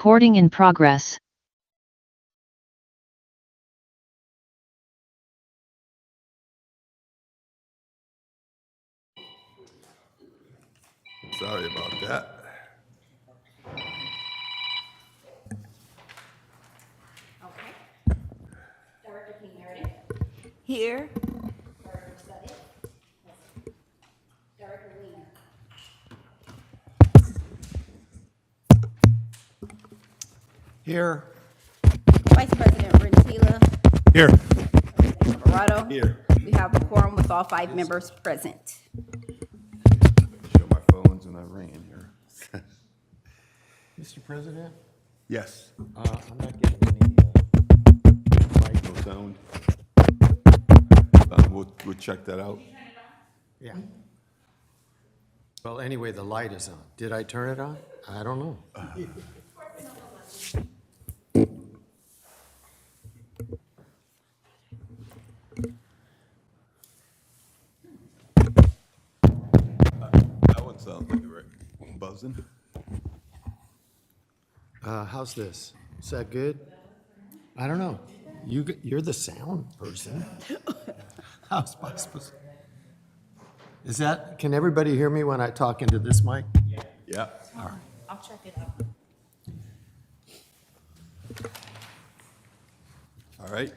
Recording in progress. Sorry about that. Okay. Director King Meredith. Here. Director Study. Director Weiner. Here. Vice President Rentila. Here. President Alvarado. Here. We have a quorum with all 5 members present. Show my phones and I ran here. Mr. President, Yes. I'm not getting any Mic, no sound. We'll check that out. yeah. Well, anyway, the light is on. Did I turn it on? I don't know. That one sounds like right. Buzzing. How's this? Is that good? I don't know. You're the sound person. How's possible? Is that, can everybody hear me when I talk into this mic? Yeah. All right. I'll check it out. All right.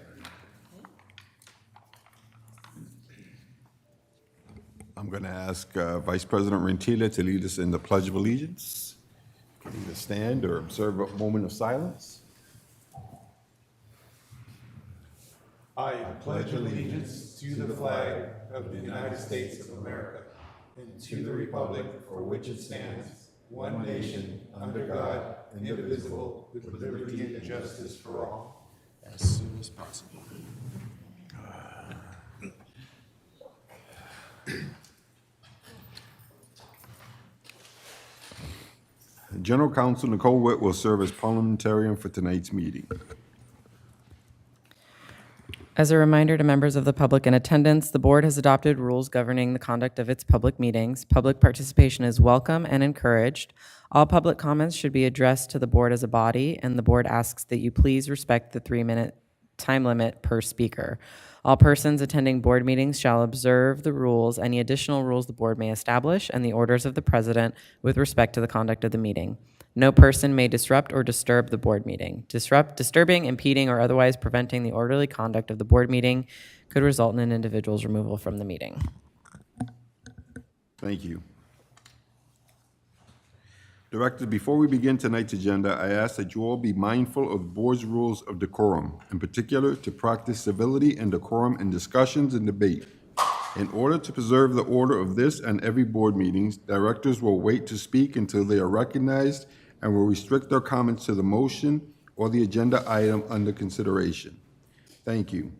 I'm going to ask Vice President Rentila to lead us in the Pledge of Allegiance. Can either stand or observe a moment of silence. I pledge allegiance to the flag of the United States of America and to the republic for which it stands, one nation, under God, indivisible, with liberty and justice for all. As soon as possible. General Counsel Nicole Witt will serve as parliamentarian for tonight's meeting. As a reminder to members of the public in attendance, the board has adopted rules governing the conduct of its public meetings. Public participation is welcome and encouraged. All public comments should be addressed to the board as a body, and the board asks that you please respect the 3-minute time limit per speaker. All persons attending board meetings shall observe the rules, any additional rules the board may establish, and the orders of the president with respect to the conduct of the meeting. No person may disrupt or disturb the board meeting. Disturbing, impeding, or otherwise preventing the orderly conduct of the board meeting could result in an individual's removal from the meeting. Thank you. Directors, before we begin tonight's agenda, I ask that you all be mindful of the board's rules of decorum, in particular to practice civility and decorum in discussions and debate. In order to preserve the order of this and every board meetings, directors will wait to speak until they are recognized and will restrict their comments to the motion or the agenda item under consideration. Thank you.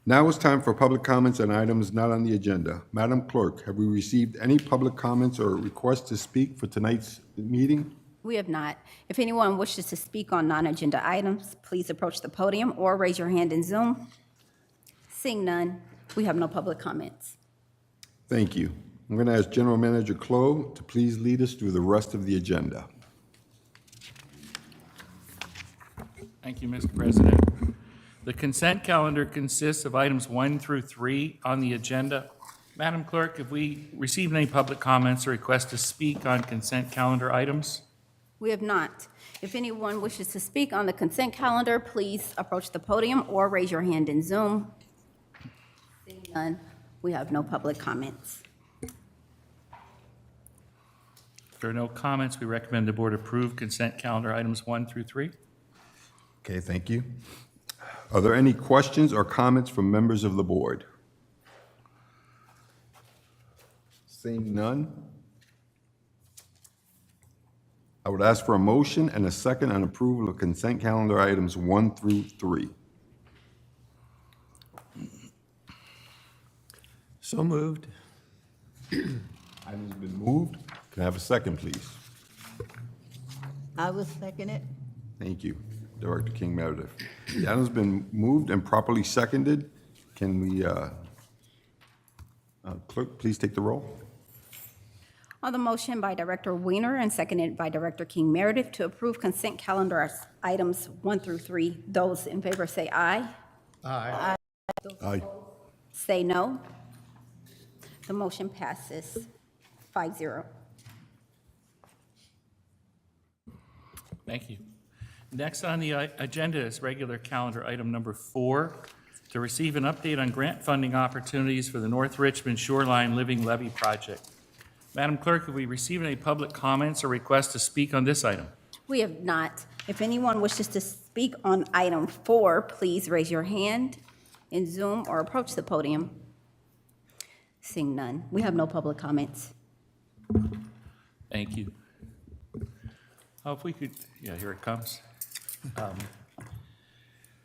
Now it's time for public comments on items not on the agenda. Madam Clerk, have we received any public comments or requests to speak for tonight's meeting? We have not. If anyone wishes to speak on non-agenda items, please approach the podium or raise your hand in Zoom. Seeing none, we have no public comments. Thank you. I'm going to ask General Manager Clough to please lead us through the rest of the agenda. Thank you, Mr. President. The consent calendar consists of items 1 through 3 on the agenda. Madam Clerk, have we received any public comments or requests to speak on consent calendar items? We have not. If anyone wishes to speak on the consent calendar, please approach the podium or raise your hand in Zoom. Seeing none, we have no public comments. If there are no comments, we recommend the board approve consent calendar items 1 through 3. Okay, thank you. Are there any questions or comments from members of the board? Seeing none, I would ask for a motion and a second on approval of consent calendar items 1 through 3. So moved. Item's been moved. Can I have a second, please? I will second it. Thank you, Director King Meredith. The item's been moved and properly seconded. Can we, clerk, please take the roll? On the motion by Director Weiner and seconded by Director King Meredith to approve consent calendar as items 1 through 3, those in favor say aye. Aye. Aye. Say no. The motion passes 5-0. Thank you. Next on the agenda is regular calendar item number 4, to receive an update on grant funding opportunities for the North Richmond Shoreline Living Levee Project. Madam Clerk, have we received any public comments or requests to speak on this item? We have not. If anyone wishes to speak on item 4, please raise your hand in Zoom or approach the podium. Seeing none, we have no public comments. Thank you. Oh, if we could, yeah, here it comes.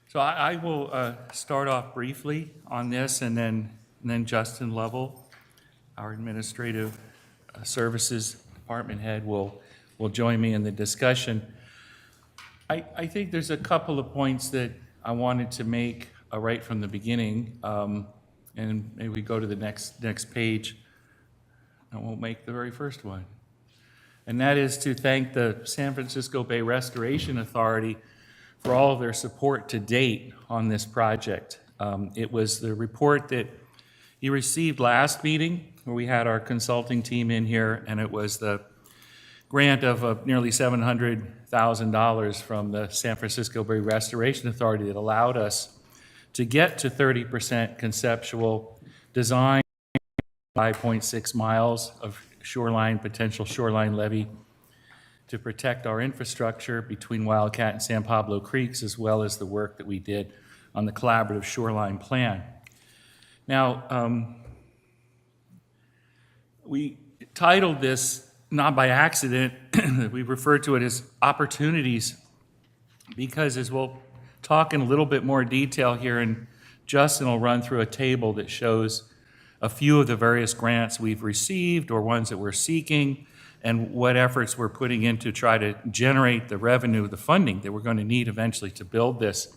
So I will start off briefly on this, and then Justin Lovell, our administrative services department head, will join me in the discussion. I think there's a couple of points that I wanted to make right from the beginning, and maybe we go to the next page. I won't make the very first one. And that is to thank the San Francisco Bay Restoration Authority for all of their support to date on this project. It was the report that you received last meeting, where we had our consulting team in here, and it was the grant of nearly $700,000 from the San Francisco Bay Restoration Authority that allowed us to get to 30% conceptual design, 5.6 miles of potential shoreline levee to protect our infrastructure between Wildcat and San Pablo Creeks, as well as the work that we did on the collaborative shoreline plan. Now, we titled this, not by accident, we refer to it as opportunities, because as we'll talk in a little bit more detail here, and Justin will run through a table that shows a few of the various grants we've received or ones that we're seeking, and what efforts we're putting in to try to generate the revenue, the funding that we're going to need eventually to build this.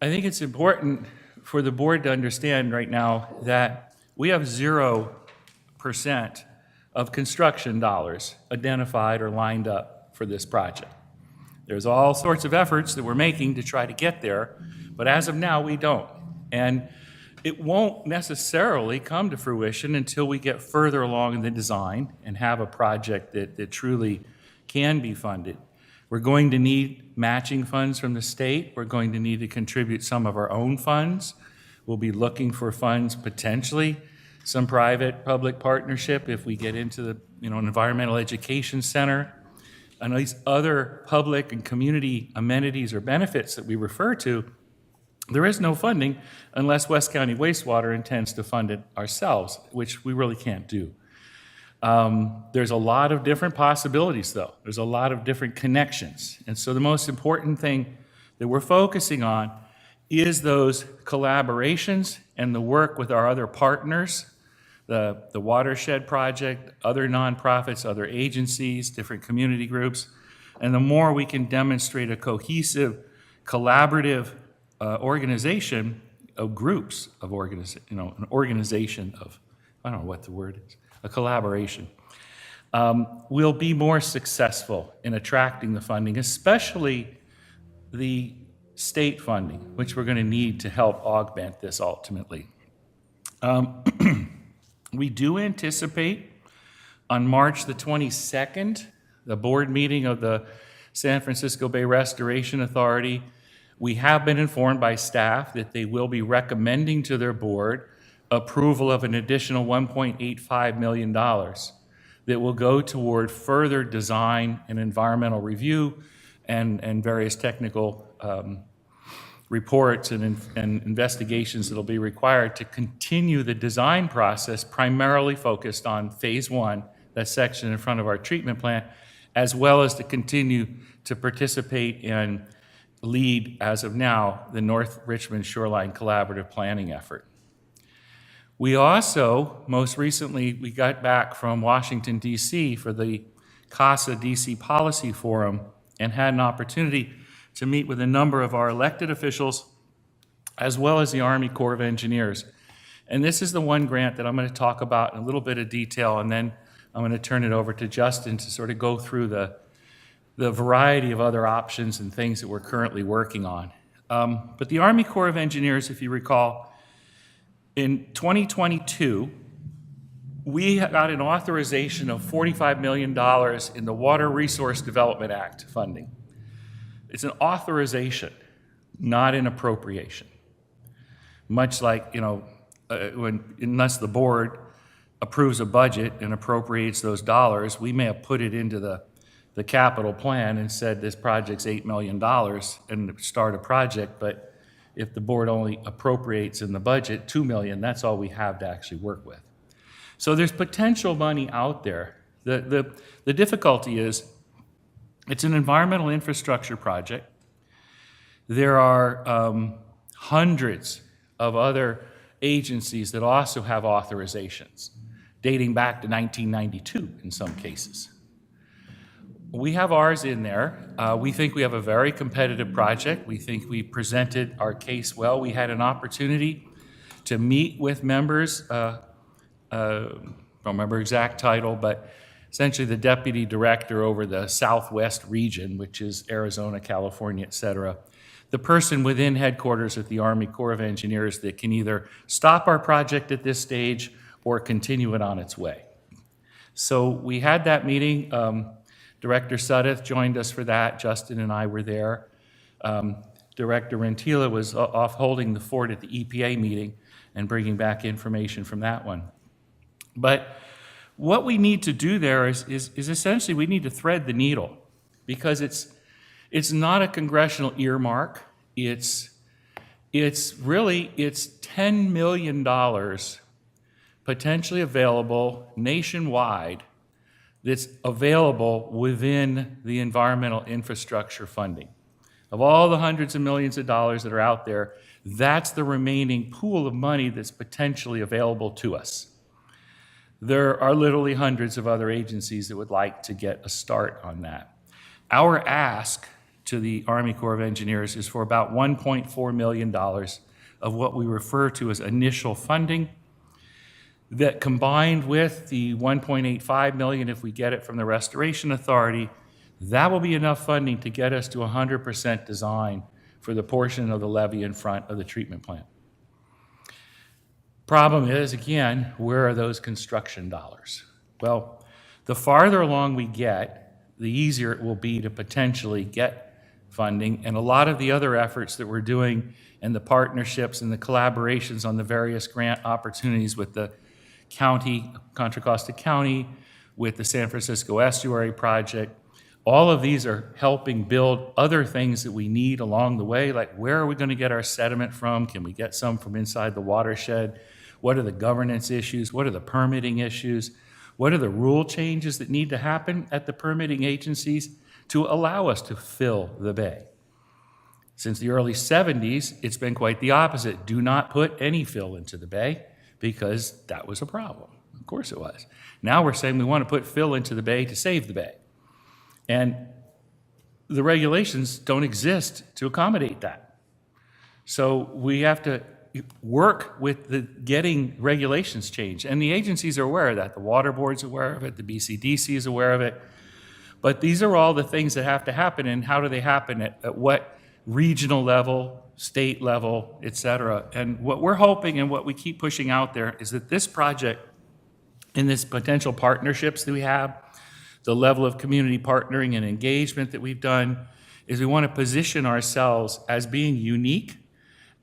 I think it's important for the board to understand right now that we have 0% of construction dollars identified or lined up for this project. There's all sorts of efforts that we're making to try to get there, but as of now, we don't. And it won't necessarily come to fruition until we get further along in the design and have a project that truly can be funded. We're going to need matching funds from the state. We're going to need to contribute some of our own funds. We'll be looking for funds, potentially some private-public partnership if we get into the an environmental education center, and these other public and community amenities or benefits that we refer to. There is no funding unless West County Wastewater intends to fund it ourselves, which we really can't do. There's a lot of different possibilities, though. There's a lot of different connections. And so the most important thing that we're focusing on is those collaborations and the work with our other partners, the Watershed Project, other nonprofits, other agencies, different community groups. And the more we can demonstrate a cohesive, collaborative organization of groups of an organization of, I don't know what the word is, a collaboration, we'll be more successful in attracting the funding, especially the state funding, which we're going to need to help augment this ultimately. We do anticipate on March the 22nd, the board meeting of the San Francisco Bay Restoration Authority. We have been informed by staff that they will be recommending to their board approval of an additional $1.85 million that will go toward further design and environmental review and various technical reports and investigations that will be required to continue the design process, primarily focused on phase 1, that section in front of our treatment plant, as well as to continue to participate and lead, as of now, the North Richmond Shoreline Collaborative Planning effort. We also, most recently, we got back from Washington, D.C. for the CASA D.C. Policy Forum and had an opportunity to meet with a number of our elected officials, as well as the Army Corps of Engineers. And this is the one grant that I'm going to talk about in a little bit of detail, and then I'm going to turn it over to Justin to sort of go through the variety of other options and things that we're currently working on. But the Army Corps of Engineers, if you recall, in 2022, we got an authorization of $45 million in the Water Resource Development Act funding. It's an authorization, not an appropriation. Much like, unless the board approves a budget and appropriates those dollars, we may have put it into the capital plan and said this project's $8 million and start a project, but if the board only appropriates in the budget $2 million, that's all we have to actually work with. So there's potential money out there. The difficulty is it's an environmental infrastructure project. There are hundreds of other agencies that also have authorizations dating back to 1992 in some cases. We have ours in there. We think we have a very competitive project. We think we presented our case well. We had an opportunity to meet with members, don't remember exact title, but essentially the deputy director over the Southwest region, which is Arizona, California, et cetera. The person within headquarters at the Army Corps of Engineers that can either stop our project at this stage or continue it on its way. So we had that meeting. Director Suddath joined us for that. Justin and I were there. Director Rentila was off holding the fort at the EPA meeting and bringing back information from that one. But what we need to do there is essentially we need to thread the needle, because it's not a congressional earmark. It's $10 million potentially available nationwide that's available within the environmental infrastructure funding. Of all the hundreds of millions of dollars that are out there, that's the remaining pool of money that's potentially available to us. There are literally hundreds of other agencies that would like to get a start on that. Our ask to the Army Corps of Engineers is for about $1.4 million of what we refer to as initial funding, that combined with the $1.85 million if we get it from the Restoration Authority, that will be enough funding to get us to 100% design for the portion of the levee in front of the treatment plant. Problem is, again, where are those construction dollars? Well, the farther along we get, the easier it will be to potentially get funding, and a lot of the other efforts that we're doing and the partnerships and the collaborations on the various grant opportunities with the county, Contra Costa County, with the San Francisco Estuary Project, all of these are helping build other things that we need along the way, like where are we going to get our sediment from? Can we get some from inside the watershed? What are the governance issues? What are the permitting issues? What are the rule changes that need to happen at the permitting agencies to allow us to fill the bay? Since the early 70s, it's been quite the opposite. Do not put any fill into the bay, because that was a problem. Of course it was. Now we're saying we want to put fill into the bay to save the bay. And the regulations don't exist to accommodate that. So we have to work with the getting regulations changed. And the agencies are aware of that. The Water Board's aware of it. The BCDC is aware of it. But these are all the things that have to happen, and how do they happen at what regional level, state level, et cetera. And what we're hoping and what we keep pushing out there is that this project and this potential partnerships that we have, the level of community partnering and engagement that we've done, is we want to position ourselves as being unique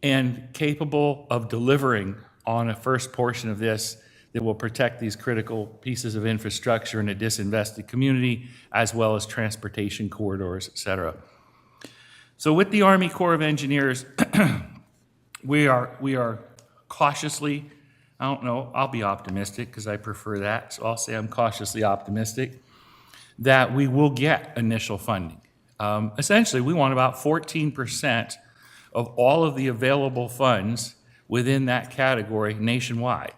and capable of delivering on a first portion of this that will protect these critical pieces of infrastructure in a disinvested community, as well as transportation corridors, et cetera. So with the Army Corps of Engineers, we are cautiously, I don't know, I'll be optimistic because I prefer that, so I'll say I'm cautiously optimistic that we will get initial funding. Essentially, we want about 14% of all of the available funds within that category nationwide,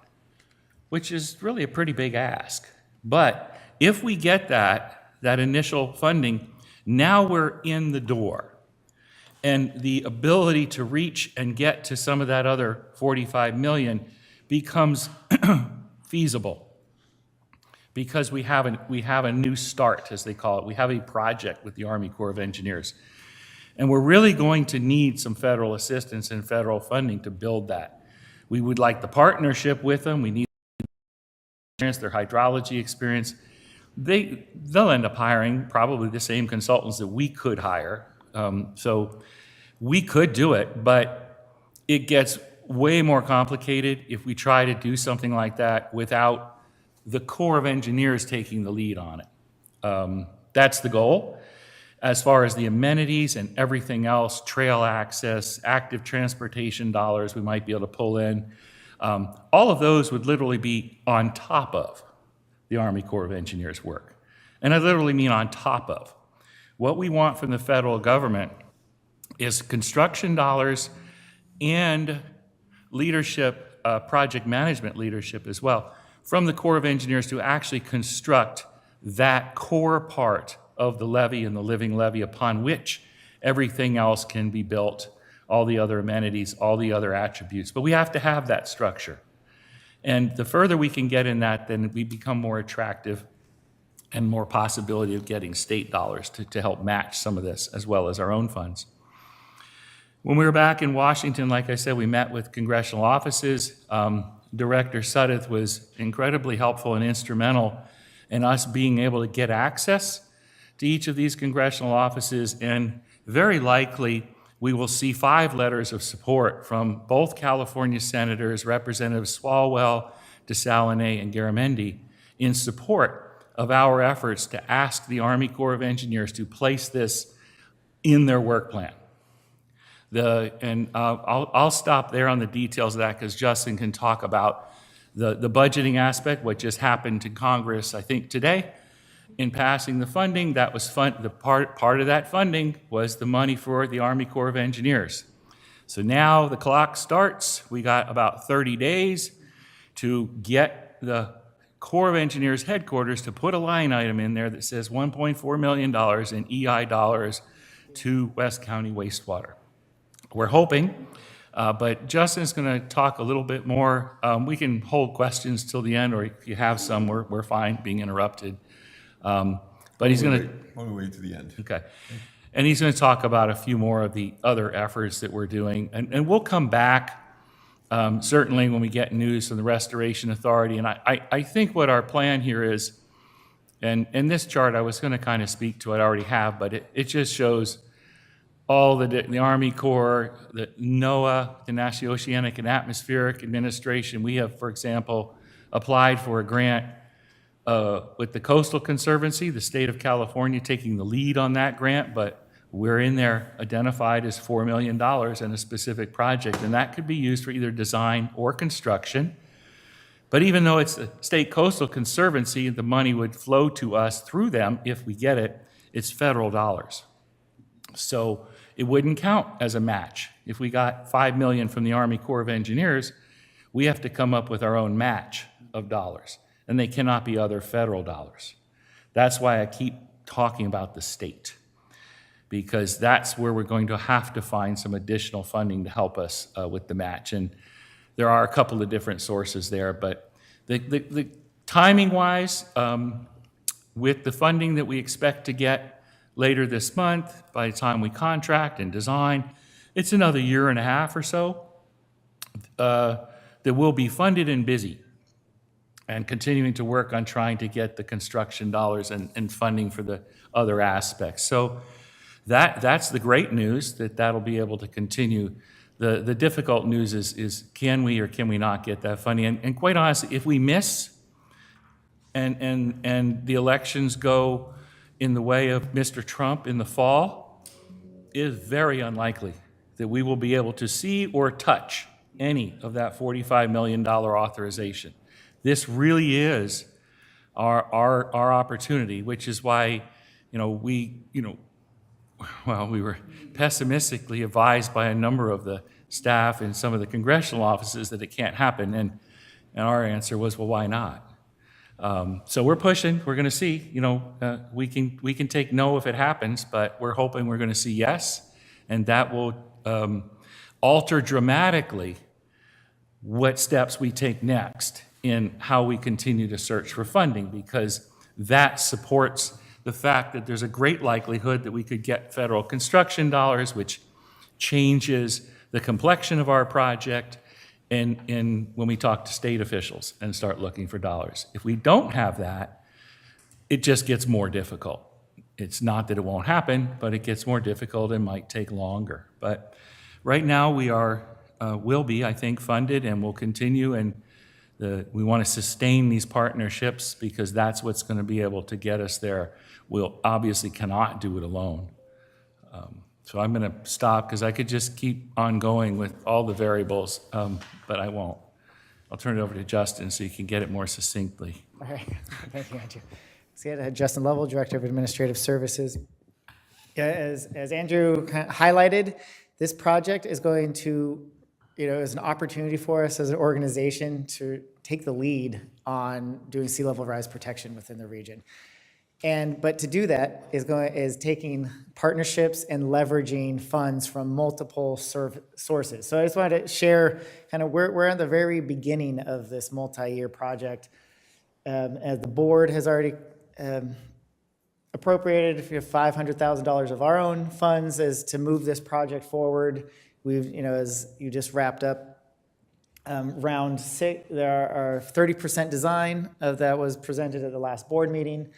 which is really a pretty big ask. But if we get that initial funding, now we're in the door. And the ability to reach and get to some of that other 45 million becomes feasible. because we have a new start, as they call it. We have a project with the Army Corps of Engineers. And we're really going to need some federal assistance and federal funding to build that. We would like the partnership with them. We need their hydrology experience. They'll end up hiring probably the same consultants that we could hire. So we could do it, but it gets way more complicated if we try to do something like that without the Corps of Engineers taking the lead on it. That's the goal. As far as the amenities and everything else, trail access, active transportation dollars we might be able to pull in, all of those would literally be on top of the Army Corps of Engineers work. And I literally mean on top of. What we want from the federal government is construction dollars and leadership, project management leadership as well, from the Corps of Engineers to actually construct that core part of the levee and the living levee upon which everything else can be built, all the other amenities, all the other attributes. But we have to have that structure. And the further we can get in that, then we become more attractive and more possibility of getting state dollars to help match some of this, as well as our own funds. When we were back in Washington, like I said, we met with congressional offices. Director Sudduth was incredibly helpful and instrumental in us being able to get access to each of these congressional offices, and very likely we will see 5 letters of support from both California senators, Representatives Swalwell, DeSalegn, and Garamendi, in support of our efforts to ask the Army Corps of Engineers to place this in their work plan. I'll stop there on the details of that because Justin can talk about the budgeting aspect, what just happened to Congress, I think, today. In passing the funding, that was part of that funding was the money for the Army Corps of Engineers. So now the clock starts. We got about 30 days to get the Corps of Engineers headquarters to put a line item in there that says $1.4 million in EI dollars to West County wastewater. We're hoping, but Justin's going to talk a little bit more. We can hold questions till the end, or if you have some, we're fine being interrupted. But he's going to... Why don't we wait to the end? Okay. And he's going to talk about a few more of the other efforts that we're doing. And we'll come back, certainly when we get news from the Restoration Authority. And I think what our plan here is, and this chart I was going to kind of speak to, I already have, but it just shows all the Army Corps, the NOAA, the National Oceanic and Atmospheric Administration. We have, for example, applied for a grant with the Coastal Conservancy, the state of California taking the lead on that grant, but we're in there identified as $4 million in a specific project, and that could be used for either design or construction. But even though it's the State Coastal Conservancy, the money would flow to us through them if we get it. It's federal dollars. So it wouldn't count as a match. If we got $5 million from the Army Corps of Engineers, we have to come up with our own match of dollars, and they cannot be other federal dollars. That's why I keep talking about the state, because that's where we're going to have to find some additional funding to help us with the match. And there are a couple of different sources there, but the timing-wise, with the funding that we expect to get later this month, by the time we contract and design, it's another 1.5 years or so that we'll be funded and busy and continuing to work on trying to get the construction dollars and funding for the other aspects. So that's the great news, that'll be able to continue. The difficult news is can we or can we not get that funding? And quite honestly, if we miss and the elections go in the way of Mr. Trump in the fall, it is very unlikely that we will be able to see or touch any of that $45 million authorization. This really is our opportunity, which is why, we were pessimistically advised by a number of the staff in some of the congressional offices that it can't happen, and our answer was, well, why not? So we're pushing. We're going to see. We can take no if it happens, but we're hoping we're going to see yes, and that will alter dramatically what steps we take next in how we continue to search for funding, because that supports the fact that there's a great likelihood that we could get federal construction dollars, which changes the complexion of our project and when we talk to state officials and start looking for dollars. If we don't have that, it just gets more difficult. It's not that it won't happen, but it gets more difficult and might take longer. But right now, we will be, I think, funded and will continue, and we want to sustain these partnerships because that's what's going to be able to get us there. We'll obviously cannot do it alone. So I'm going to stop because I could just keep on going with all the variables, but I won't. I'll turn it over to Justin so you can get it more succinctly. All right, thank you, Andrew. So Justin Lovell, Director of Administrative Services. Yeah, as Andrew kind of highlighted, this project is going to, is an opportunity for us as an organization to take the lead on doing sea level rise protection within the region. But to do that is taking partnerships and leveraging funds from multiple sources. So I just wanted to share kind of we're at the very beginning of this multi-year project. As the board has already appropriated $500,000 of our own funds as to move this project forward. We've, as you just wrapped up round 6, there are 30% design of that was presented at the last board meeting.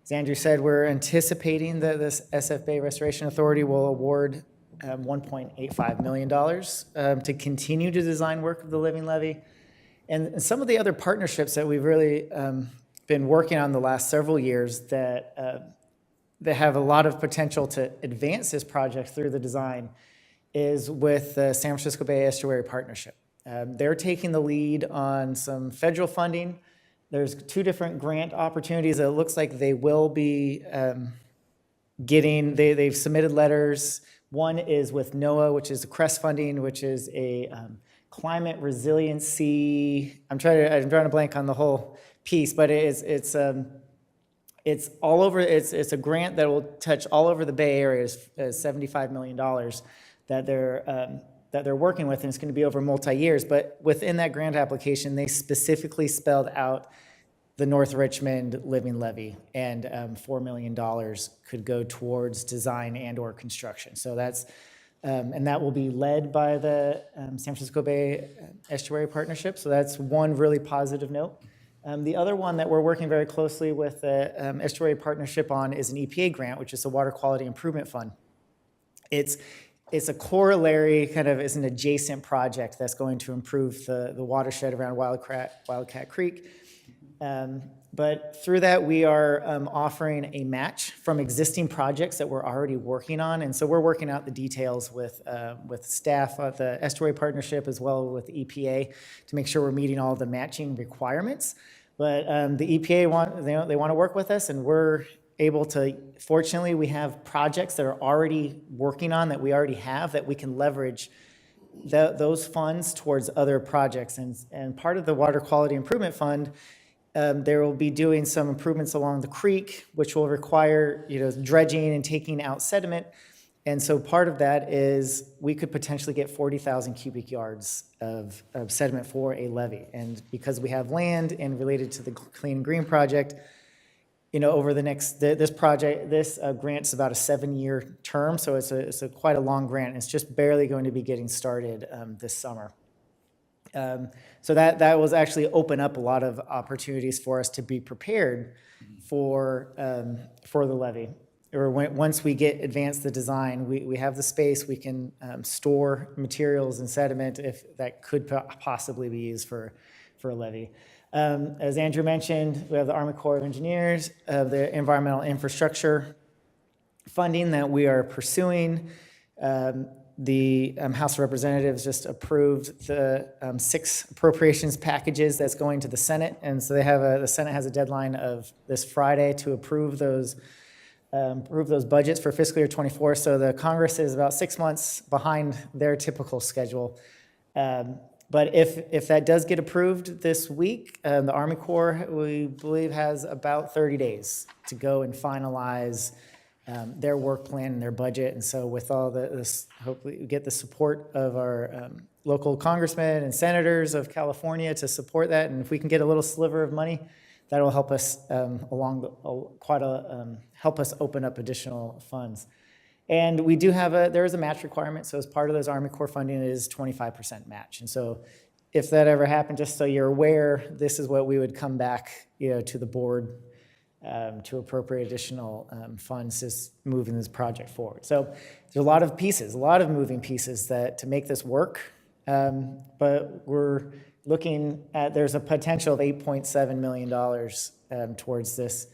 As Andrew said, we're anticipating that this SF Bay Restoration Authority will award $1.85 million to continue to design work of the living levee. And some of the other partnerships that we've really been working on the last several years that have a lot of potential to advance this project through the design is with the San Francisco Bay Estuary Partnership. They're taking the lead on some federal funding. There's 2 different grant opportunities that it looks like they will be getting. They've submitted letters. One is with NOAA, which is CREST funding, which is a climate resiliency. I'm trying to blank on the whole piece, but it's all over. It's a grant that will touch all over the Bay Area. It's $75 million that they're working with, and it's going to be over multi-years. But within that grant application, they specifically spelled out the North Richmond living levee, and $4 million could go towards design and/or construction. So that's and that will be led by the San Francisco Bay Estuary Partnership. So that's one really positive note. The other one that we're working very closely with the Estuary Partnership on is an EPA grant, which is the Water Quality Improvement Fund. It's a corollary, kind of is an adjacent project that's going to improve the watershed around Wildcat Creek. But through that, we are offering a match from existing projects that we're already working on. And so we're working out the details with staff at the Estuary Partnership as well with the EPA to make sure we're meeting all the matching requirements. But the EPA they want to work with us, and we're able to, fortunately, we have projects that are already working on that we already have that we can leverage those funds towards other projects. And part of the Water Quality Improvement Fund, there will be doing some improvements along the creek, which will require dredging and taking out sediment. And so part of that is we could potentially get 40,000 cubic yards of sediment for a levee. And because we have land and related to the Clean and Green project, over the next, this grant's about a 7-year term, so it's quite a long grant. It's just barely going to be getting started this summer. So that was actually open up a lot of opportunities for us to be prepared for the levee. Or once we advance the design, we have the space, we can store materials and sediment if that could possibly be used for a levee. As Andrew mentioned, we have the Army Corps of Engineers, the environmental infrastructure funding that we are pursuing. The House of Representatives just approved the 6 appropriations packages that's going to the Senate, and so the Senate has a deadline of this Friday to approve those budgets for fiscal year 24. So the Congress is about 6 months behind their typical schedule. But if that does get approved this week, the Army Corps, we believe, has about 30 days to go and finalize their work plan and their budget. And so with all this, hopefully we get the support of our local congressmen and senators of California to support that. And if we can get a little sliver of money, that'll help us help us open up additional funds. And we do have there is a match requirement. So as part of those Army Corps funding, it is 25% match. And so if that ever happened, just so you're aware, this is what we would come back, to the board to appropriate additional funds, just moving this project forward. So there's a lot of pieces, a lot of moving pieces to make this work. But we're looking at, there's a potential of $8.7 million towards this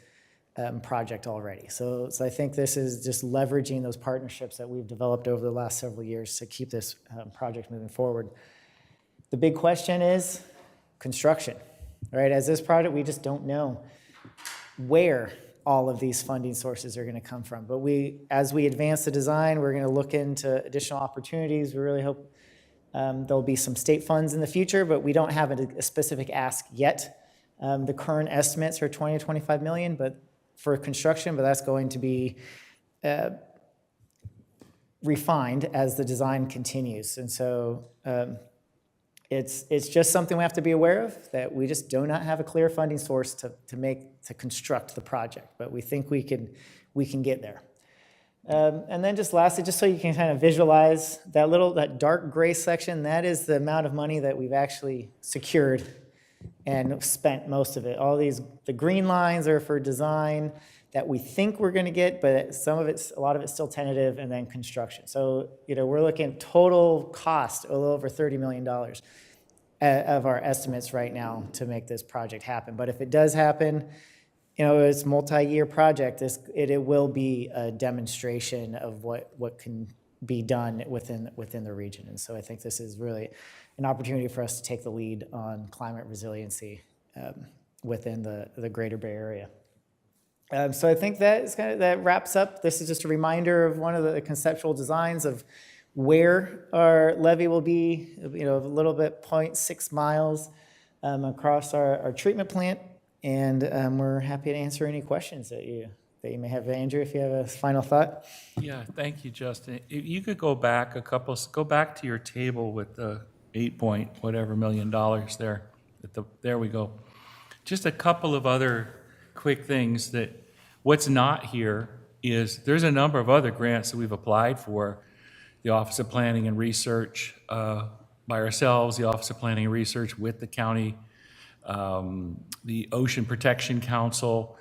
project already. So I think this is just leveraging those partnerships that we've developed over the last several years to keep this project moving forward. The big question is construction, right? As this project, we just don't know where all of these funding sources are going to come from. But as we advance the design, we're going to look into additional opportunities. We really hope there'll be some state funds in the future, but we don't have a specific ask yet. The current estimates are 20 to 25 million, but for construction, but that's going to be refined as the design continues. And so it's just something we have to be aware of, that we just do not have a clear funding source to construct the project, but we think we can get there. And then just lastly, just so you can kind of visualize that dark gray section, that is the amount of money that we've actually secured and spent most of it. The green lines are for design that we think we're going to get, but a lot of it's still tentative, and then construction. So, we're looking at total cost a little over $30 million of our estimates right now to make this project happen. But if it does happen, it's a multi-year project. It will be a demonstration of what can be done within the region. And so I think this is really an opportunity for us to take the lead on climate resiliency within the greater Bay Area. So I think that wraps up. This is just a reminder of one of the conceptual designs of where our levee will be, a little bit 0.6 miles across our treatment plant. And we're happy to answer any questions that you may have. Andrew, if you have a final thought. Yeah, thank you, Justin. If you could go back to your table with the $8 million there. There we go. Just a couple of other quick things that what's not here is there's a number of other grants that we've applied for. The Office of Planning and Research by ourselves, the Office of Planning and Research with the county, the Ocean Protection Council,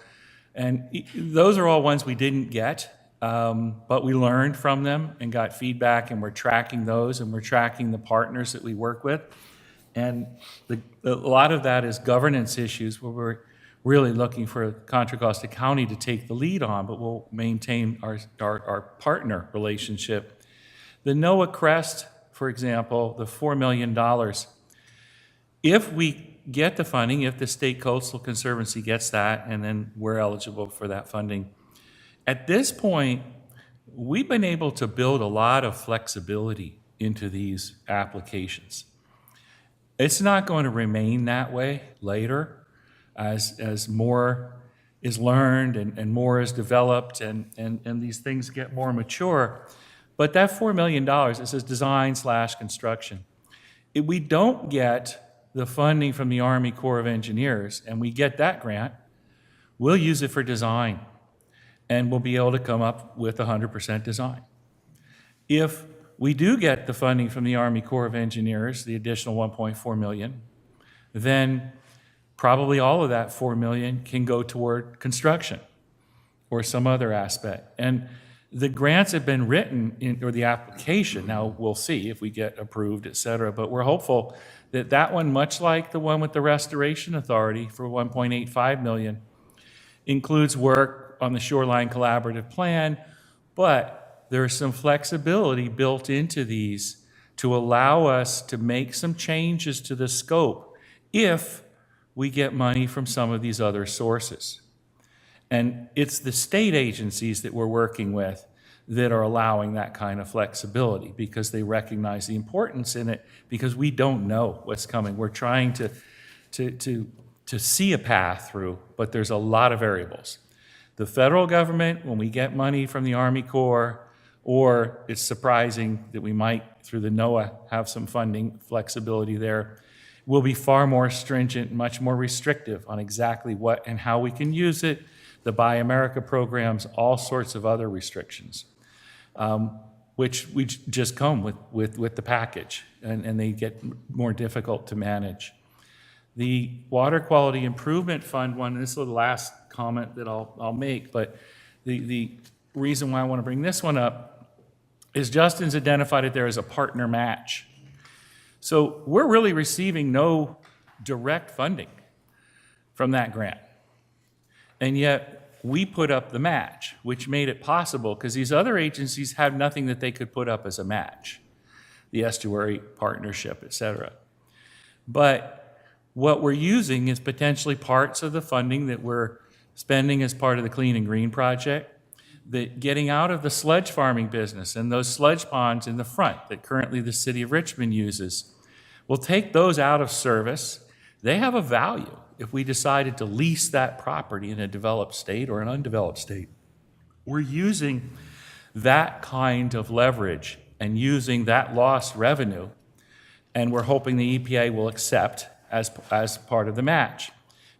and those are all ones we didn't get, but we learned from them and got feedback, and we're tracking those, and we're tracking the partners that we work with. And a lot of that is governance issues where we're really looking for Contra Costa County to take the lead on, but we'll maintain our partner relationship. The NOAA CREST, for example, the $4 million, if we get the funding, if the State Coastal Conservancy gets that, and then we're eligible for that funding, at this point, we've been able to build a lot of flexibility into these applications. It's not going to remain that way later as more is learned and more is developed and these things get more mature. But that $4 million, it says design/construction. If we don't get the funding from the Army Corps of Engineers and we get that grant, we'll use it for design and we'll be able to come up with 100% design. If we do get the funding from the Army Corps of Engineers, the additional $1.4 million, then probably all of that $4 million can go toward construction or some other aspect. And the grants have been written or the application, now we'll see if we get approved, et cetera, but we're hopeful that that one, much like the one with the Restoration Authority for $1.85 million, includes work on the Shoreline Collaborative Plan, but there's some flexibility built into these to allow us to make some changes to the scope if we get money from some of these other sources. And it's the state agencies that we're working with that are allowing that kind of flexibility because they recognize the importance in it because we don't know what's coming. We're trying to see a path through, but there's a lot of variables. The federal government, when we get money from the Army Corps, or it's surprising that we might, through the NOAA, have some funding flexibility there, will be far more stringent, much more restrictive on exactly what and how we can use it, the Buy America programs, all sorts of other restrictions, which we just come with the package, and they get more difficult to manage. The Water Quality Improvement Fund one, this is the last comment that I'll make, but the reason why I want to bring this one up is Justin's identified it there as a partner match. So we're really receiving no direct funding from that grant. And yet we put up the match, which made it possible because these other agencies have nothing that they could put up as a match, the estuary partnership, et cetera. But what we're using is potentially parts of the funding that we're spending as part of the Clean and Green project, that getting out of the sludge farming business and those sludge ponds in the front that currently the city of Richmond uses. We'll take those out of service. They have a value if we decided to lease that property in a developed state or an undeveloped state. We're using that kind of leverage and using that lost revenue, and we're hoping the EPA will accept as part of the match,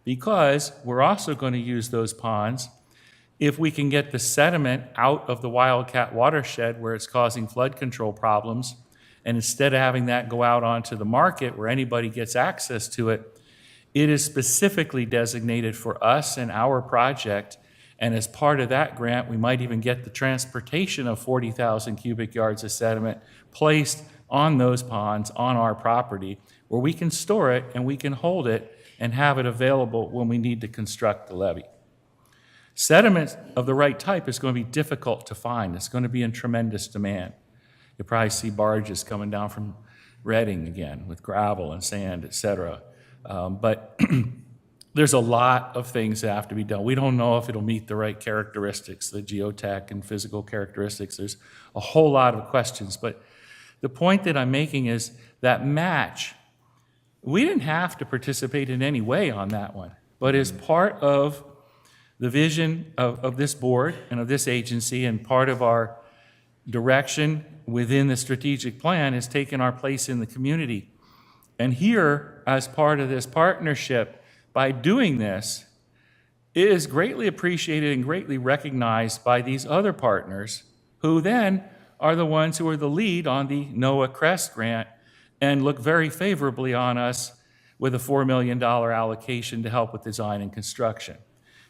because we're also going to use those ponds if we can get the sediment out of the Wildcat watershed where it's causing flood control problems, and instead of having that go out onto the market where anybody gets access to it, it is specifically designated for us and our project, and as part of that grant, we might even get the transportation of 40,000 cubic yards of sediment placed on those ponds on our property where we can store it and we can hold it and have it available when we need to construct the levee. Sediment of the right type is going to be difficult to find. It's going to be in tremendous demand. You'll probably see barges coming down from Reading again with gravel and sand, et cetera. But there's a lot of things that have to be done. We don't know if it'll meet the right characteristics, the geotech and physical characteristics. There's a whole lot of questions. But the point that I'm making is that match, we didn't have to participate in any way on that one. But as part of the vision of this board and of this agency, and part of our direction within the strategic plan, is taking our place in the community. And here, as part of this partnership, by doing this, it is greatly appreciated and greatly recognized by these other partners, who then are the ones who are the lead on the NOAA CREST grant and look very favorably on us with a $4 million allocation to help with design and construction.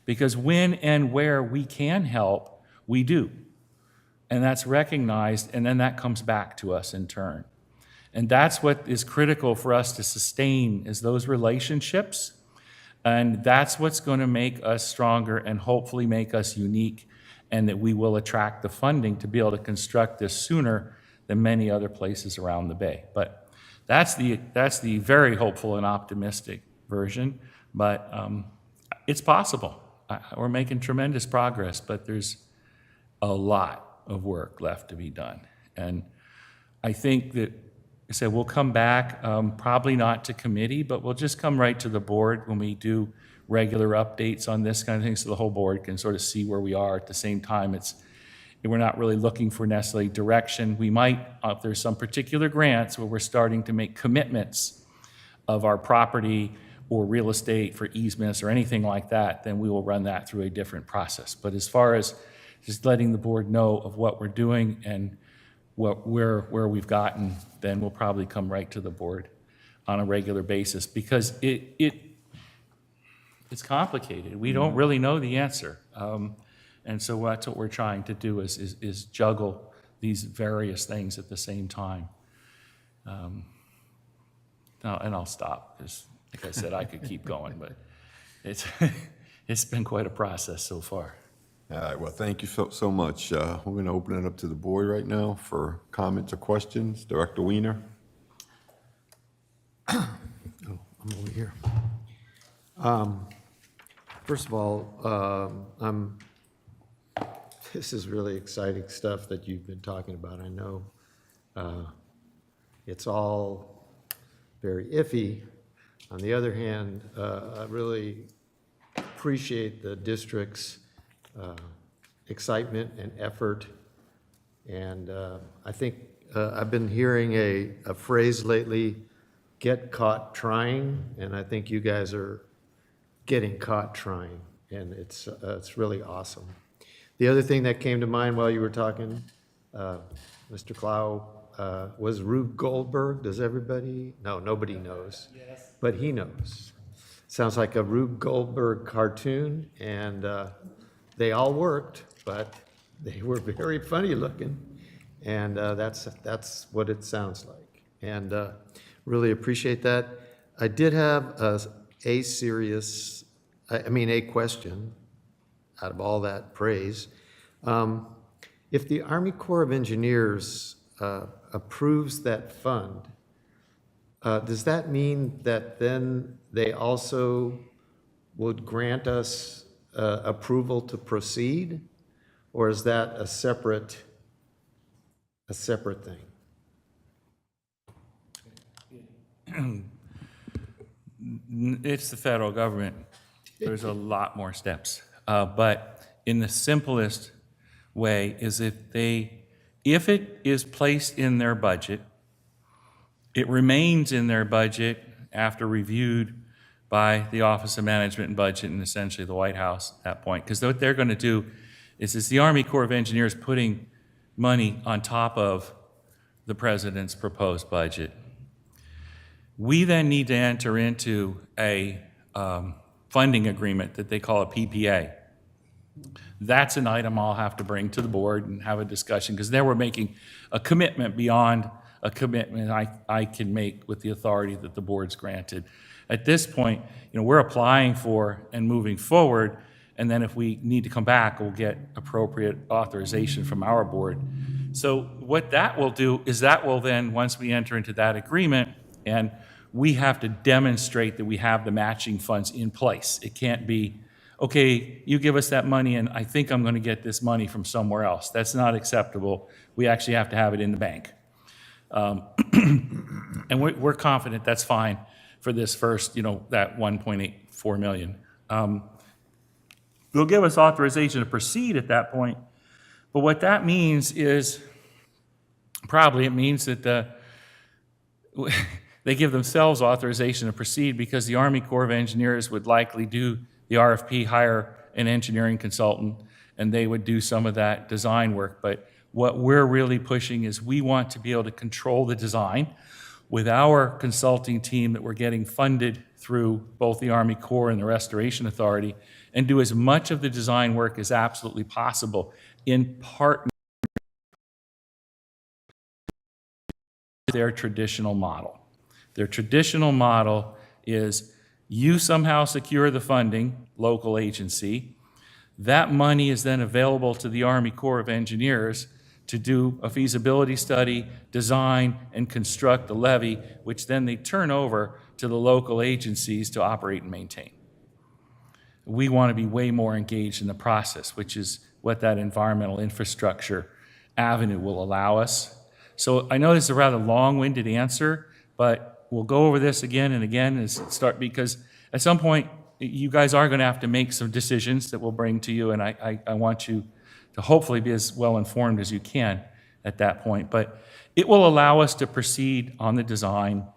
Because when and where we can help, we do. And that's recognized, and then that comes back to us in turn. And that's what is critical for us to sustain, is those relationships. And that's what's going to make us stronger and hopefully make us unique, and that we will attract the funding to be able to construct this sooner than many other places around the Bay. But that's the very hopeful and optimistic version. But it's possible. We're making tremendous progress, but there's a lot of work left to be done. And I think that, I said, we'll come back, probably not to committee, but we'll just come right to the board when we do regular updates on this kind of thing, so the whole board can sort of see where we are. At the same time, we're not really looking for necessarily direction. We might, if there's some particular grants where we're starting to make commitments of our property or real estate for easements or anything like that, then we will run that through a different process. But as far as just letting the board know of what we're doing and where we've gotten, then we'll probably come right to the board on a regular basis, because it's complicated. We don't really know the answer. And so that's what we're trying to do, is juggle these various things at the same time. And I'll stop, because like I said, I could keep going, but it's been quite a process so far. All right, well, thank you so much. We're going to open it up to the board right now for comments or questions. Director Weiner. Oh, I'm over here. First of all, this is really exciting stuff that you've been talking about. I know it's all very iffy. On the other hand, I really appreciate the district's excitement and effort And I think I've been hearing a phrase lately, get caught trying, and I think you guys are getting caught trying, and it's really awesome. The other thing that came to mind while you were talking, Mr. Clow, was Rube Goldberg. Does everybody? No, nobody knows. Yes. But he knows. Sounds like a Rube Goldberg cartoon, and they all worked, but they were very funny looking, and that's what it sounds like. And really appreciate that. I did have a question out of all that praise. If the Army Corps of Engineers approves that fund, does that mean that then they also would grant us approval to proceed? Or is that a separate thing? It's the federal government. There's a lot more steps. But in the simplest way is if it is placed in their budget, it remains in their budget after reviewed by the Office of Management and Budget and essentially the White House at that point. Because what they're going to do is the Army Corps of Engineers putting money on top of the president's proposed budget. We then need to enter into a funding agreement that they call a PPA. That's an item I'll have to bring to the board and have a discussion, because there we're making a commitment beyond a commitment I can make with the authority that the board's granted. At this point, we're applying for and moving forward, and then if we need to come back, we'll get appropriate authorization from our board. So what that will do is that will then, once we enter into that agreement, and we have to demonstrate that we have the matching funds in place. It can't be, okay, you give us that money and I think I'm going to get this money from somewhere else. That's not acceptable. We actually have to have it in the bank. And we're confident that's fine for this first, that 1.84 million. They'll give us authorization to proceed at that point. But what that means is, probably it means that they give themselves authorization to proceed, because the Army Corps of Engineers would likely do the RFP, hire an engineering consultant, and they would do some of that design work. But what we're really pushing is we want to be able to control the design with our consulting team that we're getting funded through both the Army Corps and the Restoration Authority, and do as much of the design work as absolutely possible in part their traditional model. Their traditional model is you somehow secure the funding, local agency. That money is then available to the Army Corps of Engineers to do a feasibility study, design, and construct the levee, which then they turn over to the local agencies to operate and maintain. We want to be way more engaged in the process, which is what that environmental infrastructure avenue will allow us. So I know this is a rather long-winded answer, but we'll go over this again and again because at some point you guys are going to have to make some decisions that we'll bring to you, and I want you to hopefully be as well informed as you can at that point. But it will allow us to proceed on the design,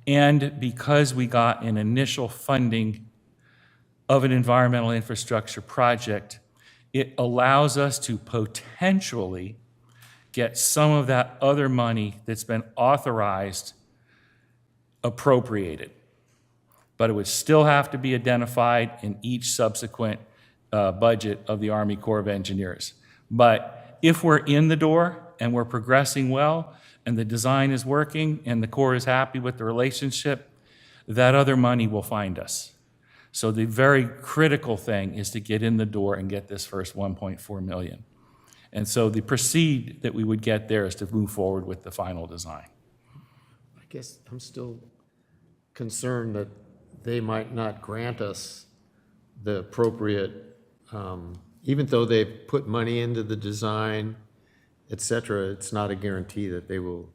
and because we got an initial funding of an environmental infrastructure project, it allows us to potentially get some of that other money that's been authorized appropriated. But it would still have to be identified in each subsequent budget of the Army Corps of Engineers. But if we're in the door and we're progressing well and the design is working and the Corps is happy with the relationship, that other money will find us. So the very critical thing is to get in the door and get this first 1.4 million. And so the proceed that we would get there is to move forward with the final design. I guess I'm still concerned that they might not grant us the appropriate, even though they've put money into the design, et cetera, it's not a guarantee that they will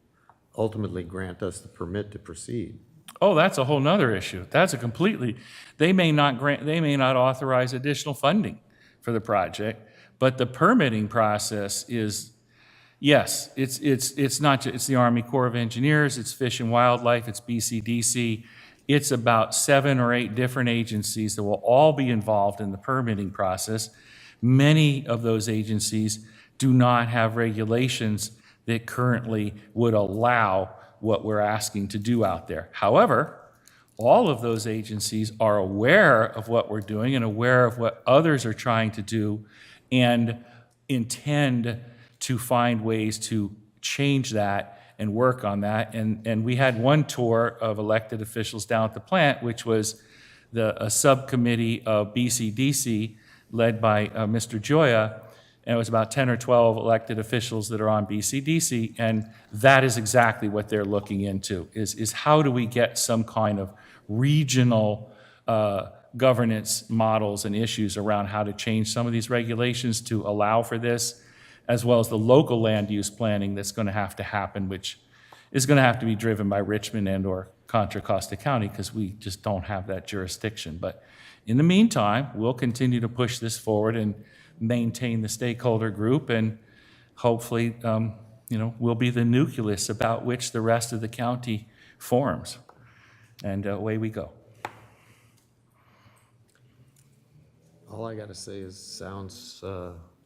ultimately grant us the permit to proceed. Oh, that's a whole nother issue. That's a completely, they may not authorize additional funding for the project, but the permitting process is Yes, it's not, it's the Army Corps of Engineers, it's Fish and Wildlife, it's BCDC. It's about 7 or 8 different agencies that will all be involved in the permitting process. Many of those agencies do not have regulations that currently would allow what we're asking to do out there. However, all of those agencies are aware of what we're doing and aware of what others are trying to do and intend to find ways to change that and work on that. And we had one tour of elected officials down at the plant, which was a subcommittee of BCDC led by Mr. Joya, and it was about 10 or 12 elected officials that are on BCDC, and that is exactly what they're looking into, is how do we get some kind of regional governance models and issues around how to change some of these regulations to allow for this, as well as the local land use planning that's going to have to happen, which is going to have to be driven by Richmond and or Contra Costa County, because we just don't have that jurisdiction. But in the meantime, we'll continue to push this forward and maintain the stakeholder group, and hopefully, we'll be the nucleus about which the rest of the county forms. And away we go. All I got to say is sounds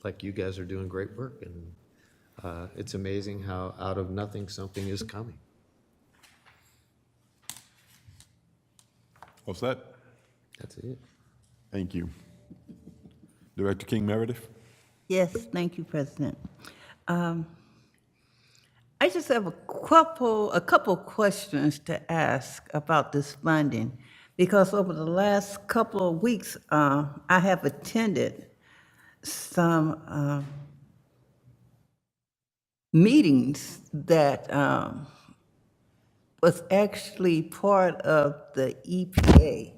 like you guys are doing great work, and it's amazing how out of nothing something is coming. All set? That's it. Thank you. Director King Meredith? Yes, thank you, President. I just have a couple questions to ask about this funding, because over the last couple of weeks, I have attended some meetings that was actually part of the EPA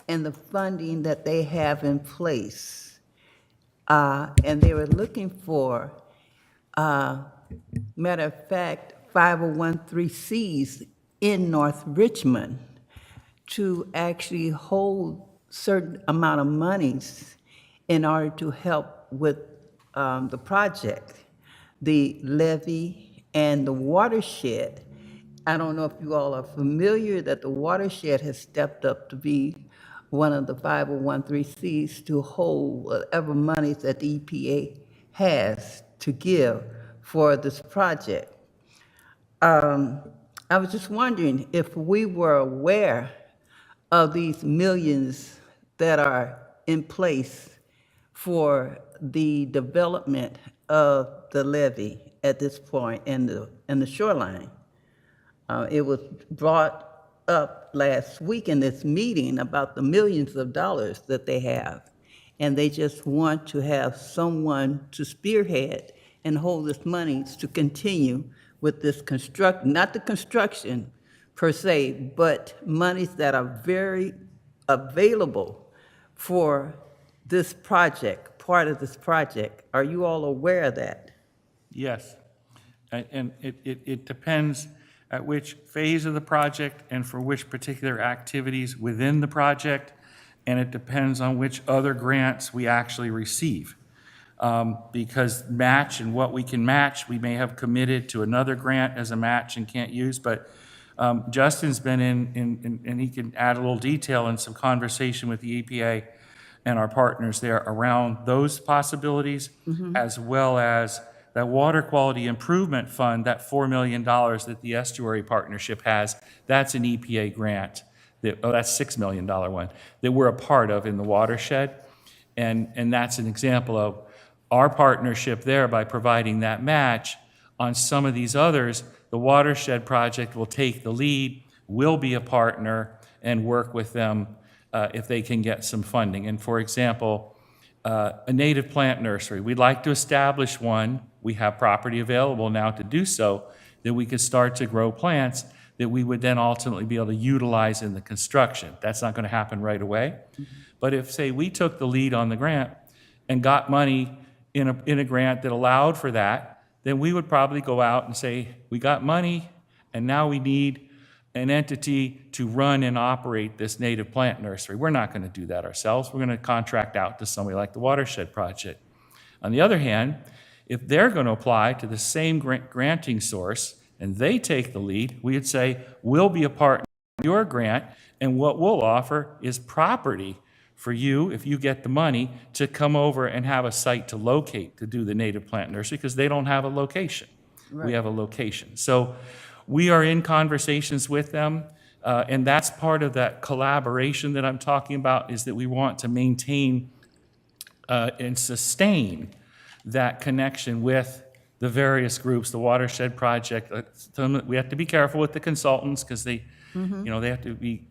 and the funding that they have in place. And they were looking for, matter of fact, 501(c)(3)s in North Richmond to actually hold certain amount of monies in order to help with the project. The levee and the watershed, I don't know if you all are familiar that the watershed has stepped up to be one of the 501(c)(3)s to hold whatever monies that the EPA has to give for this project. I was just wondering if we were aware of these millions that are in place for the development of the levee at this point in the shoreline. It was brought up last week in this meeting about the millions of dollars that they have, and they just want to have someone to spearhead and hold this money to continue with this not the construction per se, but monies that are very available for this project, part of this project. Are you all aware of that? Yes, and it depends at which phase of the project and for which particular activities within the project, and it depends on which other grants we actually receive. Because match and what we can match, we may have committed to another grant as a match and can't use, but Justin's been in and he can add a little detail and some conversation with the EPA and our partners there around those possibilities, as well as that water quality improvement fund, that $4 million that the estuary partnership has. That's an EPA grant. That's $6 million one that we're a part of in the watershed. And that's an example of our partnership there by providing that match. On some of these others, the watershed project will take the lead, will be a partner, and work with them if they can get some funding. And for example, a native plant nursery, we'd like to establish one. We have property available now to do so, that we could start to grow plants that we would then ultimately be able to utilize in the construction. That's not going to happen right away. But if, say, we took the lead on the grant and got money in a grant that allowed for that, then we would probably go out and say, we got money, and now we need an entity to run and operate this native plant nursery. We're not going to do that ourselves. We're going to contract out to somebody like the Watershed Project. On the other hand, if they're going to apply to the same granting source and they take the lead, we would say, we'll be a partner in your grant, and what we'll offer is property for you, if you get the money, to come over and have a site to locate to do the native plant nursery, because they don't have a location. We have a location. So we are in conversations with them, and that's part of that collaboration that I'm talking about, is that we want to maintain and sustain that connection with the various groups, the Watershed Project. We have to be careful with the consultants, because they, they have to be,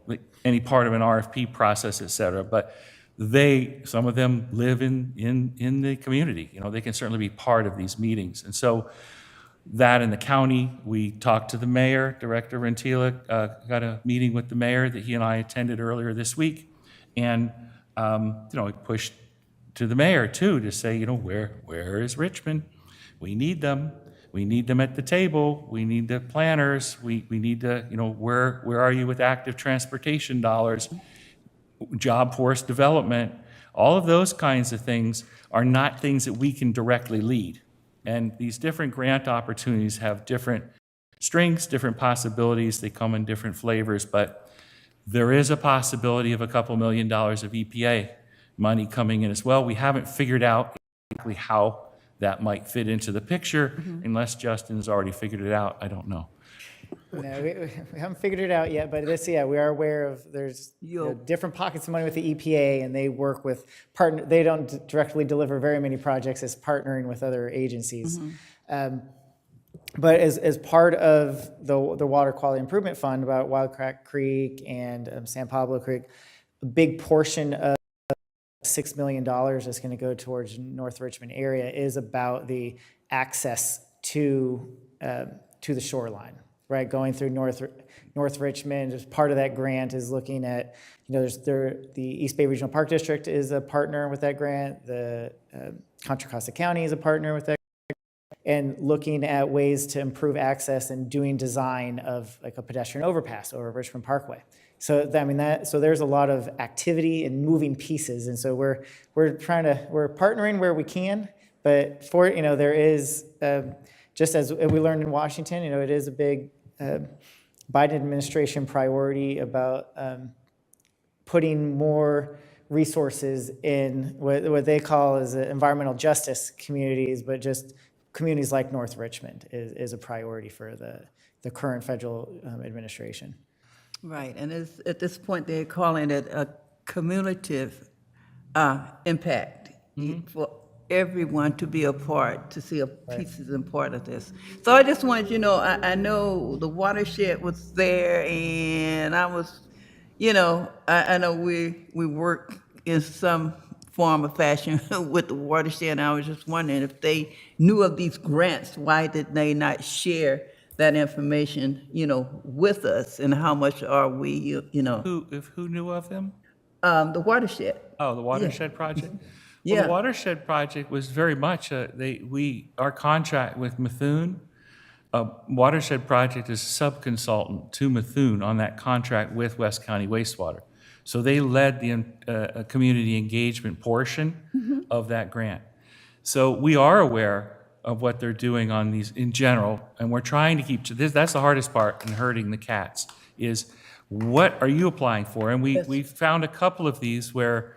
like any part of an RFP process, et cetera. But some of them live in the community. They can certainly be part of these meetings. And so that in the county, we talked to the mayor, Director Rentila, got a meeting with the mayor that he and I attended earlier this week. And, we pushed to the mayor too, to say, where is Richmond? We need them. We need them at the table. We need the planners. We need to, where are you with active transportation dollars, job force development? All of those kinds of things are not things that we can directly lead. And these different grant opportunities have different strengths, different possibilities. They come in different flavors, but there is a possibility of a couple $1 million of EPA money coming in as well. We haven't figured out exactly how that might fit into the picture, unless Justin's already figured it out. I don't know. No, we haven't figured it out yet, but we are aware of, there's different pockets of money with the EPA, and they work with they don't directly deliver very many projects as partnering with other agencies. But as part of the Water Quality Improvement Fund, about Wildcat Creek and San Pablo Creek, a big portion of $6 million that's going to go towards North Richmond area is about the access to the shoreline, right? Going through North Richmond. As part of that grant is looking at, the East Bay Regional Park District is a partner with that grant. The Contra Costa County is a partner with that, and looking at ways to improve access and doing design of like a pedestrian overpass over Richmond Parkway. So so there's a lot of activity and moving pieces, and so we're partnering where we can, but there is, just as we learned in Washington, it is a big Biden administration priority about putting more resources in what they call as environmental justice communities, but just communities like North Richmond is a priority for the current federal administration. Right, and at this point, they're calling it a cumulative impact for everyone to be a part, to see a pieces and part of this. So I just wanted, I know the watershed was there, and I was, I know we work in some form or fashion with the watershed, and I was just wondering if they knew of these grants, why did they not share that information, with us, and how much are we, Who knew of them? The watershed. Oh, the Watershed Project? Well, Yeah. the Watershed Project was very much, our contract with Methuen, Watershed Project is a sub-consultant to Methuen on that contract with West County Wastewater. So they led the community engagement portion of that grant. So we are aware of what they're doing on these in general, and we're trying to keep this. That's the hardest part in herding the cats, is what are you applying for? And we found a couple of these where,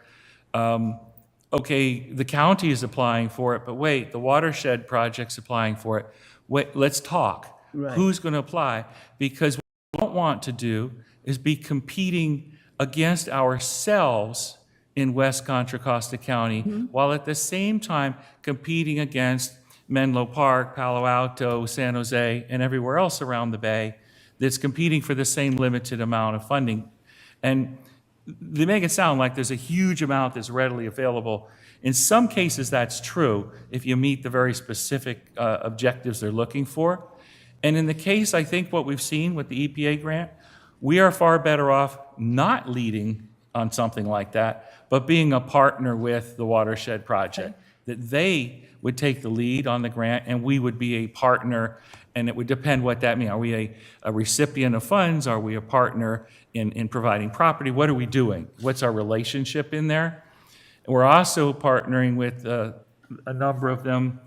okay, the county is applying for it, but wait, the Watershed Project's applying for it. Wait, let's talk. Right. Who's going to apply? Because what we don't want to do is be competing against ourselves in West Contra Costa County, while at the same time competing against Menlo Park, Palo Alto, San Jose, and everywhere else around the Bay that's competing for the same limited amount of funding. And they make it sound like there's a huge amount that's readily available. In some cases, that's true if you meet the very specific objectives they're looking for. And in the case, I think what we've seen with the EPA grant, we are far better off not leading on something like that, but being a partner with the Watershed Project, that they would take the lead on the grant and we would be a partner, and it would depend what that means. Are we a recipient of funds? Are we a partner in providing property? What are we doing? What's our relationship in there? And we're also partnering with a number of them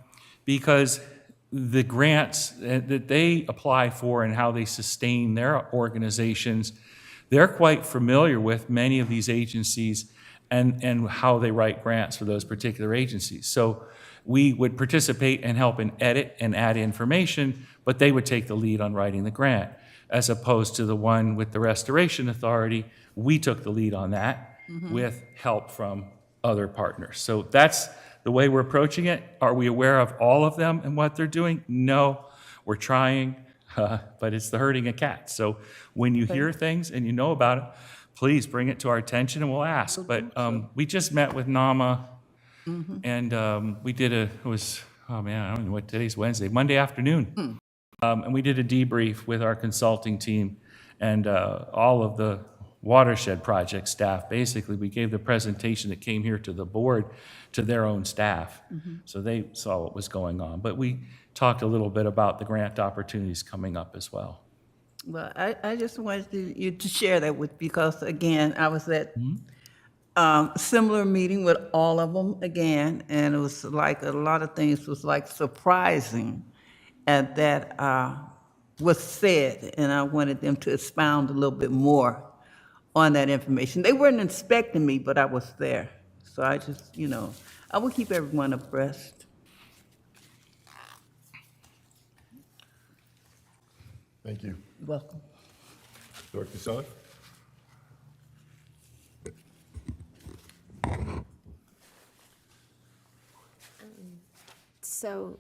because the grants that they apply for and how they sustain their organizations, they're quite familiar with many of these agencies and how they write grants for those particular agencies. So we would participate and help and edit and add information, but they would take the lead on writing the grant, as opposed to the one with the Restoration Authority. We took the lead on that with help from other partners. So that's the way we're approaching it. Are we aware of all of them and what they're doing? No, we're trying, but it's the herding of cats. So when you hear things and you know about it, please bring it to our attention and we'll ask. But we just met with NAMA and we did it was, oh man, I don't know what, today's Wednesday, Monday afternoon. And we did a debrief with our consulting team and all of the watershed project staff. Basically, we gave the presentation that came here to the board to their own staff. So they saw what was going on. But we talked a little bit about the grant opportunities coming up as well. Well, I just wanted you to share that with, because again, I was at similar meeting with all of them again, and it was like a lot of things was like surprising and that was said, and I wanted them to expound a little bit more on that information. They weren't inspecting me, but I was there. So I just, I will keep everyone abreast. Thank you. Welcome. Dr. Saad? So,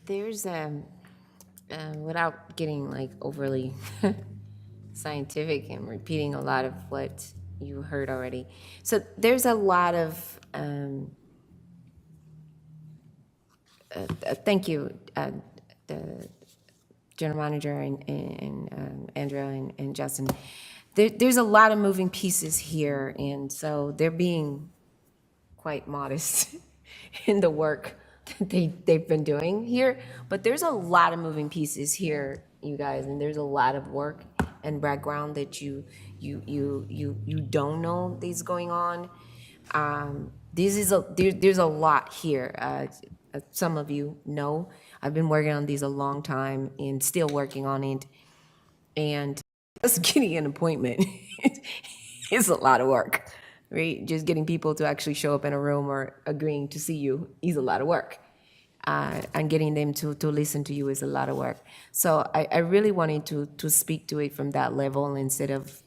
there's without getting like overly scientific and repeating a lot of what you heard already. So there's a lot of thank you, the general manager and Andrea and Justin. There's a lot of moving pieces here, and so they're being quite modest in the work that they've been doing here. But there's a lot of moving pieces here, you guys, and there's a lot of work and background that you don't know is going on. There's a lot here. Some of you know I've been working on these a long time and still working on it. And just getting an appointment is a lot of work, right? Just getting people to actually show up in a room or agreeing to see you is a lot of work. And getting them to listen to you is a lot of work. So I really wanted to speak to it from that level instead of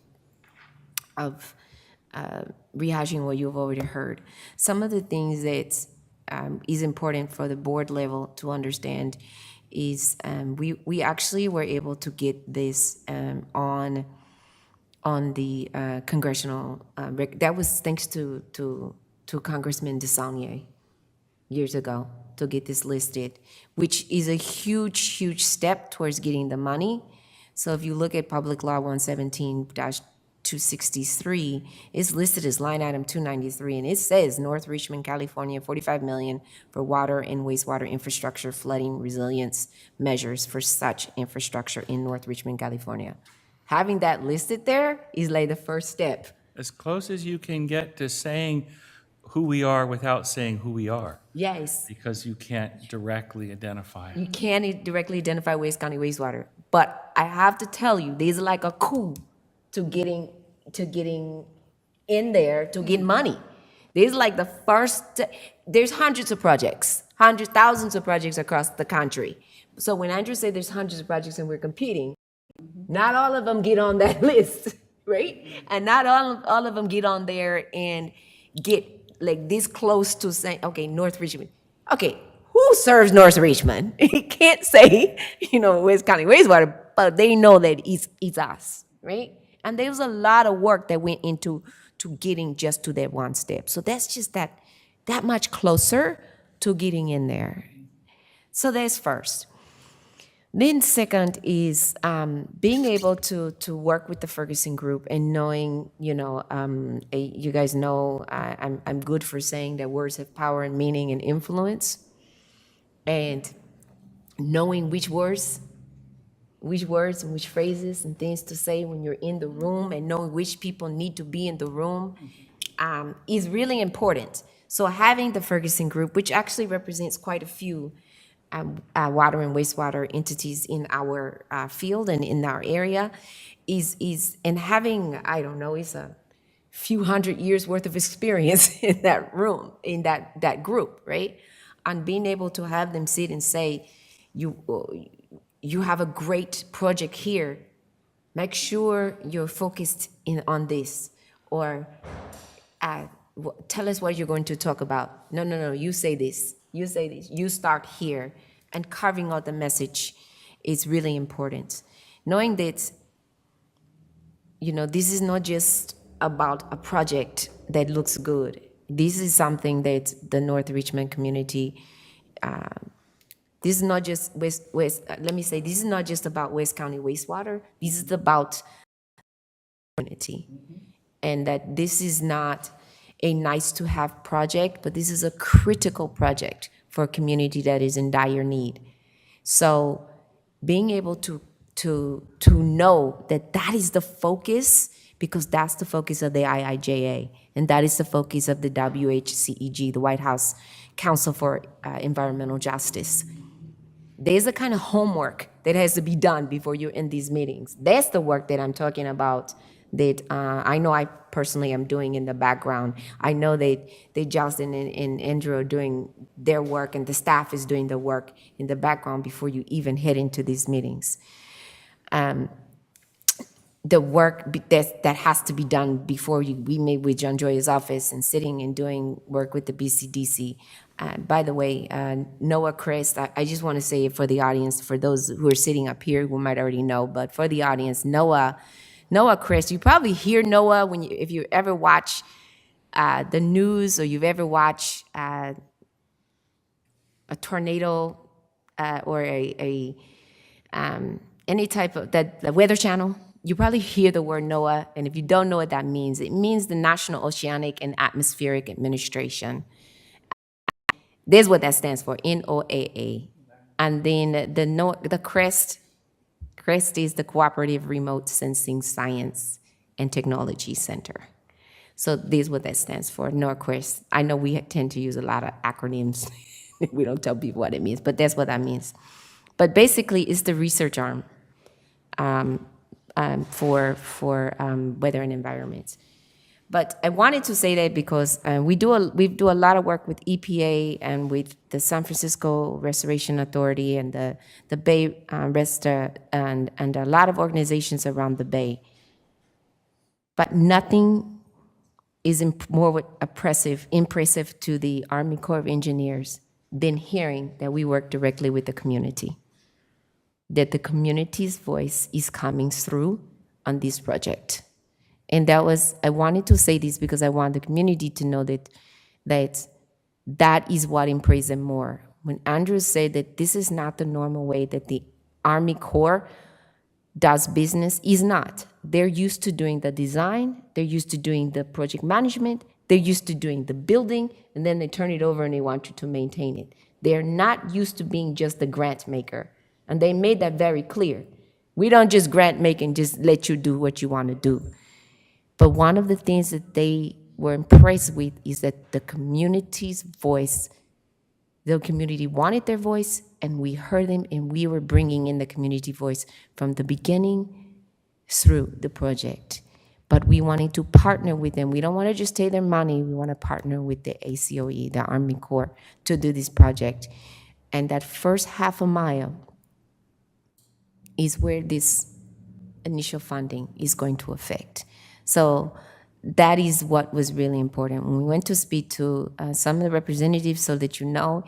rehashing what you've already heard. Some of the things that is important for the board level to understand is we actually were able to get this on the congressional that was thanks to Congressman DeSaulnier years ago to get this listed, which is a huge step towards getting the money. So if you look at Public Law 117-263, it's listed as line item 293, and it says North Richmond, California, $45 million for water and wastewater infrastructure flooding resilience measures for such infrastructure in North Richmond, California. Having that listed there is like the first step. As close as you can get to saying who we are without saying who we are. Yes. Because you can't directly identify. You can't directly identify West County wastewater. But I have to tell you, there's like a coup to getting in there to get money. There's like the first, there's hundreds of projects, thousands of projects across the country. So when Andrew said there's hundreds of projects and we're competing, not all of them get on that list, right? And not all of them get on there and get like this close to saying, okay, North Richmond. Okay, who serves North Richmond? He can't say, West County wastewater, but they know that it's us, right? And there was a lot of work that went into getting just to that one step. So that's just that much closer to getting in there. So that's first. Then second is being able to work with the Ferguson group and knowing, you guys know I'm good for saying that words have power and meaning and influence, and knowing which words which words and which phrases and things to say when you're in the room and knowing which people need to be in the room is really important. So having the Ferguson Group, which actually represents quite a few water and wastewater entities in our field and in our area, and having, I don't know, it's a few hundred years worth of experience in that room, in that group, right? And being able to have them sit and say, you have a great project here. Make sure you're focused on this, or tell us what you're going to talk about. No, you say this, you start here. And carving out the message is really important. Knowing that, this is not just about a project that looks good. This is something that the North Richmond community, this is not just this is not just about West County wastewater. This is about community. And that this is not a nice to have project, but this is a critical project for a community that is in dire need. So being able to know that is the focus, because that's the focus of the IIJA, and that is the focus of the WHCEG, the White House Council for Environmental Justice. There's a kind of homework that has to be done before you're in these meetings. That's the work that I'm talking about, that I know I personally am doing in the background. I know that Justin and Andrew are doing their work, and the staff is doing the work in the background before you even head into these meetings. The work that has to be done before we meet with John Joy's office and sitting and doing work with the BCDC. By the way, Noah Crest, I just want to say it for the audience, for those who are sitting up here who might already know, but for the audience, Noah Crest, you probably hear Noah if you ever watch the news, or you've ever watched a tornado or any type of the Weather Channel. You probably hear the word NOAA, and if you don't know what that means, it means the National Oceanic and Atmospheric Administration. This is what that stands for, NOAA. And then the CREST is the Cooperative Remote Sensing Science and Technology Center. So this is what that stands for, NORCREST. I know we tend to use a lot of acronyms. We don't tell people what it means, but that's what that means. But basically, it's the research arm for weather and environment. But I wanted to say that because we do a lot of work with EPA and with the San Francisco Restoration Authority and the Bay and a lot of organizations around the Bay. But nothing is more impressive to the Army Corps of Engineers than hearing that we work directly with the community, that the community's voice is coming through on this project. And I wanted to say this because I want the community to know that is what impresses them more. When Andrew said that this is not the normal way that the Army Corps does business, is not. They're used to doing the design, they're used to doing the project management, they're used to doing the building, and then they turn it over and they want you to maintain it. They're not used to being just the grant maker. And they made that very clear. We don't just grant make and just let you do what you want to do. But one of the things that they were impressed with is that the community's voice, the community wanted their voice, and we heard them, and we were bringing in the community voice from the beginning through the project. But we wanted to partner with them. We don't want to just take their money. We want to partner with the ACOE, the Army Corps, to do this project. And that first half a mile is where this initial funding is going to affect. So that is what was really important. When we went to speak to some of the representatives, so that you know,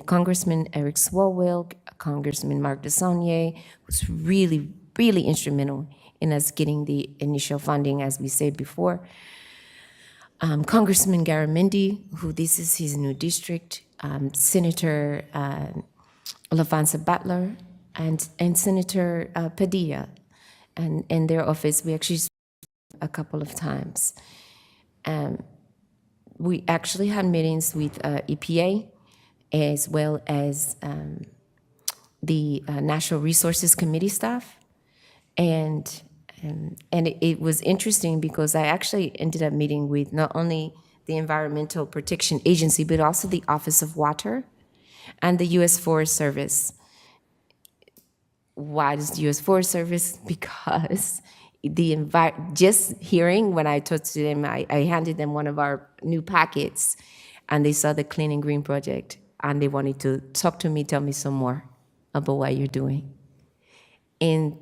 Congressman Eric Swalwell, Congressman Mark DeSaulnier, was really, really instrumental in us getting the initial funding, as we said before. Congressman Garamendi, who this is his new district, Senator LaVanza Butler, and Senator Padilla, and in their office, we actually a couple of times. We actually had meetings with EPA, as well as the Natural Resources Committee staff. And it was interesting because I actually ended up meeting with not only the Environmental Protection Agency, but also the Office of Water and the U.S. Forest Service. Why does the U.S. Forest Service? Because just hearing when I talked to them, I handed them one of our new packets, and they saw the Clean and Green project, and they wanted to talk to me, tell me some more about what you're doing. And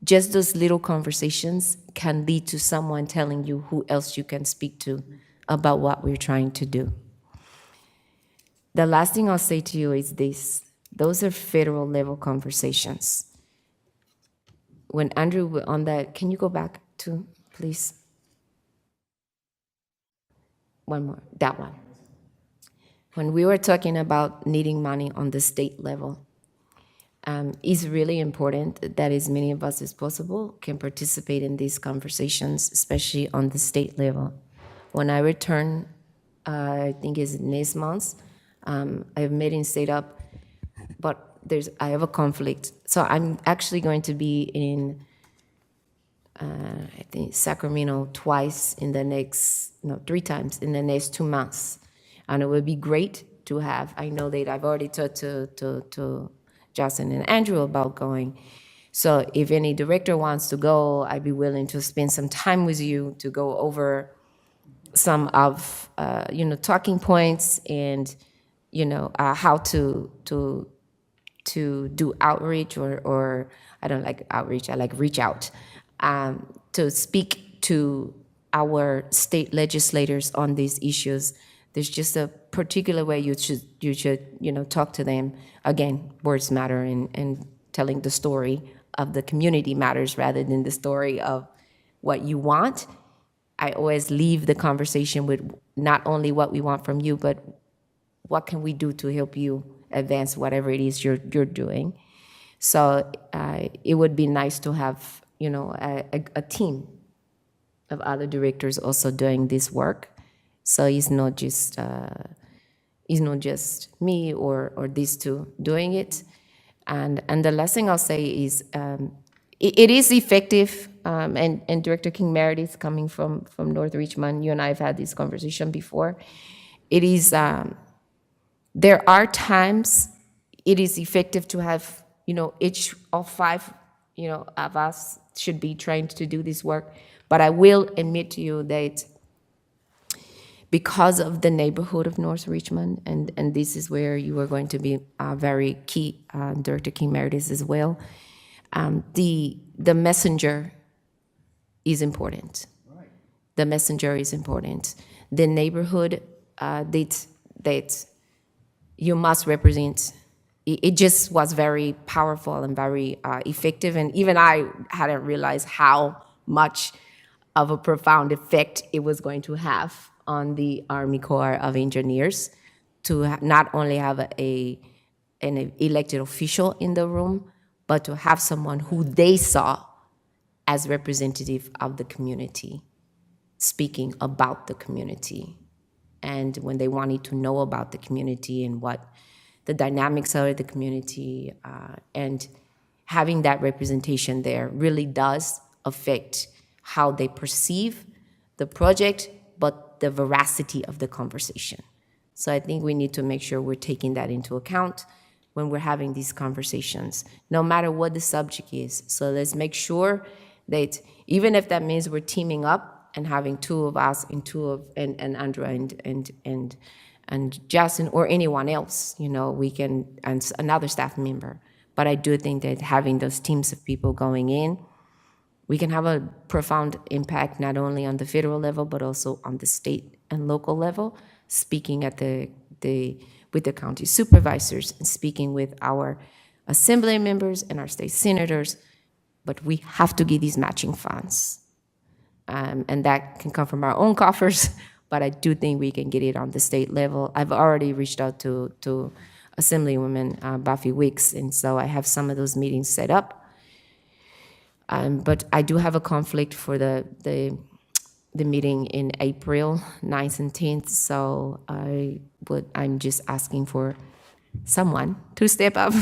just those little conversations can lead to someone telling you who else you can speak to about what we're trying to do. The last thing I'll say to you is this. Those are federal level conversations. When Andrew on that, can you go back to, please? One more, that one. When we were talking about needing money on the state level, it's really important that as many of us as possible can participate in these conversations, especially on the state level. When I return, I think it's next month, I have meetings set up, but I have a conflict. So I'm actually going to be in, I think, Sacramento twice in the next, no, 3 times in the next 2 months. And it would be great to have, I know that I've already talked to Justin and Andrew about going. So if any director wants to go, I'd be willing to spend some time with you to go over some of, talking points and, how to do outreach or I don't like outreach, I like reach out, to speak to our state legislators on these issues. There's just a particular way you should talk to them. Again, words matter, and telling the story of the community matters rather than the story of what you want. I always leave the conversation with not only what we want from you, but what can we do to help you advance whatever it is you're doing. So it would be nice to have a team of other directors also doing this work. So it's not just me or these two doing it. And the last thing I'll say is it is effective. And Director King Meredith, coming from North Richmond, you and I have had this conversation before. It is there are times it is effective to have each of 5 of us should be trained to do this work. But I will admit to you that because of the neighborhood of North Richmond, and this is where you are going to be very key, Director King Meredith as well, the messenger is important. Right. The messenger is important. The neighborhood that you must represent, it just was very powerful and very effective, and even I hadn't realized how much of a profound effect it was going to have on the Army Corps of Engineers to not only have an elected official in the room, but to have someone who they saw as representative of the community, speaking about the community. And when they wanted to know about the community and what the dynamics are of the community, and having that representation there really does affect how they perceive the project, but the veracity of the conversation. So I think we need to make sure we're taking that into account when we're having these conversations, no matter what the subject is. So let's make sure that even if that means we're teaming up and having 2 of us and Andrew and Justin or anyone else, we can, and another staff member. But I do think that having those teams of people going in, we can have a profound impact not only on the federal level, but also on the state and local level, speaking at with the county supervisors and speaking with our assembly members and our state senators. But we have to get these matching funds. And that can come from our own coffers, but I do think we can get it on the state level. I've already reached out to Assemblywoman Buffy Wicks, and so I have some of those meetings set up. But I do have a conflict for the meeting in April 9th and 10th, so I'm just asking for someone to step up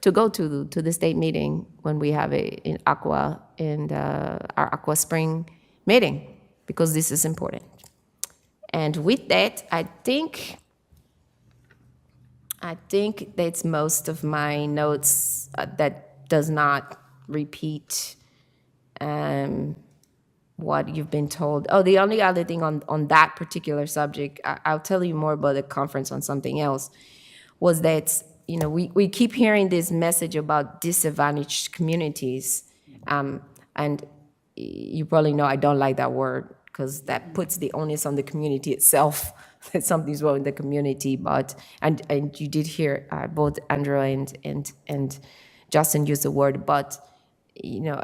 to go to the state meeting when we have in Aqua, and our Aqua Spring meeting, because this is important. And with that, I think that's most of my notes that does not repeat what you've been told. Oh, the only other thing on that particular subject, I'll tell you more about the conference on something else, was that, you know, we keep hearing this message about disadvantaged communities. And you probably know I don't like that word, because that puts the onus on the community itself that something's wrong with the community. But and you did hear both Andrew and Justin use the word, but you know,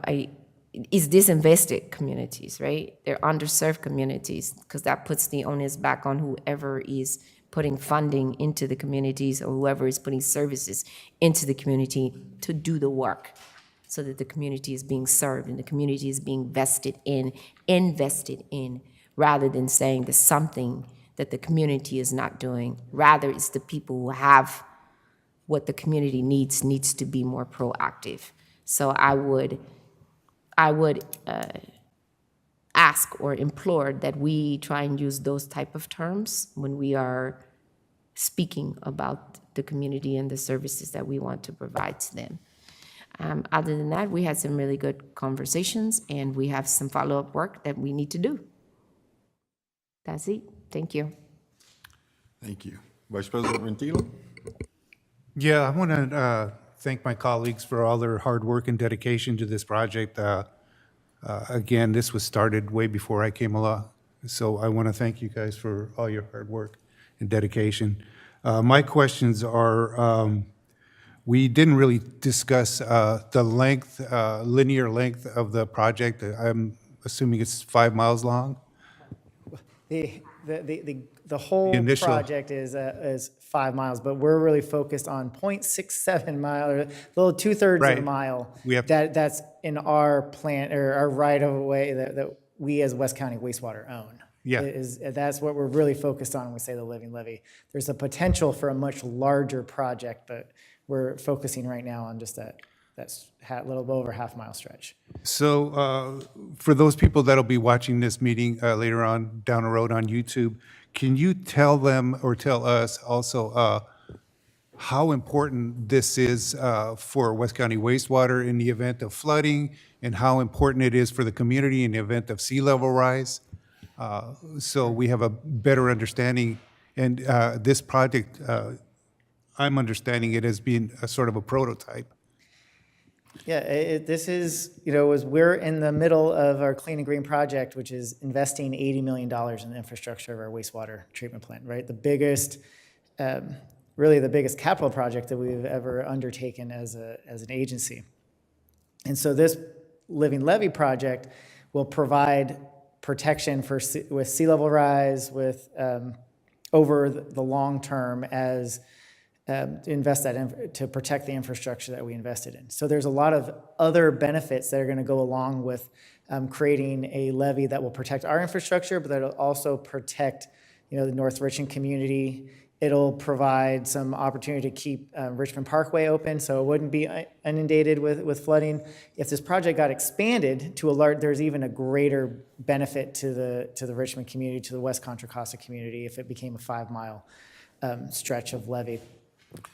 it's disinvested communities, right? They're underserved communities, because that puts the onus back on whoever is putting funding into the communities, or whoever is putting services into the community to do the work, so that the community is being served and the community is being invested in, rather than saying there's something that the community is not doing. Rather, it's the people who have what the community needs to be more proactive. So I would ask or implore that we try and use those type of terms when we are speaking about the community and the services that we want to provide to them. Other than that, we had some really good conversations, and we have some follow-up work that we need to do. That's it. Thank you. Thank you. Vice President Rentillo? Yeah, I want to thank my colleagues for all their hard work and dedication to this project. Again, this was started way before I came along, so I want to thank you guys for all your hard work and dedication. My questions are, we didn't really discuss the length, linear length of the project. I'm assuming it's 5 miles long? The whole The initial- project is 5 miles, but we're really focused on 0.67 mile, or a little 2/3 of a Right. mile. We have- That's in our plan, or our right of way that we as West County Wastewater own. Yeah. That's what we're really focused on when we say the living levee. There's a potential for a much larger project, but we're focusing right now on just that's a little over half-mile stretch. So for those people that'll be watching this meeting later on down the road on YouTube, can you tell them or tell us also how important this is for West County Wastewater in the event of flooding, and how important it is for the community in the event of sea level rise? So we have a better understanding. And this project, I'm understanding it as being a sort of a prototype. Yeah, this is, as we're in the middle of our Clean and Green project, which is investing $80 million in the infrastructure of our wastewater treatment plant, right? The biggest, really the biggest capital project that we've ever undertaken as an agency. And so this Living Levee project will provide protection with sea level rise, with over the long term as invest that to protect the infrastructure that we invested in. So there's a lot of other benefits that are going to go along with creating a levee that will protect our infrastructure, but that'll also protect, the North Richmond community. It'll provide some opportunity to keep Richmond Parkway open, so it wouldn't be inundated with flooding. If this project got expanded to there's even a greater benefit to the Richmond community, to the West Contra Costa community, if it became a 5-mile stretch of levee.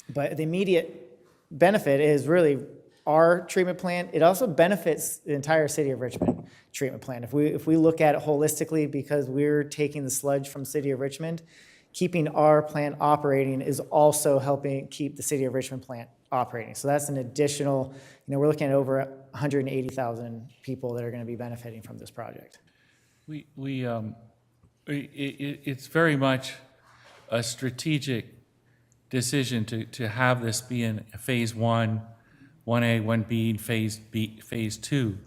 But the immediate benefit is really our treatment plant. It also benefits the entire city of Richmond treatment plant. If we look at it holistically, because we're taking the sludge from city of Richmond, keeping our plant operating is also helping keep the city of Richmond plant operating. So that's an additional, we're looking at over 180,000 people that are going to be benefiting from this project. It's very much a strategic decision to have this be in phase 1, 1A, 1B, phase 2.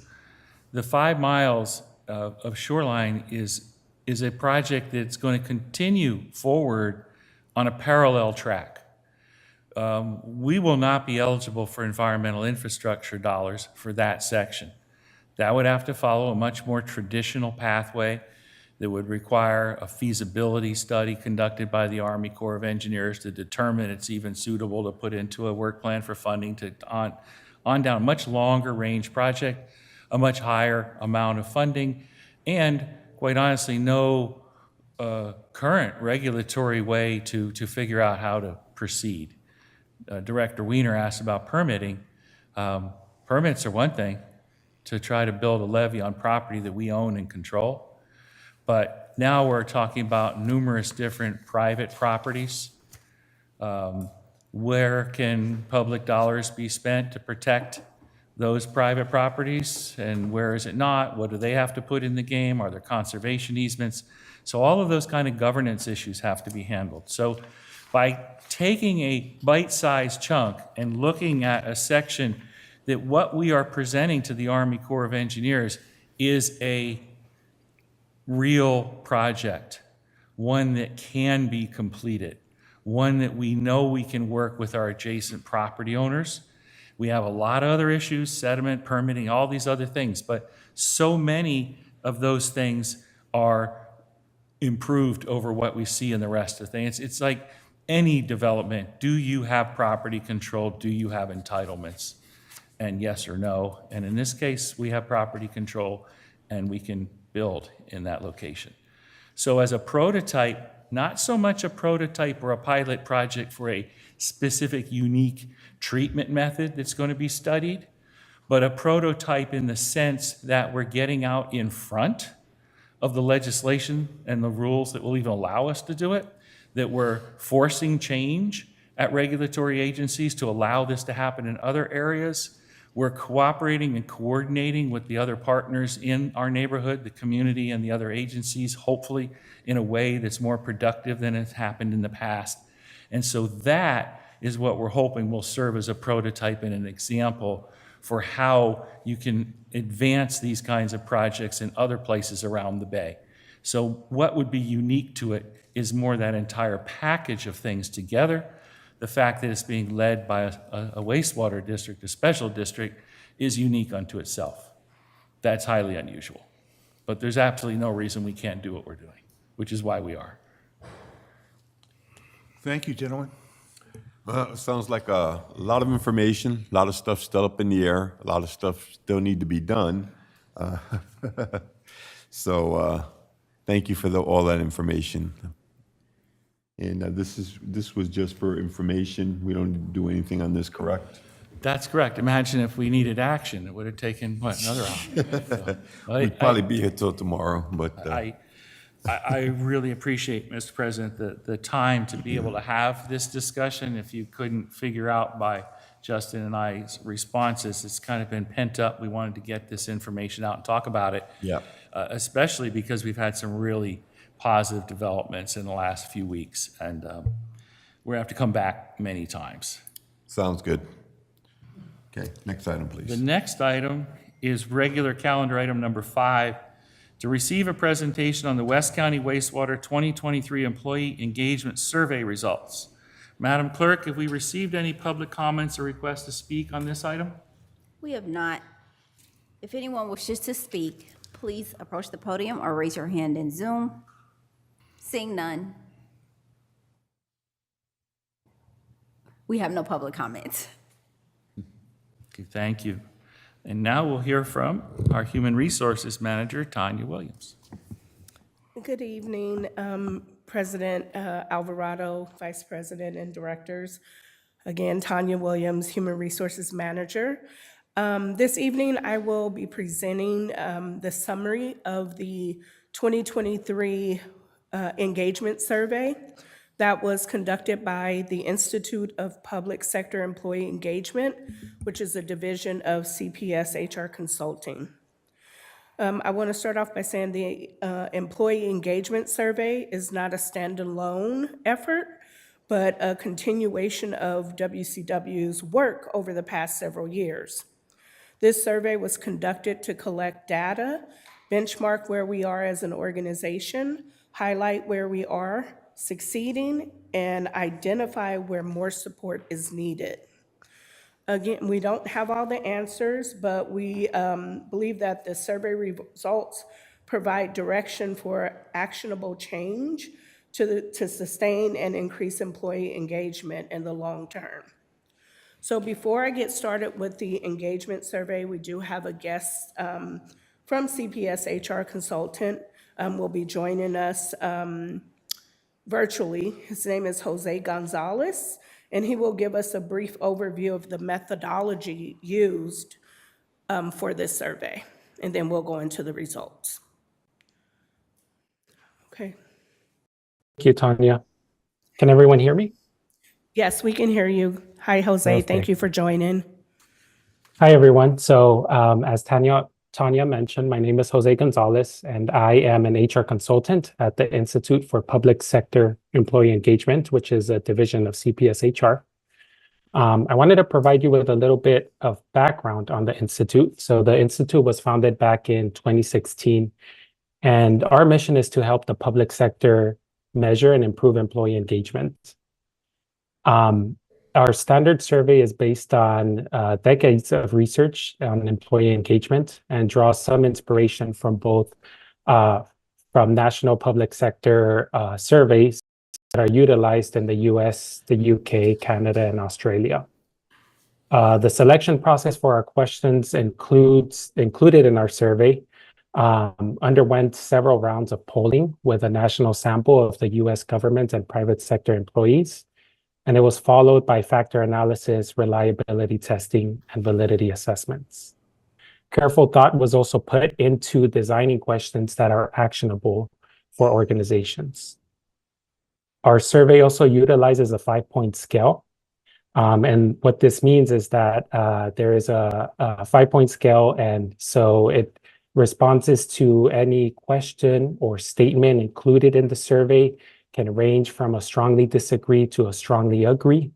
The 5 miles of shoreline is a project that's going to continue forward on a parallel track. We will not be eligible for environmental infrastructure dollars for that section. That would have to follow a much more traditional pathway that would require a feasibility study conducted by the Army Corps of Engineers to determine it's even suitable to put into a work plan for funding to on down, much longer range project, a much higher amount of funding, and quite honestly, no current regulatory way to figure out how to proceed. Director Wiener asked about permitting. Permits are one thing to try to build a levee on property that we own and control. But now we're talking about numerous different private properties. Where can public dollars be spent to protect those private properties, and where is it not? What do they have to put in the game? Are there conservation easements? So all of those kind of governance issues have to be handled. So by taking a bite-sized chunk and looking at a section that what we are presenting to the Army Corps of Engineers is a real project, one that can be completed, one that we know we can work with our adjacent property owners. We have a lot of other issues, sediment, permitting, all these other things, but so many of those things are improved over what we see in the rest of the things. It's like any development. Do you have property control? Do you have entitlements? And yes or no. And in this case, we have property control and we can build in that location. So as a prototype, not so much a prototype or a pilot project for a specific unique treatment method that's going to be studied, but a prototype in the sense that we're getting out in front of the legislation and the rules that will even allow us to do it, that we're forcing change at regulatory agencies to allow this to happen in other areas. We're cooperating and coordinating with the other partners in our neighborhood, the community, and the other agencies, hopefully in a way that's more productive than has happened in the past. And so that is what we're hoping will serve as a prototype and an example for how you can advance these kinds of projects in other places around the Bay. So what would be unique to it is more that entire package of things together. The fact that it's being led by a wastewater district, a special district, is unique unto itself. That's highly unusual. But there's absolutely no reason we can't do what we're doing, which is why we are. Thank you, gentlemen. Well, it sounds like a lot of information, a lot of stuff still up in the air, a lot of stuff still need to be done. So thank you for all that information. And this was just for information. We don't do anything on this, correct? That's correct. Imagine if we needed action, it would have taken, what, another hour? So, We'd probably be here till tomorrow, but I really appreciate, Mr. President, the time to be able to have this discussion. If you couldn't figure out by Justin and I's responses, it's kind of been pent up. We wanted to get this information out and talk about it. Yeah. Especially because we've had some really positive developments in the last few weeks, and we're gonna have to come back many times. Sounds good. Okay, next item, please. The next item is regular calendar item number 5, to receive a presentation on the West County Wastewater 2023 Employee Engagement Survey results. Madam Clerk, have we received any public comments or requests to speak on this item? We have not. If anyone wishes to speak, please approach the podium or raise your hand in Zoom. Seeing none. We have no public comments. Okay, thank you. And now we'll hear from our Human Resources Manager, Tanya Williams. Good evening, President Alvarado, Vice President and Directors. Again, Tanya Williams, Human Resources Manager. This evening, I will be presenting the summary of the 2023 engagement survey that was conducted by the Institute of Public Sector Employee Engagement, which is a division of CPS HR Consulting. I want to start off by saying the employee engagement survey is not a standalone effort, but a continuation of WCW's work over the past several years. This survey was conducted to collect data, benchmark where we are as an organization, highlight where we are succeeding, and identify where more support is needed. Again, we don't have all the answers, but we believe that the survey results provide direction for actionable change to sustain and increase employee engagement in the long term. So before I get started with the engagement survey, we do have a guest from CPS HR Consultant will be joining us virtually. His name is Jose Gonzalez, and he will give us a brief overview of the methodology used for this survey, and then we'll go into the results. Okay. Thank you, Tanya. Can everyone hear me? Yes, we can hear you. Hi, Jose. Thank you for joining. Hi, everyone. So as Tanya mentioned, my name is Jose Gonzalez, and I am an HR consultant at the Institute for Public Sector Employee Engagement, which is a division of CPS HR. I wanted to provide you with a little bit of background on the Institute. So the Institute was founded back in 2016, and our mission is to help the public sector measure and improve employee engagement. Our standard survey is based on decades of research on employee engagement and draws some inspiration from both from national public sector surveys that are utilized in the US, the UK, Canada, and Australia. The selection process for our questions included in our survey underwent several rounds of polling with a national sample of the US government and private sector employees. And it was followed by factor analysis, reliability testing, and validity assessments. Careful thought was also put into designing questions that are actionable for organizations. Our survey also utilizes a 5-point scale. And what this means is that there is a 5-point scale, and so responses to any question or statement included in the survey can range from a strongly disagree to a strongly agree.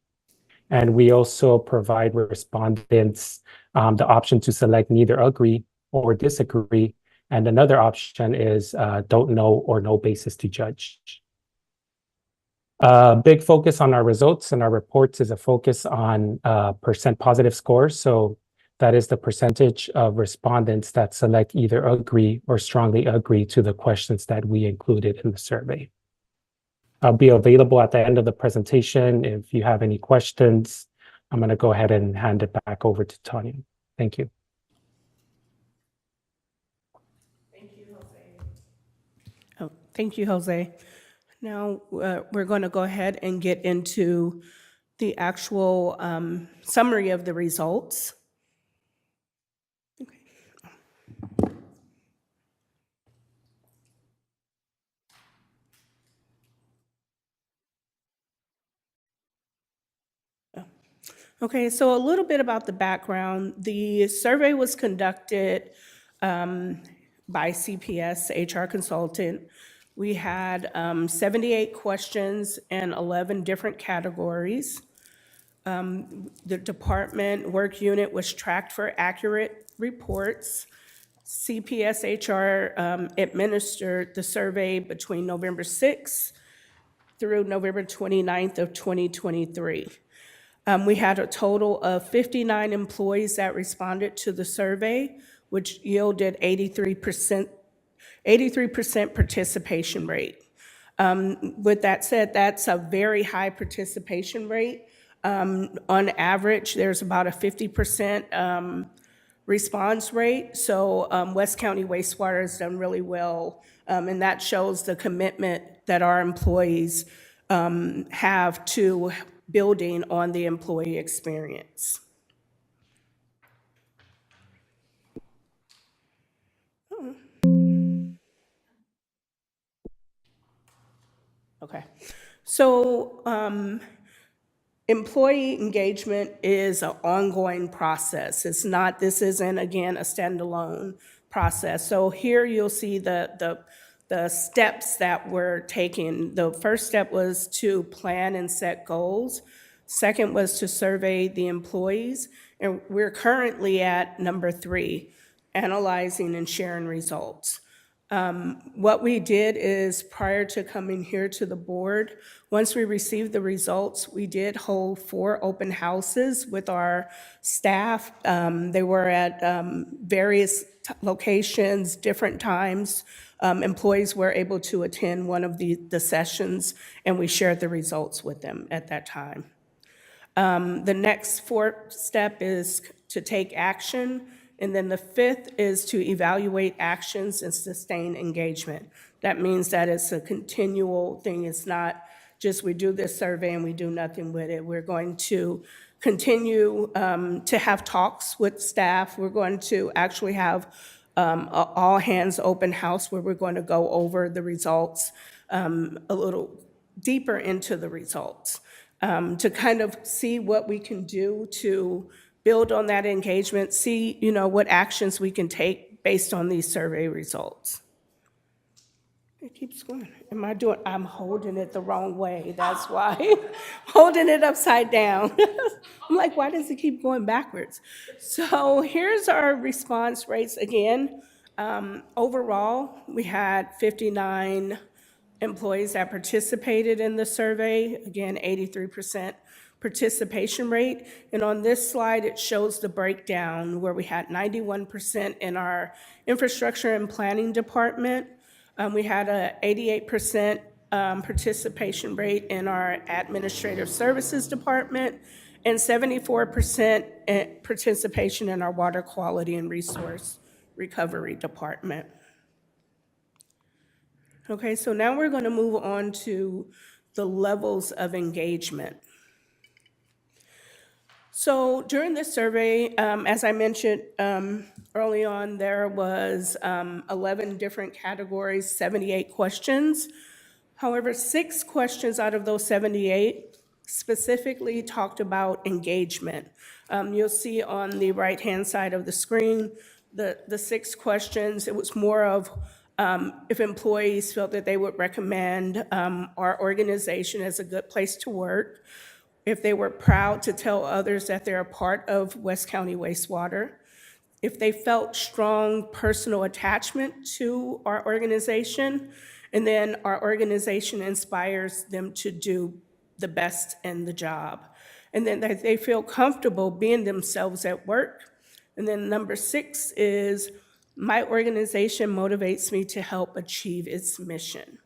And we also provide respondents the option to select neither agree or disagree. And another option is don't know or no basis to judge. Big focus on our results and our reports is a focus on percent positive scores. So that is the percentage of respondents that select either agree or strongly agree to the questions that we included in the survey. I'll be available at the end of the presentation. If you have any questions, I'm going to go ahead and hand it back over to Tanya. Thank you. Thank you, Jose. Oh, thank you, Jose. Now we're going to go ahead and get into the actual summary of the results. Okay, so a little bit about the background. The survey was conducted by CPS HR Consultant. We had 78 questions in 11 different categories. The department work unit was tracked for accurate reports. CPS HR administered the survey between November 6th through November 29th of 2023. We had a total of 59 employees that responded to the survey, which yielded 83% participation rate. With that said, that's a very high participation rate. On average, there's about a 50% response rate. So West County Wastewater has done really well, and that shows the commitment that our employees have to building on the employee experience. Okay, so employee engagement is an ongoing process. This isn't, again, a standalone process. So here you'll see the steps that we're taking. The first step was to plan and set goals. Second was to survey the employees. And we're currently at number 3, analyzing and sharing results. What we did is, prior to coming here to the board, once we received the results, we did hold 4 open houses with our staff. They were at various locations, different times. Employees were able to attend one of the sessions, and we shared the results with them at that time. The next 4th step is to take action. And then the 5th is to evaluate actions and sustain engagement. That means that it's a continual thing. It's not just we do this survey and we do nothing with it. We're going to continue to have talks with staff. We're going to actually have a all-hands open house where we're going to go over the results, a little deeper into the results, to kind of see what we can do to build on that engagement, see, what actions we can take based on these survey results. It keeps going. I'm holding it the wrong way, that's why. Holding it upside down. I'm like, why does it keep going backwards? So here's our response rates again. Overall, we had 59 employees that participated in the survey, again, 83% participation rate. And on this slide, it shows the breakdown where we had 91% in our infrastructure and planning department. We had a 88% participation rate in our administrative services department and 74% participation in our water quality and resource recovery department. Okay, so now we're going to move on to the levels of engagement. So during this survey, as I mentioned early on, there was 11 different categories, 78 questions. However, 6 questions out of those 78 specifically talked about engagement. You'll see on the right-hand side of the screen, the 6 questions, it was more of if employees felt that they would recommend our organization as a good place to work, if they were proud to tell others that they're a part of West County Wastewater, if they felt strong personal attachment to our organization, and then our organization inspires them to do the best in the job, and then that they feel comfortable being themselves at work. And then number 6 is, my organization motivates me to help achieve its mission.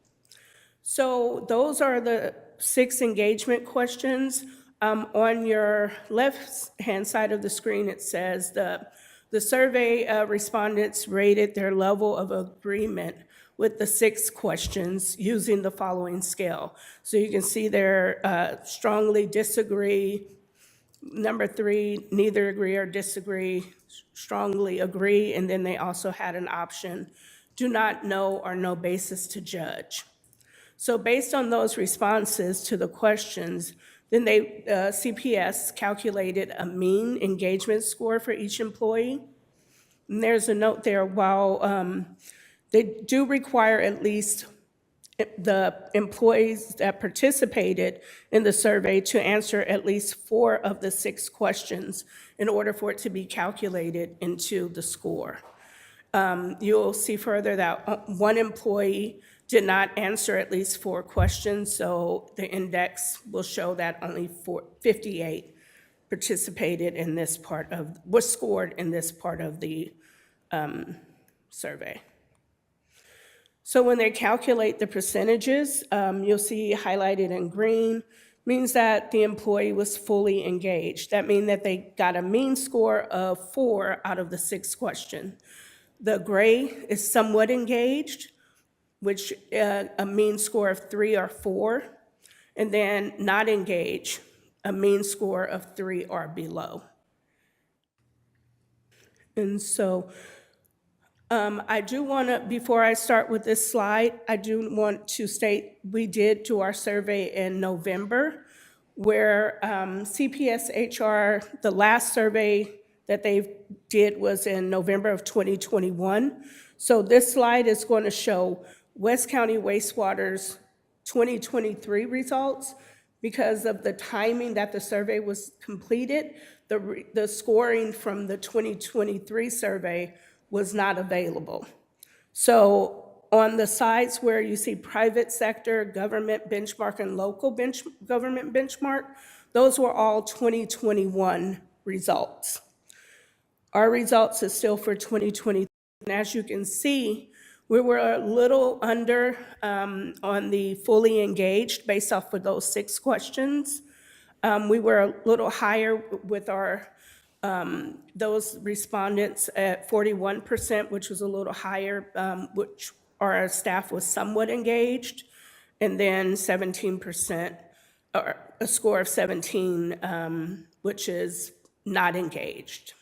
So those are the 6 engagement questions. On your left-hand side of the screen, it says the survey respondents rated their level of agreement with the 6 questions using the following scale. So you can see they're strongly disagree. Number 3, neither agree or disagree, strongly agree, and then they also had an option, do not know or no basis to judge. So based on those responses to the questions, then CPS calculated a mean engagement score for each employee. And there's a note there, while they do require at least the employees that participated in the survey to answer at least 4 of the 6 questions in order for it to be calculated into the score. You'll see further that one employee did not answer at least 4 questions, so the index will show that only 58 participated in this part of, was scored in this part of the survey. So when they calculate the percentages, you'll see highlighted in green, means that the employee was fully engaged. That means that they got a mean score of 4 out of the 6 questions. The gray is somewhat engaged, which a mean score of 3 or 4, and then not engaged, a mean score of 3 or below. And so I do want to, before I start with this slide, I do want to state we did do our survey in November, where CPS HR, the last survey that they did was in November of 2021. So this slide is going to show West County Wastewater's 2023 results. Because of the timing that the survey was completed, the scoring from the 2023 survey was not available. So on the sides where you see private sector, government benchmark, and local government benchmark, those were all 2021 results. Our results is still for 2023. And as you can see, we were a little under on the fully engaged based off of those 6 questions. We were a little higher with our those respondents at 41%, which was a little higher, which our staff was somewhat engaged, and then 17%, or a score of 17, which is not engaged.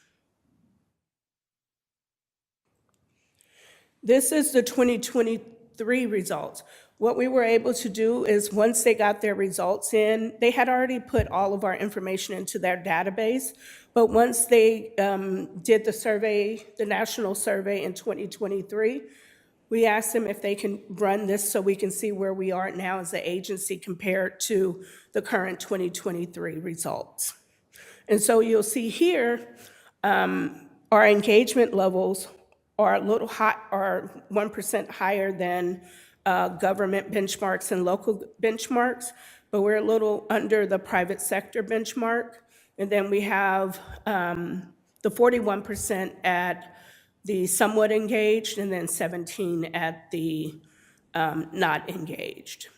This is the 2023 results. What we were able to do is once they got their results in, they had already put all of our information into their database, but once they did the survey, the national survey in 2023, we asked them if they can run this so we can see where we are now as an agency compared to the current 2023 results. And so you'll see here, our engagement levels are a little high, are 1% higher than government benchmarks and local benchmarks, but we're a little under the private sector benchmark. And then we have the 41% at the somewhat engaged, and then 17 at the not engaged.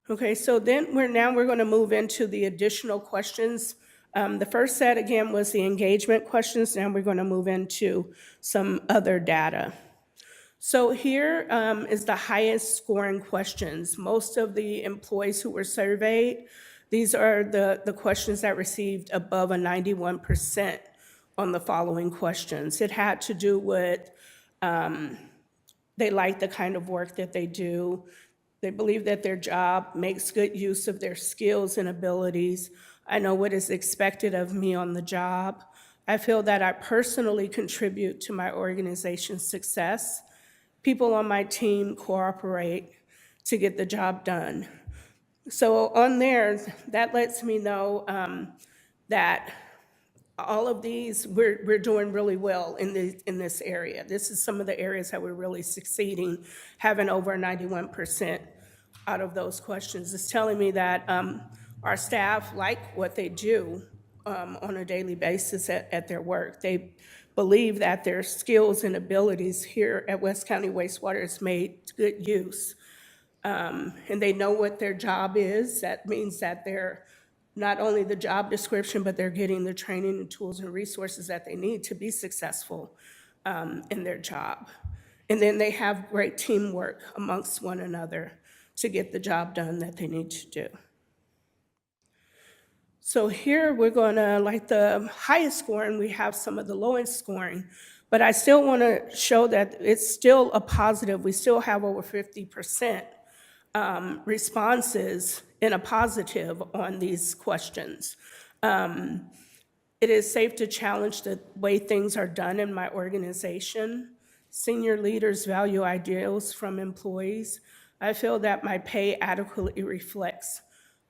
Okay, so then we're going to move into the additional questions. The first set, again, was the engagement questions. Now we're going to move into some other data. So here is the highest scoring questions. Most of the employees who were surveyed, these are the questions that received above a 91% on the following questions. It had to do with they like the kind of work that they do. They believe that their job makes good use of their skills and abilities. I know what is expected of me on the job. I feel that I personally contribute to my organization's success. People on my team cooperate to get the job done. So on there, that lets me know that all of these, we're doing really well in this area. This is some of the areas that we're really succeeding, having over 91% out of those questions. It's telling me that our staff like what they do on a daily basis at their work. They believe that their skills and abilities here at West County Wastewater is made good use. And they know what their job is. That means that they're not only the job description, but they're getting the training and tools and resources that they need to be successful in their job. And then they have great teamwork amongst one another to get the job done that they need to do. So here we're going to, like the highest scoring, we have some of the lowest scoring, but I still want to show that it's still a positive. We still have over 50% responses in a positive on these questions. It is safe to challenge the way things are done in my organization. Senior leaders value ideals from employees. I feel that my pay adequately reflects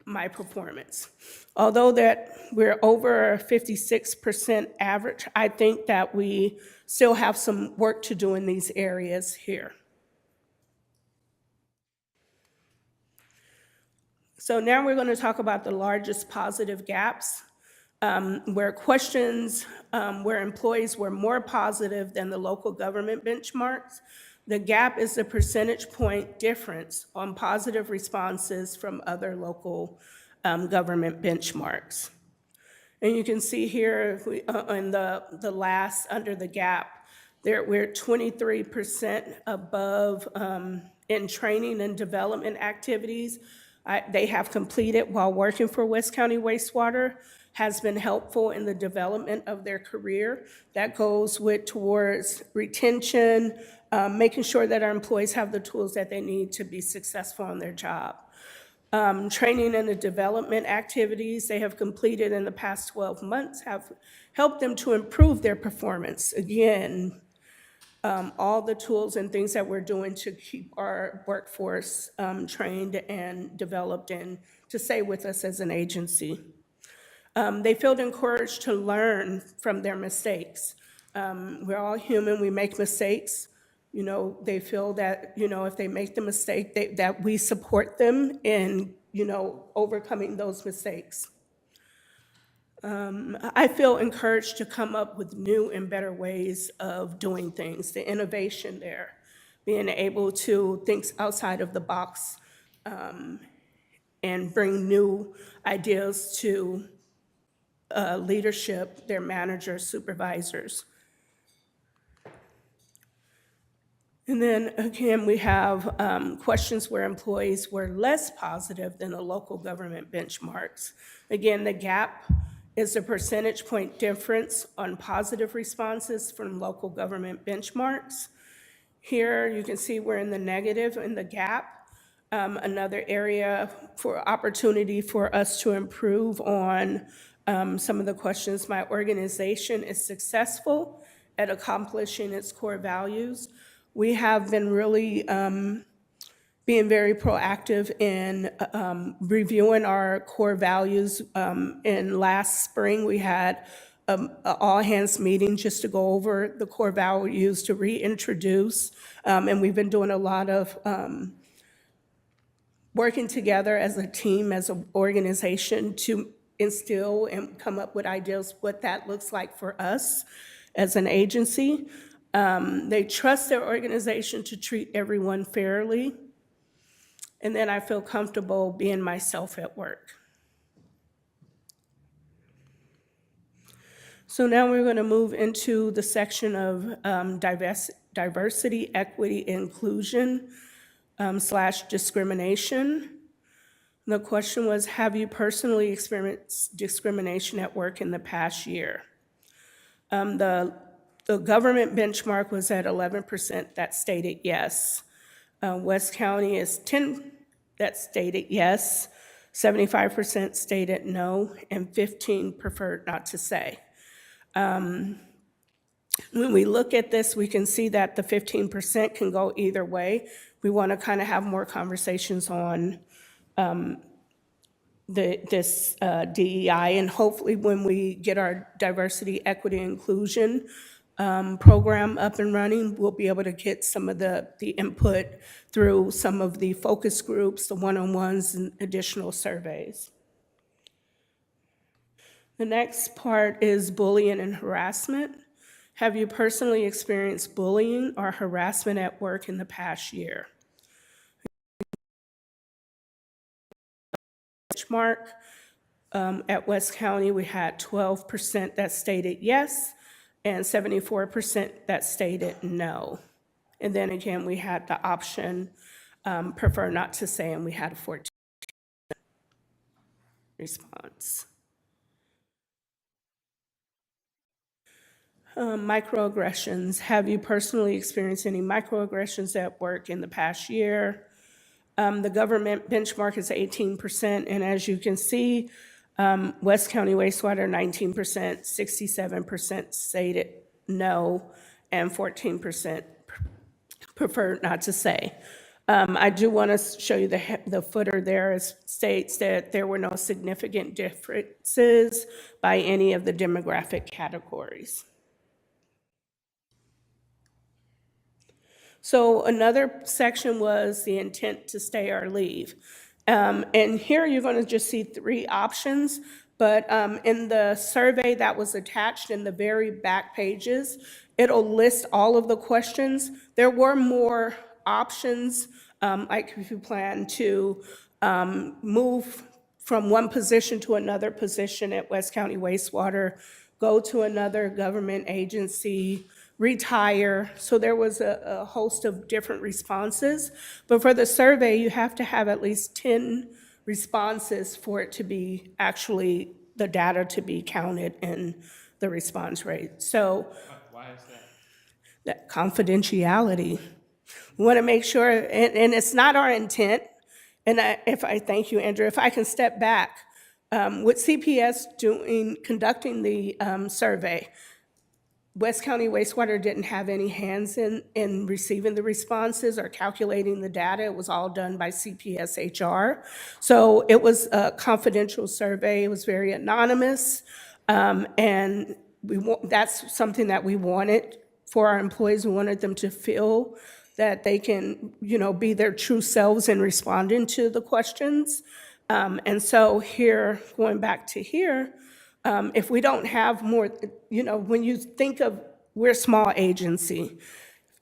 my performance. Although that we're over 56% average, I think that we still have some work to do in these areas here. So now we're going to talk about the largest positive gaps, where questions where employees were more positive than the local government benchmarks. The gap is the percentage point difference on positive responses from other local government benchmarks. And you can see here in the last, under the gap, we're 23% above in training and development activities. They have completed while working for West County Wastewater, has been helpful in the development of their career. That goes towards retention, making sure that our employees have the tools that they need to be successful on their job. Training and the development activities they have completed in the past 12 months have helped them to improve their performance. Again, all the tools and things that we're doing to keep our workforce trained and developed and to stay with us as an agency. They feel encouraged to learn from their mistakes. We're all human, we make mistakes. You know, they feel that, you know, if they make the mistake, that we support them in, you know, overcoming those mistakes. I feel encouraged to come up with new and better ways of doing things, the innovation there, being able to think outside of the box and bring new ideas to leadership, their managers, supervisors. And then again, we have questions where employees were less positive than the local government benchmarks. Again, the gap is a percentage point difference on positive responses from local government benchmarks. Here, you can see we're in the negative in the gap. Another area for opportunity for us to improve on some of the questions. My organization is successful at accomplishing its core values. We have been really being very proactive in reviewing our core values. In last spring, we had an all-hands meeting just to go over the core values, to reintroduce, and we've been doing a lot of working together as a team, as an organization, to instill and come up with ideas what that looks like for us as an agency. They trust their organization to treat everyone fairly. And then I feel comfortable being myself at work. So now we're going to move into the section of diversity, equity, inclusion / discrimination. The question was, have you personally experienced discrimination at work in the past year? The government benchmark was at 11% that stated yes. West County is 10 that stated yes, 75% stated no, and 15 preferred not to say. When we look at this, we can see that the 15% can go either way. We want to kind of have more conversations on this DEI, and hopefully when we get our diversity, equity, inclusion program up and running, we'll be able to get some of the input through some of the focus groups, the one-on-ones, and additional surveys. The next part is bullying and harassment. Have you personally experienced bullying or harassment at work in the past year? Benchmark at West County, we had 12% that stated yes, and 74% that stated no. And then again, we had the option prefer not to say, and we had a 14% response. Microaggressions. Have you personally experienced any microaggressions at work in the past year? The government benchmark is 18%, and as you can see, West County wastewater, 19%, 67% stated no, and 14% preferred not to say. I do want to show you the footer there. It states that there were no significant differences by any of the demographic categories. So another section was the intent to stay or leave. And here you're going to just see 3 options, but in the survey that was attached in the very back pages, it'll list all of the questions. There were more options, like if you plan to move from one position to another position at West County Wastewater, go to another government agency, retire. So there was a host of different responses. But for the survey, you have to have at least 10 responses for it to be actually the data to be counted in the response rate. So Why is that? that confidentiality. We want to make sure, and it's not our intent. And I thank you, Andrew. If I can step back, with CPS conducting the survey, West County Wastewater didn't have any hands in receiving the responses or calculating the data. It was all done by CPS HR. So it was a confidential survey. It was very anonymous. And that's something that we wanted for our employees. We wanted them to feel that they can, be their true selves in responding to the questions. And so here, going back to here, if we don't have more, when you think of, we're a small agency,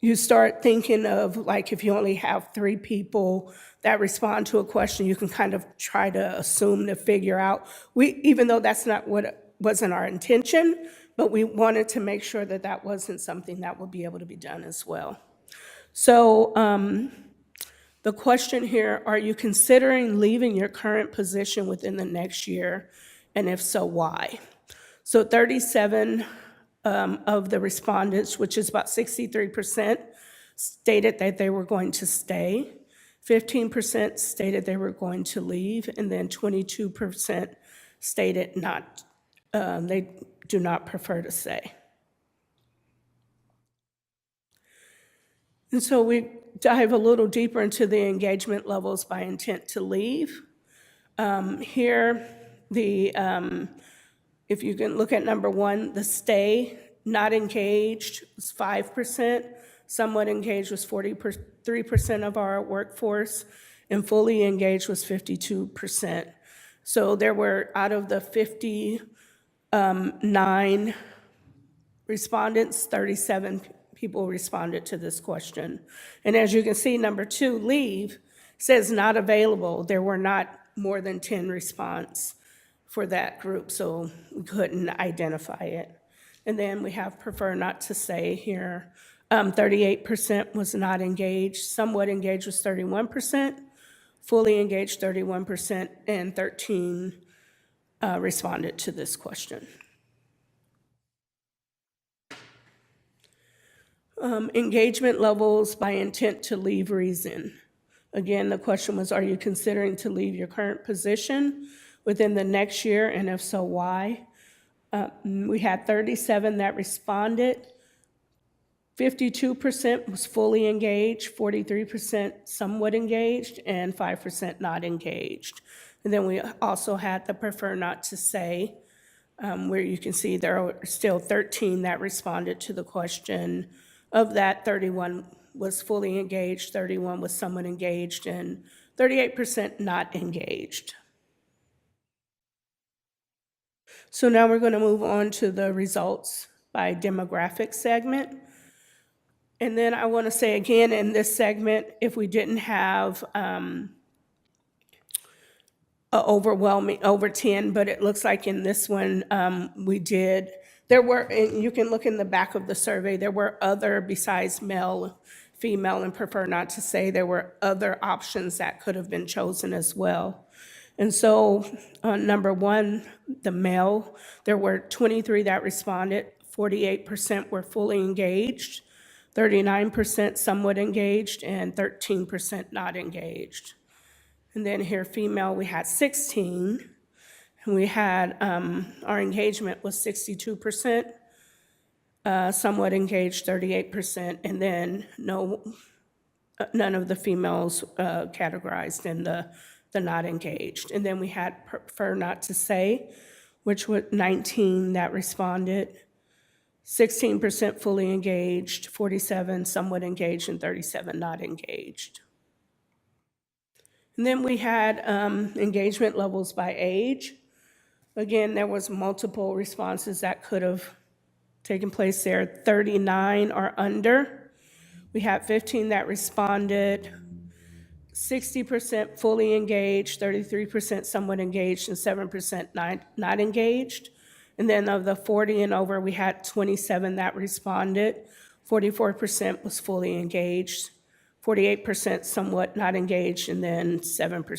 you start thinking of like if you only have 3 people that respond to a question, you can kind of try to assume to figure out. Even though that's not wasn't our intention, but we wanted to make sure that that wasn't something that would be able to be done as well. So the question here, are you considering leaving your current position within the next year? And if so, why? So 37 of the respondents, which is about 63%, stated that they were going to stay. 15% stated they were going to leave, and then 22% stated they do not prefer to stay. And so we dive a little deeper into the engagement levels by intent to leave. Here, if you can look at number 1, the stay, not engaged was 5%, somewhat engaged was 43% of our workforce, and fully engaged was 52%. So there were, out of the 59 respondents, 37 people responded to this question. And as you can see, number 2, leave, says not available. There were not more than 10 response for that group, so we couldn't identify it. And then we have prefer not to say here. 38% was not engaged, somewhat engaged was 31%, fully engaged 31%, and 13 responded to this question. Engagement levels by intent to leave reason. Again, the question was, are you considering to leave your current position within the next year, and if so, why? We had 37 that responded. 52% was fully engaged, 43% somewhat engaged, and 5% not engaged. And then we also had the prefer not to say, where you can see there are still 13 that responded to the question. Of that, 31 was fully engaged, 31 was somewhat engaged, and 38% not engaged. So now we're going to move on to the results by demographic segment. And then I want to say again, in this segment, if we didn't have overwhelming over 10, but it looks like in this one we did. There were, and you can look in the back of the survey, there were other, besides male, female, and prefer not to say, there were other options that could have been chosen as well. And so on number 1, the male, there were 23 that responded, 48% were fully engaged, 39% somewhat engaged, and 13% not engaged. And then here, female, we had 16. And we had, our engagement was 62%, somewhat engaged 38%, and then none of the females categorized in the not engaged. And then we had prefer not to say, which was 19 that responded, 16% fully engaged, 47 somewhat engaged, and 37 not engaged. And then we had engagement levels by age. Again, there was multiple responses that could have taken place there. 39 or under. We had 15 that responded, 60% fully engaged, 33% somewhat engaged, and 7% not engaged. And then of the 40 and over, we had 27 that responded. 44% was fully engaged, 48% somewhat not engaged, and then somewhat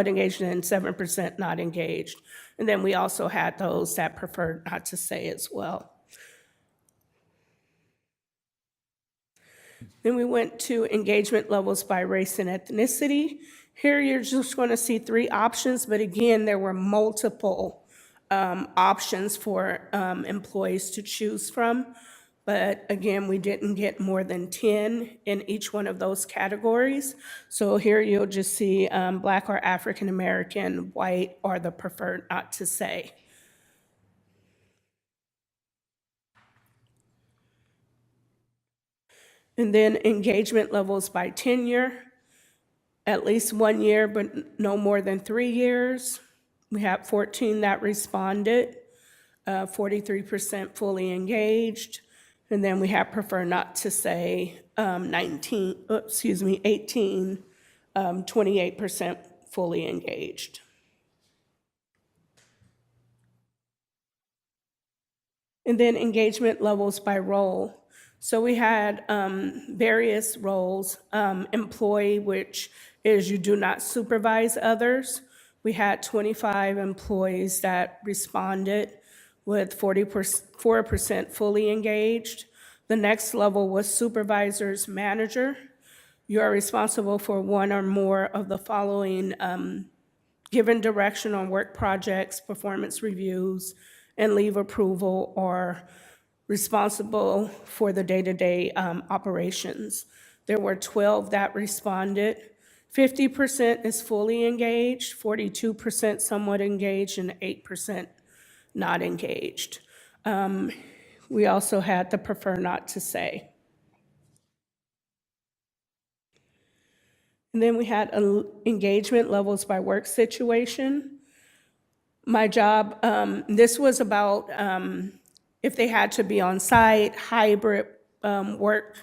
engaged and 7% not engaged. And then we also had those that preferred not to say as well. Then we went to engagement levels by race and ethnicity. Here you're just going to see 3 options, but again, there were multiple options for employees to choose from. But again, we didn't get more than 10 in each one of those categories. So here you'll just see Black or African American, white, or the preferred not to say. And then engagement levels by tenure, at least 1 year, but no more than 3 years. We had 14 that responded, 43% fully engaged. And then we have prefer not to say 18, 28% fully engaged. And then engagement levels by role. So we had various roles, employee, which is you do not supervise others. We had 25 employees that responded with 44% fully engaged. The next level was supervisors, manager. You are responsible for one or more of the following given direction on work projects, performance reviews, and leave approval, or responsible for the day-to-day operations. There were 12 that responded. 50% is fully engaged, 42% somewhat engaged, and 8% not engaged. We also had the prefer not to say. And then we had engagement levels by work situation. My job, this was about if they had to be on site, hybrid work,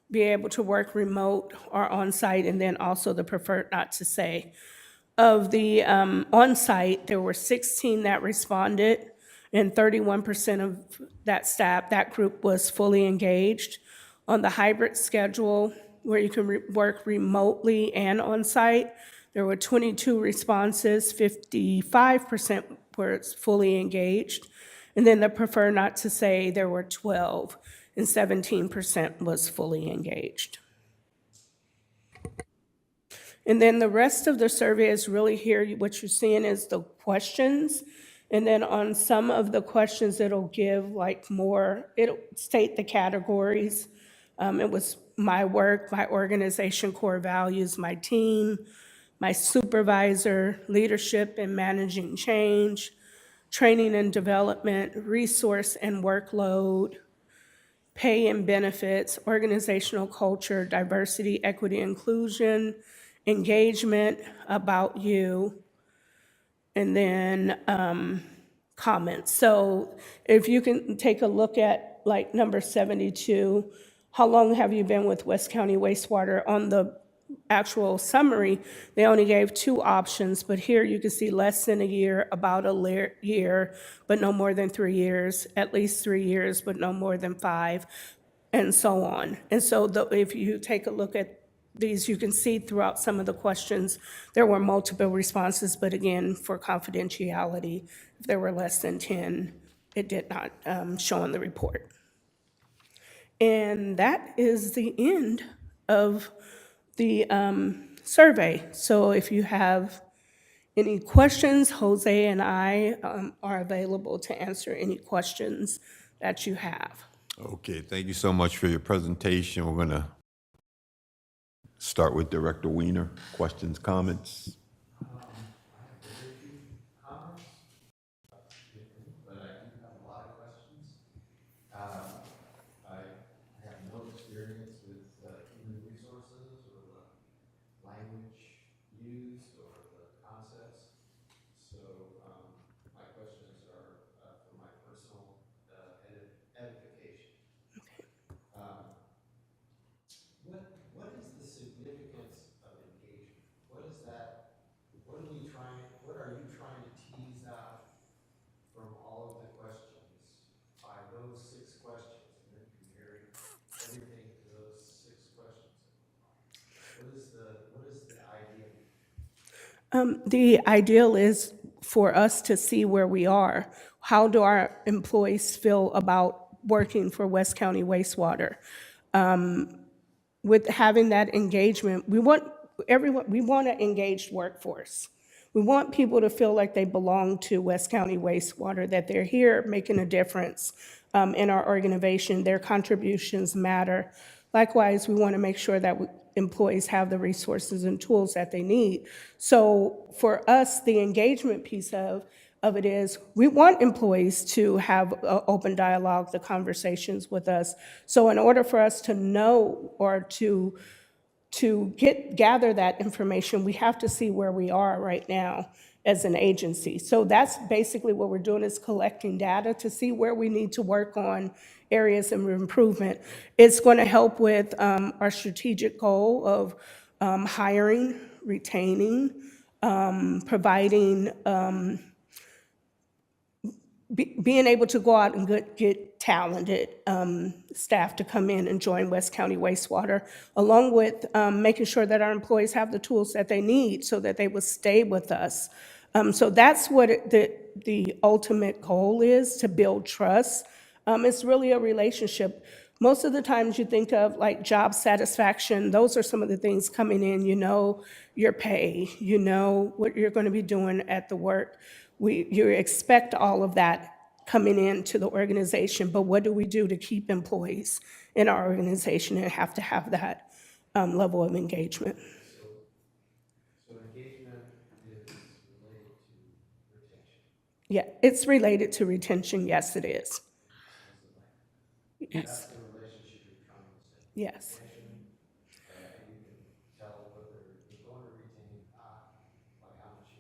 be able to work remote or on site, and then also the preferred not to say. Of the on site, there were 16 that responded, and 31% of that staff, that group was fully engaged. On the hybrid schedule, where you can work remotely and on site, there were 22 responses, 55% were fully engaged. And then the prefer not to say, there were 12, and 17% was fully engaged. And then the rest of the survey is really here, what you're seeing is the questions. And then on some of the questions, it'll give like more, it'll state the categories. It was my work, my organization core values, my team, my supervisor, leadership and managing change, training and development, resource and workload, pay and benefits, organizational culture, diversity, equity, inclusion, engagement, about you, and then comments. So if you can take a look at like number 72, how long have you been with West County Wastewater? On the actual summary, they only gave 2 options, but here you can see less than a year, about a year, but no more than 3 years, at least 3 years, but no more than 5, and so on. And so if you take a look at these, you can see throughout some of the questions, there were multiple responses, but again, for confidentiality, if there were less than 10, it did not show in the report. And that is the end of the survey. So if you have any questions, Jose and I are available to answer any questions that you have. Okay, thank you so much for your presentation. We're going to start with Director Weiner. Questions, comments? What are you trying to tease out from all of the questions by those 6 questions, and then comparing everything to those 6 questions? What is the ideal? The ideal is for us to see where we are. How do our employees feel about working for West County Wastewater? With having that engagement, we want an engaged workforce. We want people to feel like they belong to West County Wastewater, that they're here making a difference in our organization. Their contributions matter. Likewise, we want to make sure that employees have the resources and tools that they need. So for us, the engagement piece of of it is we want employees to have open dialogue, the conversations with us. So in order for us to know or to gather that information, we have to see where we are right now as an agency. So that's basically what we're doing, is collecting data to see where we need to work on areas of improvement. It's going to help with our strategic goal of hiring, retaining, providing, being able to go out and get talented staff to come in and join West County Wastewater, along with making sure that our employees have the tools that they need so that they will stay with us. So that's what the ultimate goal is, to build trust. It's really a relationship. Most of the times you think of like job satisfaction, those are some of the things coming in. You know your pay, you know what you're going to be doing at the work. You expect all of that coming into the organization, but what do we do to keep employees in our organization and have to have that level of engagement? So engagement is related to retention. Yeah, it's related to retention. Yes, it is. That's the relationship you're trying to say. Yes. And you can tell whether you're going to retain by how much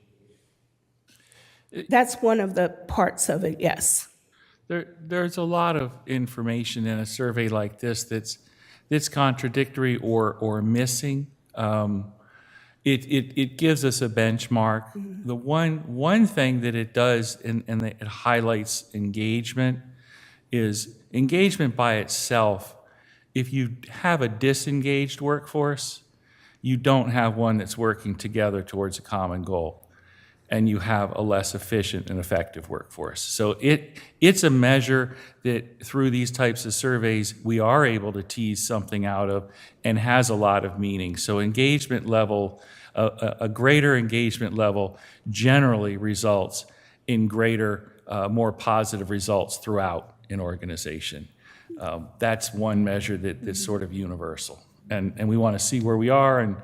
engagement. That's one of the parts of it, yes. There's a lot of information in a survey like this that's contradictory or missing. It gives us a benchmark. The one thing that it does, and it highlights engagement, is engagement by itself. If you have a disengaged workforce, you don't have one that's working together towards a common goal, and you have a less efficient and effective workforce. So it's a measure that through these types of surveys, we are able to tease something out of and has a lot of meaning. So engagement level, a greater engagement level generally results in greater, more positive results throughout an organization. That's one measure that's sort of universal. And we want to see where we are, and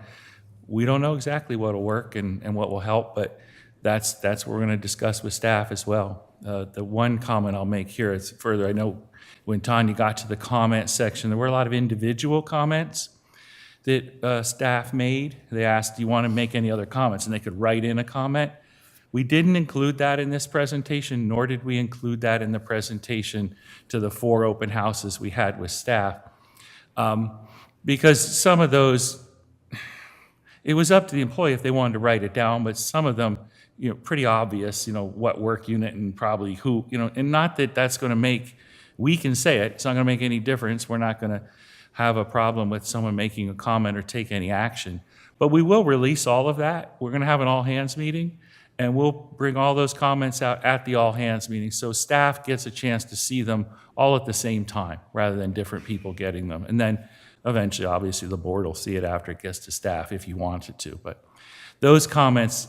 we don't know exactly what will work and what will help, but that's what we're going to discuss with staff as well. The one comment I'll make here is further, I know when Tanya got to the comment section, there were a lot of individual comments that staff made. They asked, do you want to make any other comments? And they could write in a comment. We didn't include that in this presentation, nor did we include that in the presentation to the 4 open houses we had with staff. Because some of those, it was up to the employee if they wanted to write it down, but some of them, pretty obvious, what work unit and probably who, and not that that's going to make, we can say it, it's not going to make any difference. We're not going to have a problem with someone making a comment or take any action. But we will release all of that. We're going to have an all-hands meeting, and we'll bring all those comments out at the all-hands meeting, so staff gets a chance to see them all at the same time, rather than different people getting them. And then eventually, obviously, the board will see it after it gets to staff if you wanted to. But those comments,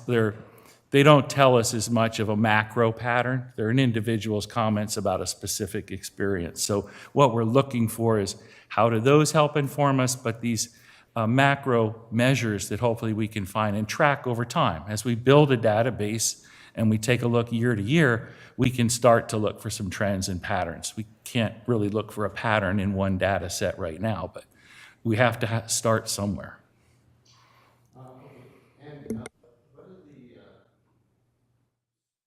they don't tell us as much of a macro pattern. They're an individual's comments about a specific experience. So what we're looking for is how do those help inform us, but these macro measures that hopefully we can find and track over time. As we build a database and we take a look year to year, we can start to look for some trends and patterns. We can't really look for a pattern in one data set right now, but we have to start somewhere. And what are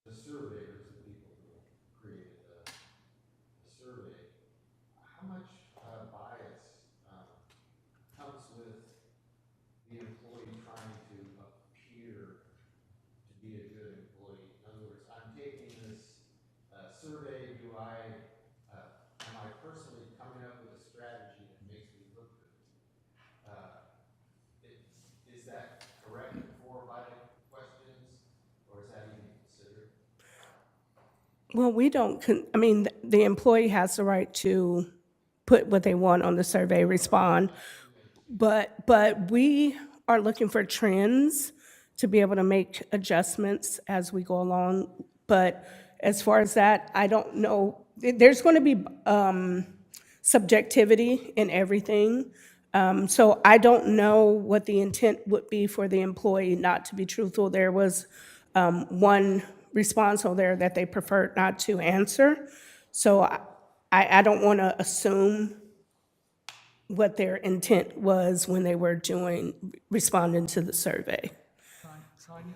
the surveyors, the people who created the survey, how much bias comes with the employee trying to appear to be a good employee? In other words, I'm taking this survey, am I personally coming up with a strategy that makes me look good? Is that correct for questions, or is that even considered? Well, we don't, the employee has the right to put what they want on the survey, respond. But we are looking for trends to be able to make adjustments as we go along. But as far as that, I don't know. There's going to be subjectivity in everything. So I don't know what the intent would be for the employee not to be truthful. There was one response on there that they preferred not to answer. So I don't want to assume what their intent was when they were responding to the survey. Tanya,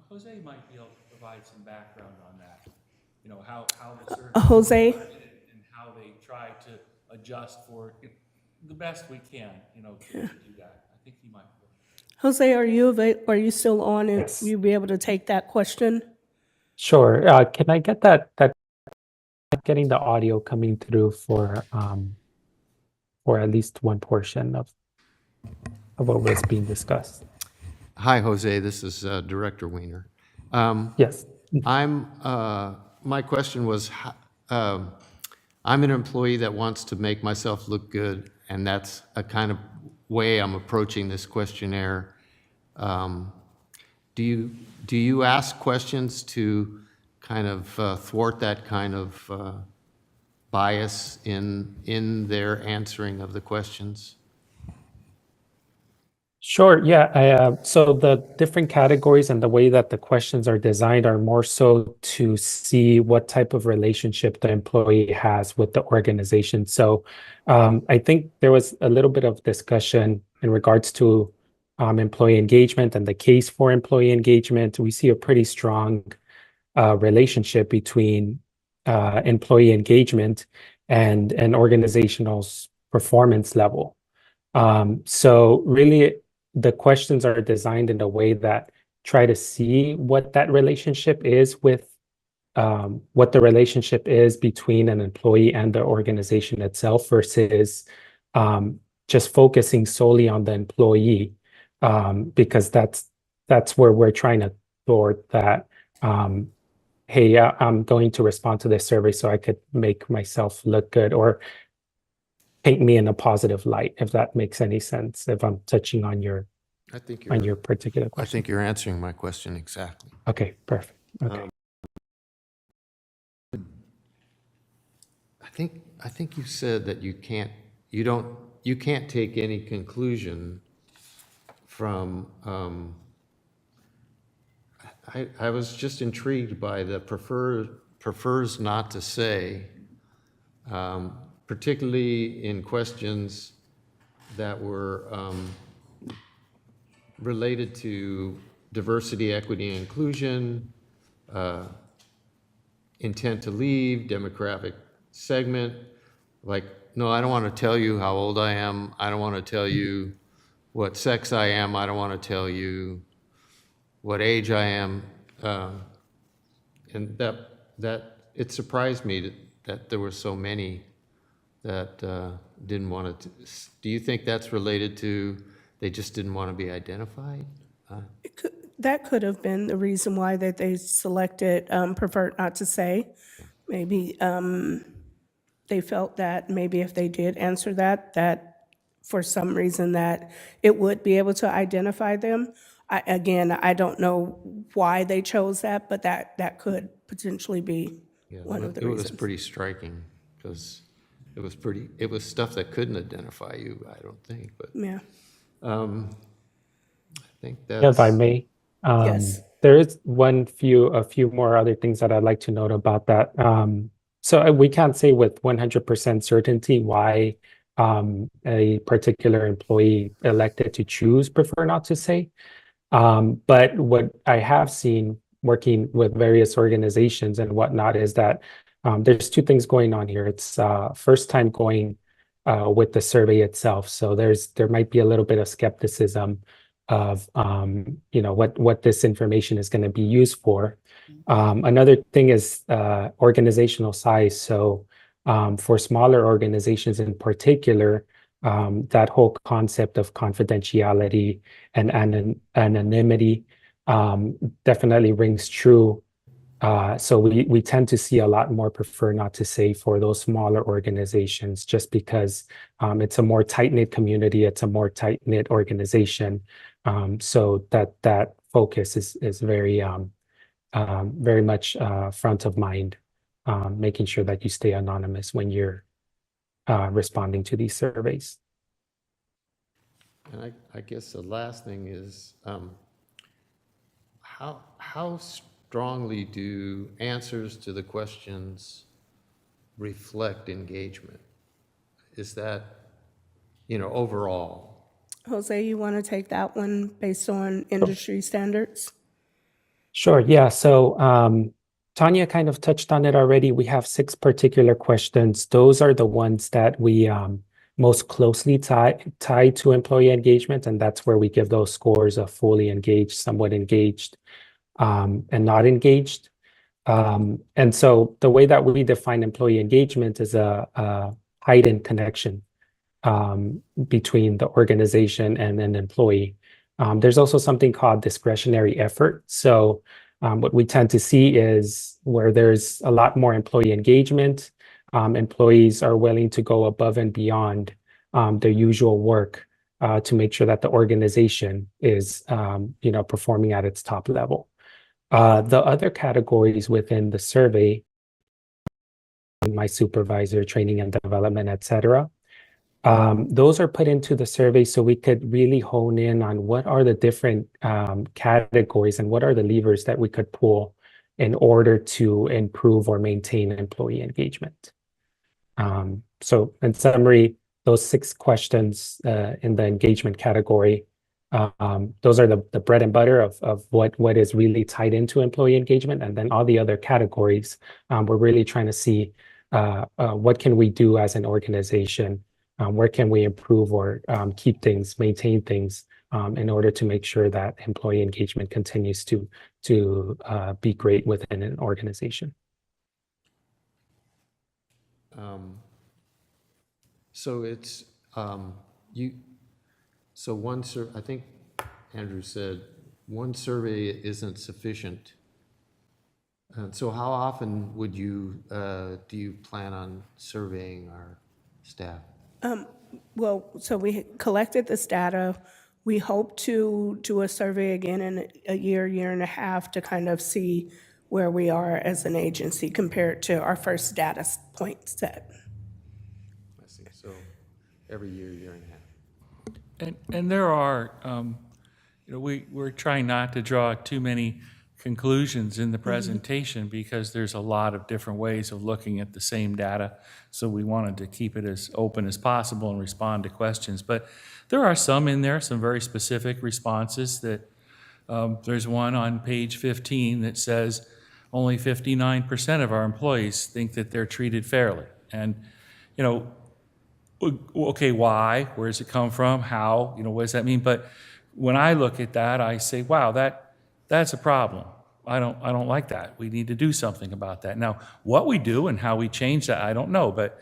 Jose might be able to provide some background on that. You know, how the survey Jose? was conducted and how they try to adjust for it the best we can, you know, to do that. I think he might. Jose, are you still on and Yes. you be able to take that question? Sure. Can I get that getting the audio coming through for at least one portion of what was being discussed? Hi, Jose, this is Director Weiner. Yes. My question was, I'm an employee that wants to make myself look good, and that's a kind of way I'm approaching this questionnaire. Do you ask questions to kind of thwart that kind of bias in their answering of the questions? Sure. Yeah. So the different categories and the way that the questions are designed are more so to see what type of relationship the employee has with the organization. So I think there was a little bit of discussion in regards to employee engagement and the case for employee engagement. We see a pretty strong relationship between employee engagement and an organizational's performance level. So really, the questions are designed in a way that try to see what that relationship is with what the relationship is between an employee and the organization itself versus just focusing solely on the employee, because that's where we're trying to thwart that. Hey, I'm going to respond to this survey so I could make myself look good or paint me in a positive light, if that makes any sense, if I'm touching on your particular question. I think you're answering my question exactly. Okay, perfect. Okay. I think you said that you can't take any conclusion from, I was just intrigued by the prefers not to say, particularly in questions that were related to diversity, equity, and inclusion, intent to leave, demographic segment. Like, no, I don't want to tell you how old I am. I don't want to tell you what sex I am. I don't want to tell you what age I am. And that it surprised me that there were so many that didn't want to. Do you think that's related to they just didn't want to be identified? That could have been the reason why that they selected preferred not to say. Maybe they felt that maybe if they did answer that for some reason that it would be able to identify them. I don't know why they chose that, but that could potentially be one of the reasons. It was pretty striking because it was stuff that couldn't identify you, I don't think, but. Yeah. I think that's. If I may, Yes. there is a few more other things that I'd like to note about that. So we can't say with 100% certainty why a particular employee elected to choose prefer not to say. But what I have seen working with various organizations and whatnot is that there's two things going on here. It's first time going with the survey itself. So there might be a little bit of skepticism of what this information is going to be used for. Another thing is organizational size. So for smaller organizations in particular, that whole concept of confidentiality and anonymity definitely rings true. So we tend to see a lot more prefer not to say for those smaller organizations, just because it's a more tight-knit community, it's a more tight-knit organization. So that focus is very very much front of mind, making sure that you stay anonymous when you're responding to these surveys. And I guess the last thing is how strongly do answers to the questions reflect engagement? Is that, overall? Jose, you want to take that one based on industry standards? Sure, yeah. So Tanya kind of touched on it already. We have 6 particular questions. Those are the ones that we most closely tie to employee engagement, and that's where we give those scores of fully engaged, somewhat engaged, and not engaged. And so the way that we define employee engagement is a heightened connection between the organization and an employee. There's also something called discretionary effort. So what we tend to see is where there's a lot more employee engagement, employees are willing to go above and beyond their usual work to make sure that the organization is performing at its top level. The other categories within the survey, my supervisor, training and development, et cetera, those are put into the survey so we could really hone in on what are the different categories and what are the levers that we could pull in order to improve or maintain employee engagement. So in summary, those 6 questions in the engagement category, those are the bread and butter of what is really tied into employee engagement. And then all the other categories, we're really trying to see what can we do as an organization, where can we improve or keep things, maintain things in order to make sure that employee engagement continues to be great within an organization. So it's, I think Andrew said, one survey isn't sufficient. So how often would do you plan on surveying our staff? Well, so we collected this data. We hope to do a survey again in a year and a half to kind of see where we are as an agency compared to our first data point set. I see. So every year and a half. And there are, we're trying not to draw too many conclusions in the presentation because there's a lot of different ways of looking at the same data. So we wanted to keep it as open as possible and respond to questions. But there are some in there, some very specific responses that there's one on page 15 that says only 59% of our employees think that they're treated fairly. And, okay, why? Where does it come from? How? What does that mean? But when I look at that, I say, wow, that's a problem. I don't like that. We need to do something about that. Now, what we do and how we change that, I don't know, but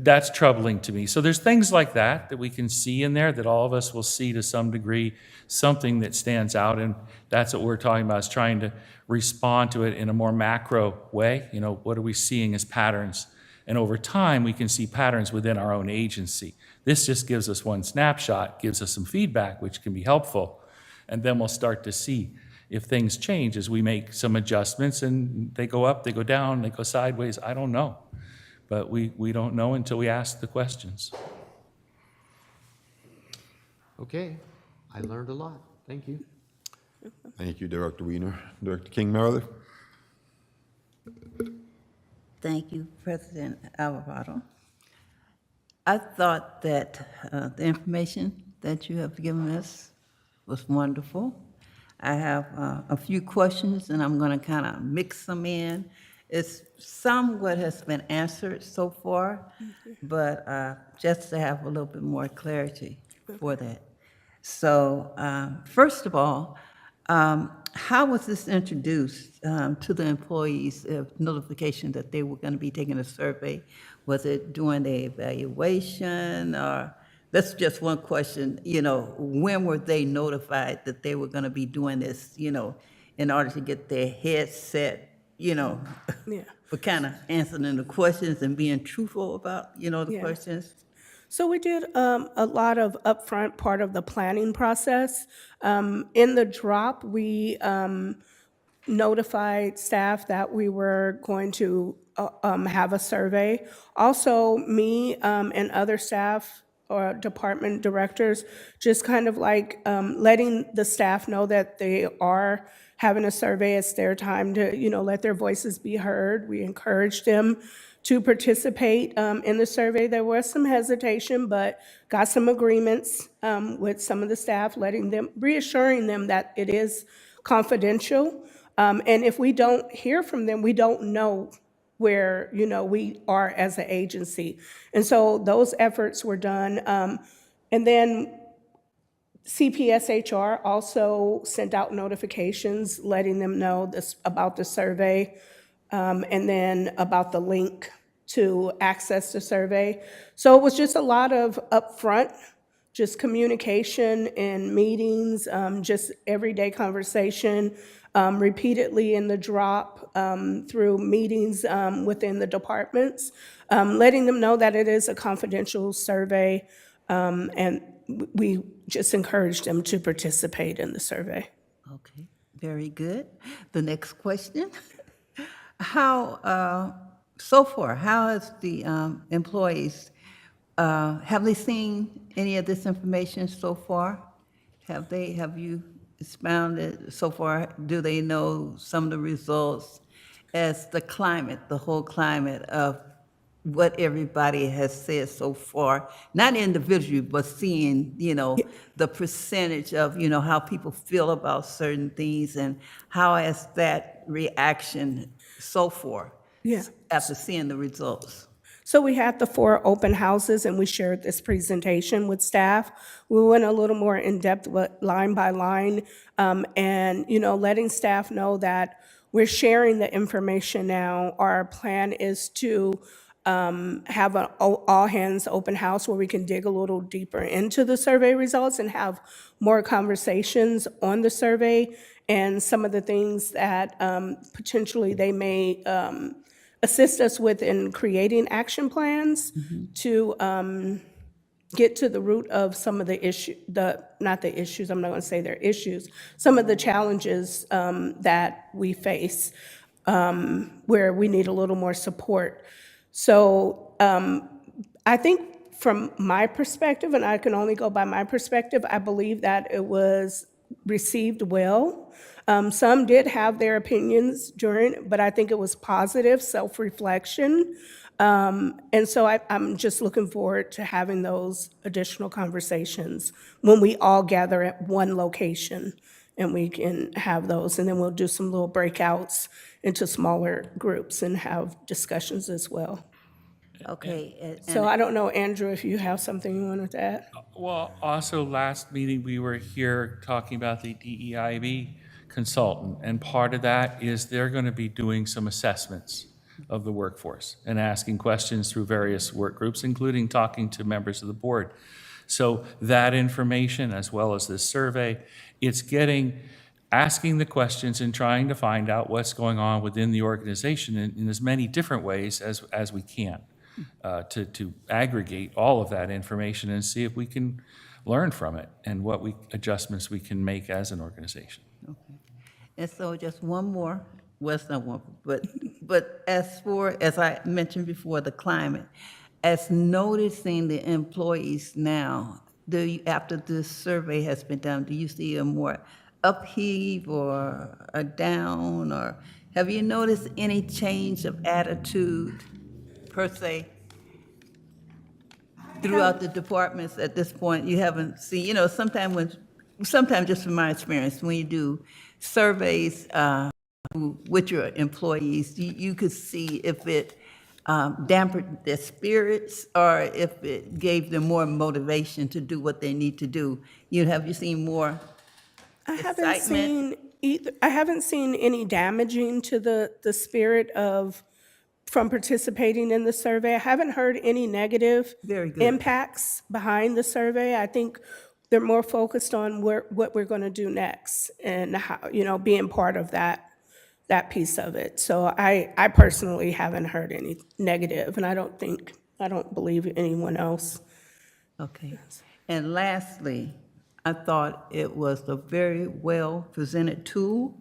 that's troubling to me. So there's things like that we can see in there that all of us will see to some degree, something that stands out, and that's what we're talking about, is trying to respond to it in a more macro way. What are we seeing as patterns? And over time, we can see patterns within our own agency. This just gives us one snapshot, gives us some feedback, which can be helpful. And then we'll start to see if things change as we make some adjustments, and they go up, they go down, they go sideways. I don't know. But we don't know until we ask the questions. Okay, I learned a lot. Thank you. Thank you, Director Wiener. Director King Meredith? Thank you, President Alvarado. I thought that the information that you have given us was wonderful. I have a few questions, and I'm going to kind of mix them in. It's somewhat has been answered so far, but just to have a little bit more clarity for that. So first of all, how was this introduced to the employees of notification that they were going to be taking a survey? Was it during the evaluation, or that's just one question, when were they notified that they were going to be doing this, in order to get their head set, for kind of answering the questions and being truthful about, the questions? So we did a lot of upfront part of the planning process. In the drop, we notified staff that we were going to have a survey. Also, me and other staff or department directors, just kind of like letting the staff know that they are having a survey. It's their time to, let their voices be heard. We encourage them to participate in the survey. There was some hesitation, but got some agreements with some of the staff, reassuring them that it is confidential. And if we don't hear from them, we don't know where, we are as an agency. And so those efforts were done. And then CPSHR also sent out notifications letting them know about the survey, and then about the link to access the survey. So it was just a lot of upfront, just communication in meetings, just everyday conversation, repeatedly in the drop, through meetings within the departments, letting them know that it is a confidential survey, and we just encourage them to participate in the survey. Okay, very good. The next question. How, so far, how has the employees, have they seen any of this information so far? Have you expounded so far? Do they know some of the results as the whole climate of what everybody has said so far? Not individually, but seeing, the percentage of, how people feel about certain things, and how has that reaction so far? Yeah. After seeing the results. So we had the 4 open houses, and we shared this presentation with staff. We went a little more in depth, line by line, and letting staff know that we're sharing the information now. Our plan is to have an all hands open house where we can dig a little deeper into the survey results and have more conversations on the survey and some of the things that potentially they may assist us with in creating action plans to get to the root of some of the not the issues, I'm not going to say they're issues, some of the challenges that we face where we need a little more support. So I think from my perspective, and I can only go by my perspective, I believe that it was received well. Some did have their opinions during, but I think it was positive self-reflection. And so I'm just looking forward to having those additional conversations when we all gather at one location, and we can have those. And then we'll do some little breakouts into smaller groups and have discussions as well. Okay. So I don't know, Andrew, if you have something you wanted to add? Well, also last meeting, we were here talking about the DEIB consultant, and part of that is they're going to be doing some assessments of the workforce and asking questions through various work groups, including talking to members of the board. So that information, as well as this survey, it's asking the questions and trying to find out what's going on within the organization in as many different ways as we can, to aggregate all of that information and see if we can learn from it and what adjustments we can make as an organization. Okay. And so just one more, well, it's not one, but as I mentioned before, the climate, as noticing the employees now, after this survey has been done, do you see a more upheave or a down, or have you noticed any change of attitude per se throughout the departments at this point? You haven't seen, sometimes just from my experience, when you do surveys with your employees, you could see if it dampened their spirits or if it gave them more motivation to do what they need to do. Have you seen more excitement? I haven't seen any damaging to the spirit from participating in the survey. I haven't heard any negative impacts behind the survey. I think they're more focused on what we're going to do next and how, being part of that piece of it. So I personally haven't heard any negative, and I don't believe anyone else. Okay. And lastly, I thought it was a very well presented tool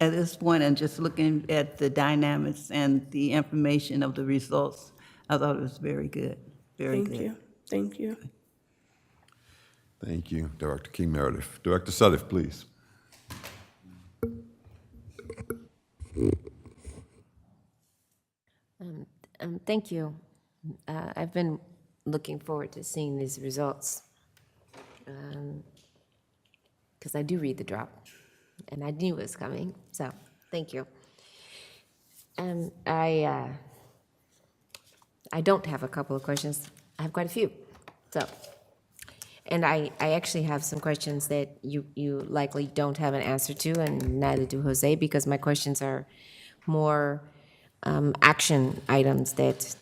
at this point, and just looking at the dynamics and the information of the results, I thought it was very good. Very good. Thank you. Thank you, Director King Meredith. Director Suddiff, please. Thank you. I've been looking forward to seeing these results because I do read the drop, and I knew it was coming. So, thank you. I don't have a couple of questions. I have quite a few. So, and I actually have some questions that you likely don't have an answer to, and neither do Jose, because my questions are more action items that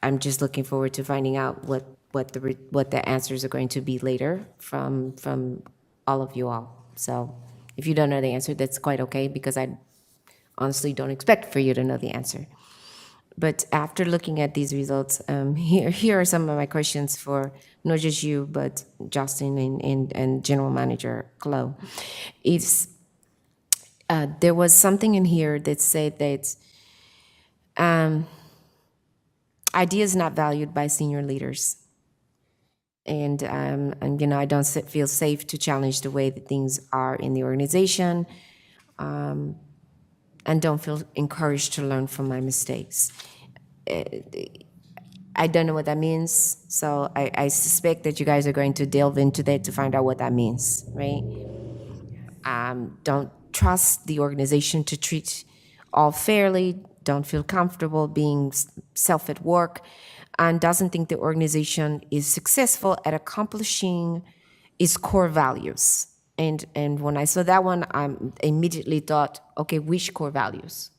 I'm just looking forward to finding out what the answers are going to be later from all of you all. So if you don't know the answer, that's quite okay, because I honestly don't expect for you to know the answer. But after looking at these results, here are some of my questions for not just you, but Justin and General Manager Chloe. There was something in here that said that ideas not valued by senior leaders. And I don't feel safe to challenge the way that things are in the organization, and don't feel encouraged to learn from my mistakes. I don't know what that means, so I suspect that you guys are going to delve into that to find out what that means, right? Don't trust the organization to treat all fairly, don't feel comfortable being self at work, and doesn't think the organization is successful at accomplishing its core values. And when I saw that one, I immediately thought, okay, which core values?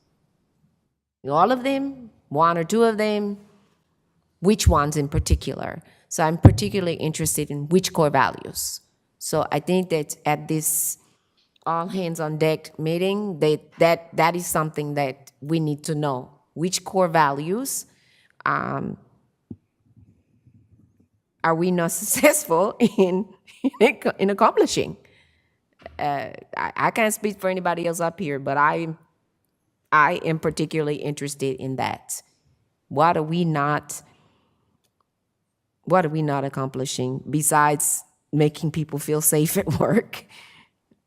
All of them? One or two of them? Which ones in particular? So I'm particularly interested in which core values. So I think that at this all hands on deck meeting, that is something that we need to know. Which core values are we not successful in accomplishing? I can't speak for anybody else up here, but I am particularly interested in that. What are we not accomplishing besides making people feel safe at work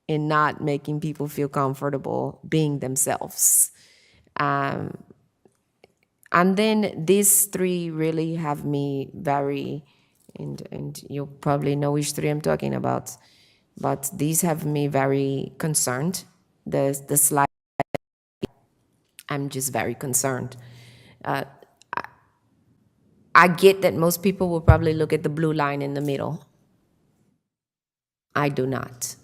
and not making people feel comfortable being themselves? And then these three really have me very, and you'll probably know which three I'm talking about, but these have me very concerned. The slide, I'm just very concerned. I get that most people will probably look at the blue line in the middle. I do not.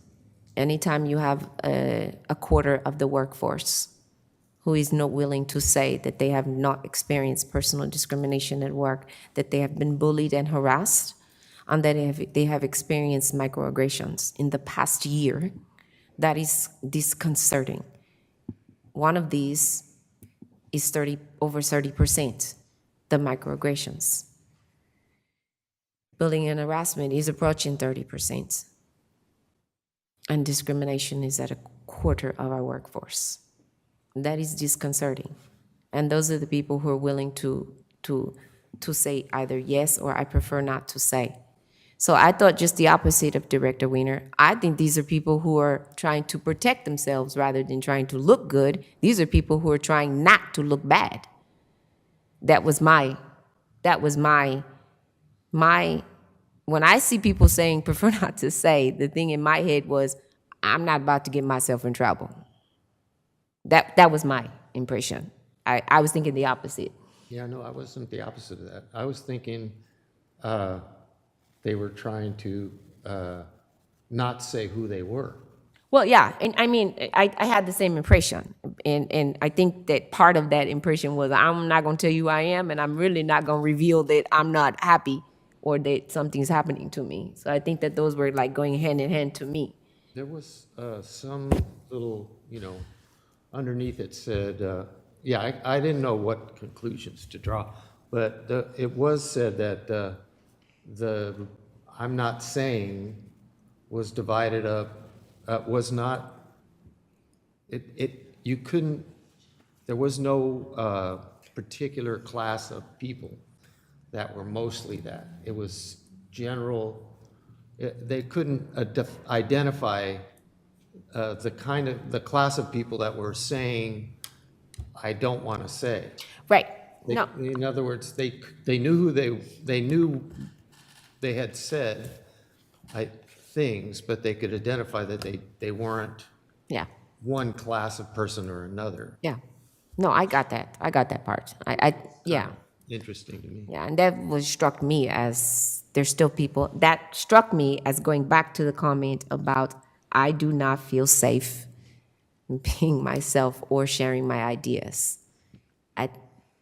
Anytime you have a quarter of the workforce who is not willing to say that they have not experienced personal discrimination at work, that they have been bullied and harassed, and that they have experienced microaggressions in the past year, that is disconcerting. One of these is over 30%, the microaggressions. Bullying and harassment is approaching 30%. And discrimination is at a quarter of our workforce. That is disconcerting. And those are the people who are willing to say either yes or I prefer not to say. So I thought just the opposite of Director Wiener. I think these are people who are trying to protect themselves rather than trying to look good. These are people who are trying not to look bad. That was my, when I see people saying prefer not to say, the thing in my head was, I'm not about to get myself in trouble. That was my impression. I was thinking the opposite. Yeah, no, I wasn't the opposite of that. I was thinking they were trying to not say who they were. Well, yeah, and I mean, I had the same impression, and I think that part of that impression was I'm not going to tell you who I am, and I'm really not going to reveal that I'm not happy or that something's happening to me. So I think that those were like going hand in hand to me. There was some little, underneath it said, I didn't know what conclusions to draw, but it was said that the I'm not saying was divided up, was not, you couldn't, there was no particular class of people that were mostly that. It was general, they couldn't identify the class of people that were saying, I don't want to say. Right, They- no, In other words, they knew who they knew they had said things, but they could identify that they weren't yeah, one class of person or another. yeah. No, I got that part. Yeah. Interesting to me. Yeah, and that was struck me as there's still people that struck me as going back to the comment about I do not feel safe being myself or sharing my ideas.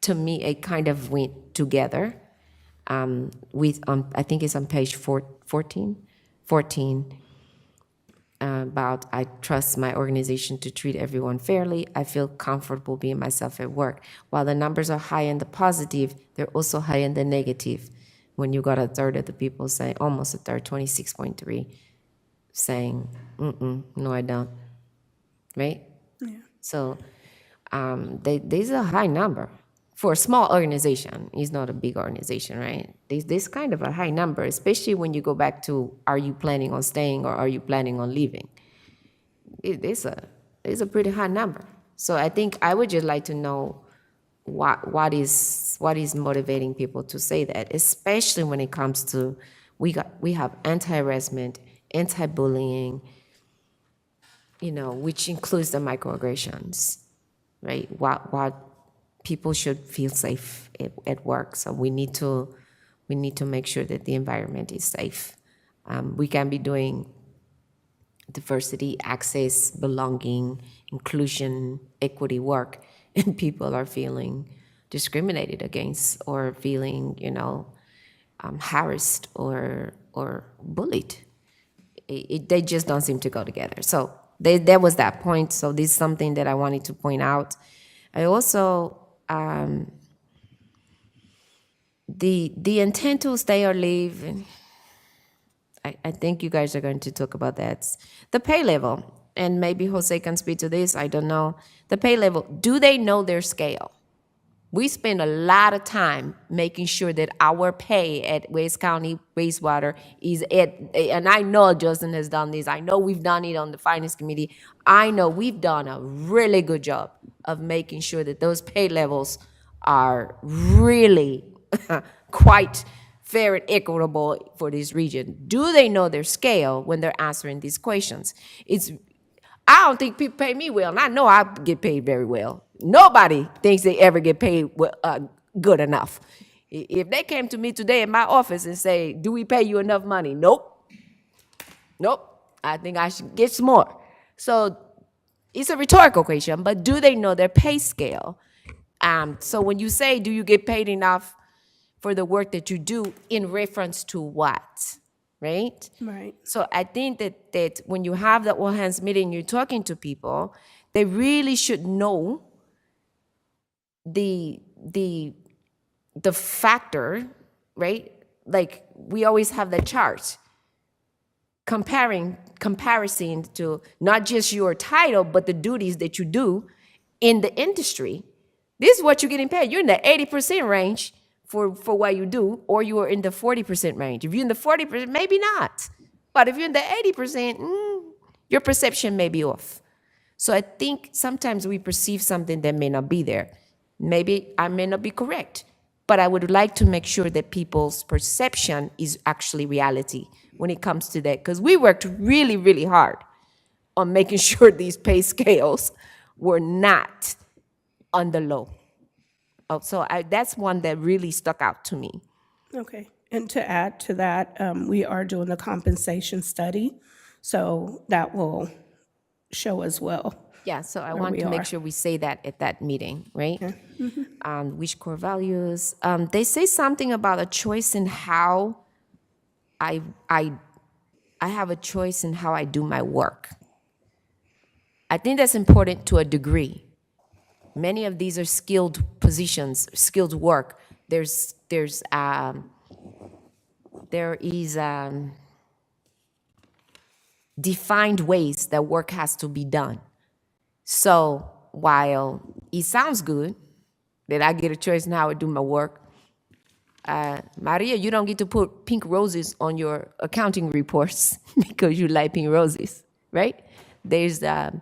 To me, it kind of went together with I think it's on page 14, about I trust my organization to treat everyone fairly. I feel comfortable being myself at work. While the numbers are high in the positive, they're also high in the negative. When you got a third of the people saying, almost a third, 26.3, saying, no, I don't, right? Yeah. So these are a high number. For a small organization, it's not a big organization, right? This kind of a high number, especially when you go back to, are you planning on staying or are you planning on leaving? It's a pretty high number. So I think I would just like to know what is motivating people to say that, especially when it comes to, we have anti-harassment, anti-bullying, which includes the microaggressions, right? What people should feel safe at work. So we need to make sure that the environment is safe. We can be doing diversity, access, belonging, inclusion, equity work, and people are feeling discriminated against or feeling, harassed or bullied. They just don't seem to go together. So there was that point. So this is something that I wanted to point out. I also, the intent to stay or leave, and I think you guys are going to talk about that. The pay level, and maybe Jose can speak to this, I don't know. The pay level, do they know their scale? We spend a lot of time making sure that our pay at West County Wastewater is and I know Justin has done this, I know we've done it on the Finance Committee, I know we've done a really good job of making sure that those pay levels are really quite fair and equitable for this region. Do they know their scale when they're answering these questions? I don't think people pay me well, and I know I get paid very well. Nobody thinks they ever get paid good enough. If they came to me today in my office and say, do we pay you enough money? Nope. I think I should get some more. So it's a rhetorical question, but do they know their pay scale? So when you say, do you get paid enough for the work that you do, in reference to what? Right? Right. So I think that when you have the all hands meeting, you're talking to people, they really should know the factor, right? Like we always have the chart comparison to not just your title, but the duties that you do in the industry. This is what you're getting paid. You're in the 80% range for what you do, or you are in the 40% range. If you're in the 40%, maybe not. But if you're in the 80%, your perception may be off. So I think sometimes we perceive something that may not be there. Maybe I may not be correct, but I would like to make sure that people's perception is actually reality when it comes to that, because we worked really, really hard on making sure these pay scales were not on the low. So that's one that really stuck out to me. Okay. And to add to that, we are doing a compensation study, so that will show as well. Yeah, so I where want we to make are. sure we say that at that meeting, right? Which core values? They say something about a choice in how I have a choice in how I do my work. I think that's important to a degree. Many of these are skilled positions, skilled work. There is defined ways that work has to be done. So while it sounds good that I get a choice in how I do my work, Maria, you don't get to put pink roses on your accounting reports because you like pink roses, right? There's there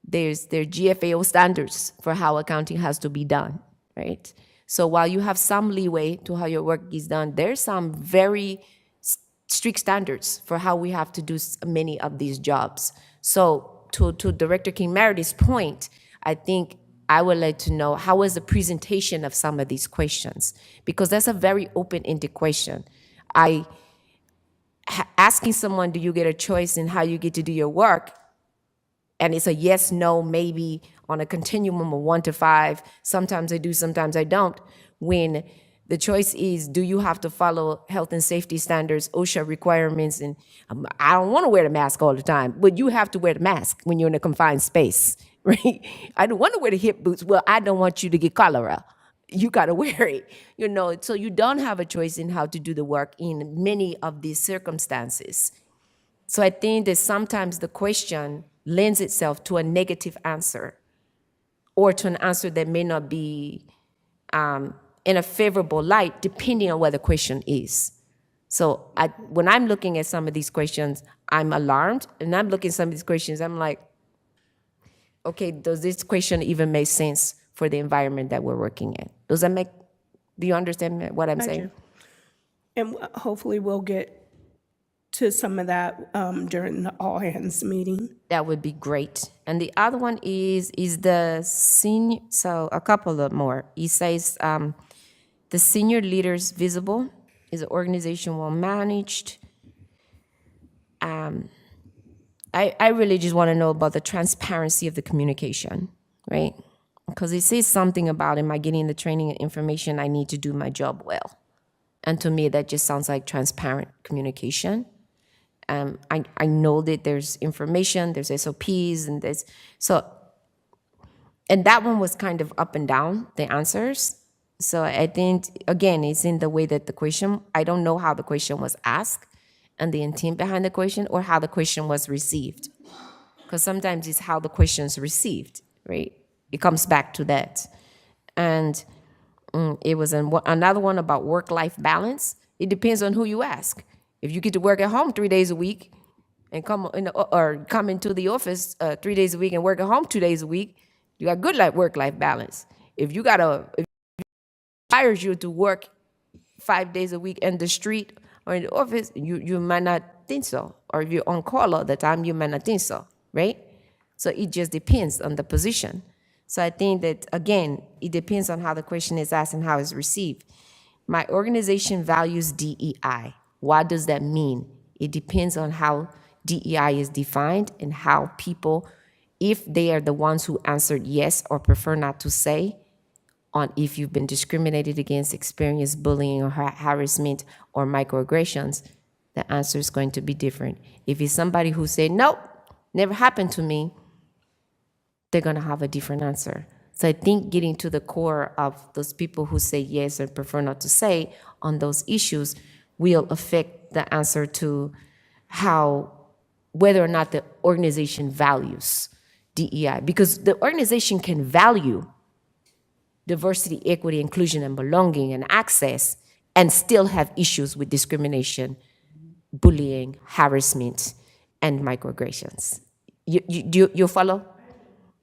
GFAO standards for how accounting has to be done, right? So while you have some leeway to how your work is done, there's some very strict standards for how we have to do many of these jobs. So to Director King Meredith's point, I think I would like to know how was the presentation of some of these questions, because that's a very open-ended question. Asking someone, do you get a choice in how you get to do your work? And it's a yes, no, maybe on a continuum of 1 to 5. Sometimes I do, sometimes I don't. When the choice is, do you have to follow health and safety standards, OSHA requirements? And I don't want to wear the mask all the time, but you have to wear the mask when you're in a confined space, right? I don't want to wear the hip boots. Well, I don't want you to get cholera. You got to wear it, so you don't have a choice in how to do the work in many of these circumstances. So I think that sometimes the question lends itself to a negative answer or to an answer that may not be in a favorable light, depending on what the question is. So when I'm looking at some of these questions, I'm alarmed, and I'm looking at some of these questions, I'm like, okay, does this question even make sense for the environment that we're working in? Do you understand what I'm saying? And hopefully we'll get to some of that during the all-hands meeting. That would be great. And the other one is the senior, so a couple of more. He says, the senior leaders visible, is the organization well managed? I really just want to know about the transparency of the communication, right? Because it says something about, am I getting the training and information I need to do my job well? And to me, that just sounds like transparent communication. I know that there's information, there's SOPs, and and that one was kind of up and down, the answers. So I think, again, it's in the way that the question, I don't know how the question was asked and the intent behind the question, or how the question was received. Because sometimes it's how the question's received, right? It comes back to that. And it was another one about work-life balance. It depends on who you ask. If you get to work at home 3 days a week and come into the office 3 days a week and work at home 2 days a week, you got good work-life balance. If it requires you to work 5 days a week in the street or in the office, you might not think so. Or if you're on call all the time, you might not think so, right? So it just depends on the position. So I think that, again, it depends on how the question is asked and how it's received. My organization values DEI. What does that mean? It depends on how DEI is defined and how people, if they are the ones who answered yes or prefer not to say, on if you've been discriminated against, experienced bullying or harassment or microaggressions, the answer is going to be different. If it's somebody who said, nope, never happened to me, they're going to have a different answer. So I think getting to the core of those people who say yes or prefer not to say on those issues will affect the answer to whether or not the organization values DEI. Because the organization can value diversity, equity, inclusion, and belonging and access, and still have issues with discrimination, bullying, harassment, and microaggressions. You follow?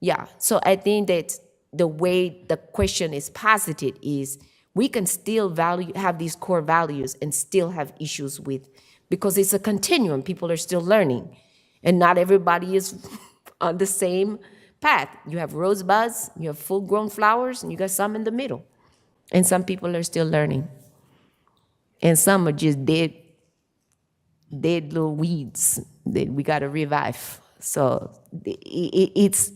Yeah, so I think that the way the question is posited is we can still have these core values and still have issues with, because it's a continuum, people are still learning, and not everybody is on the same path. You have rosebuds, you have full-grown flowers, and you got some in the middle. And some people are still learning. And some are just dead little weeds that we got to revive. So it's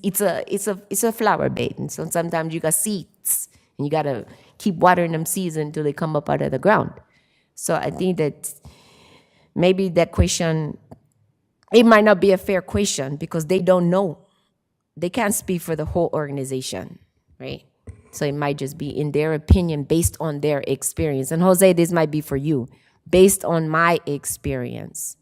a flower bed. And so sometimes you got seeds, and you got to keep watering them seeds until they come up out of the ground. So I think that maybe that question, it might not be a fair question because they don't know. They can't speak for the whole organization, right? So it might just be in their opinion based on their experience. And Jose, this might be for you. Based on my experience,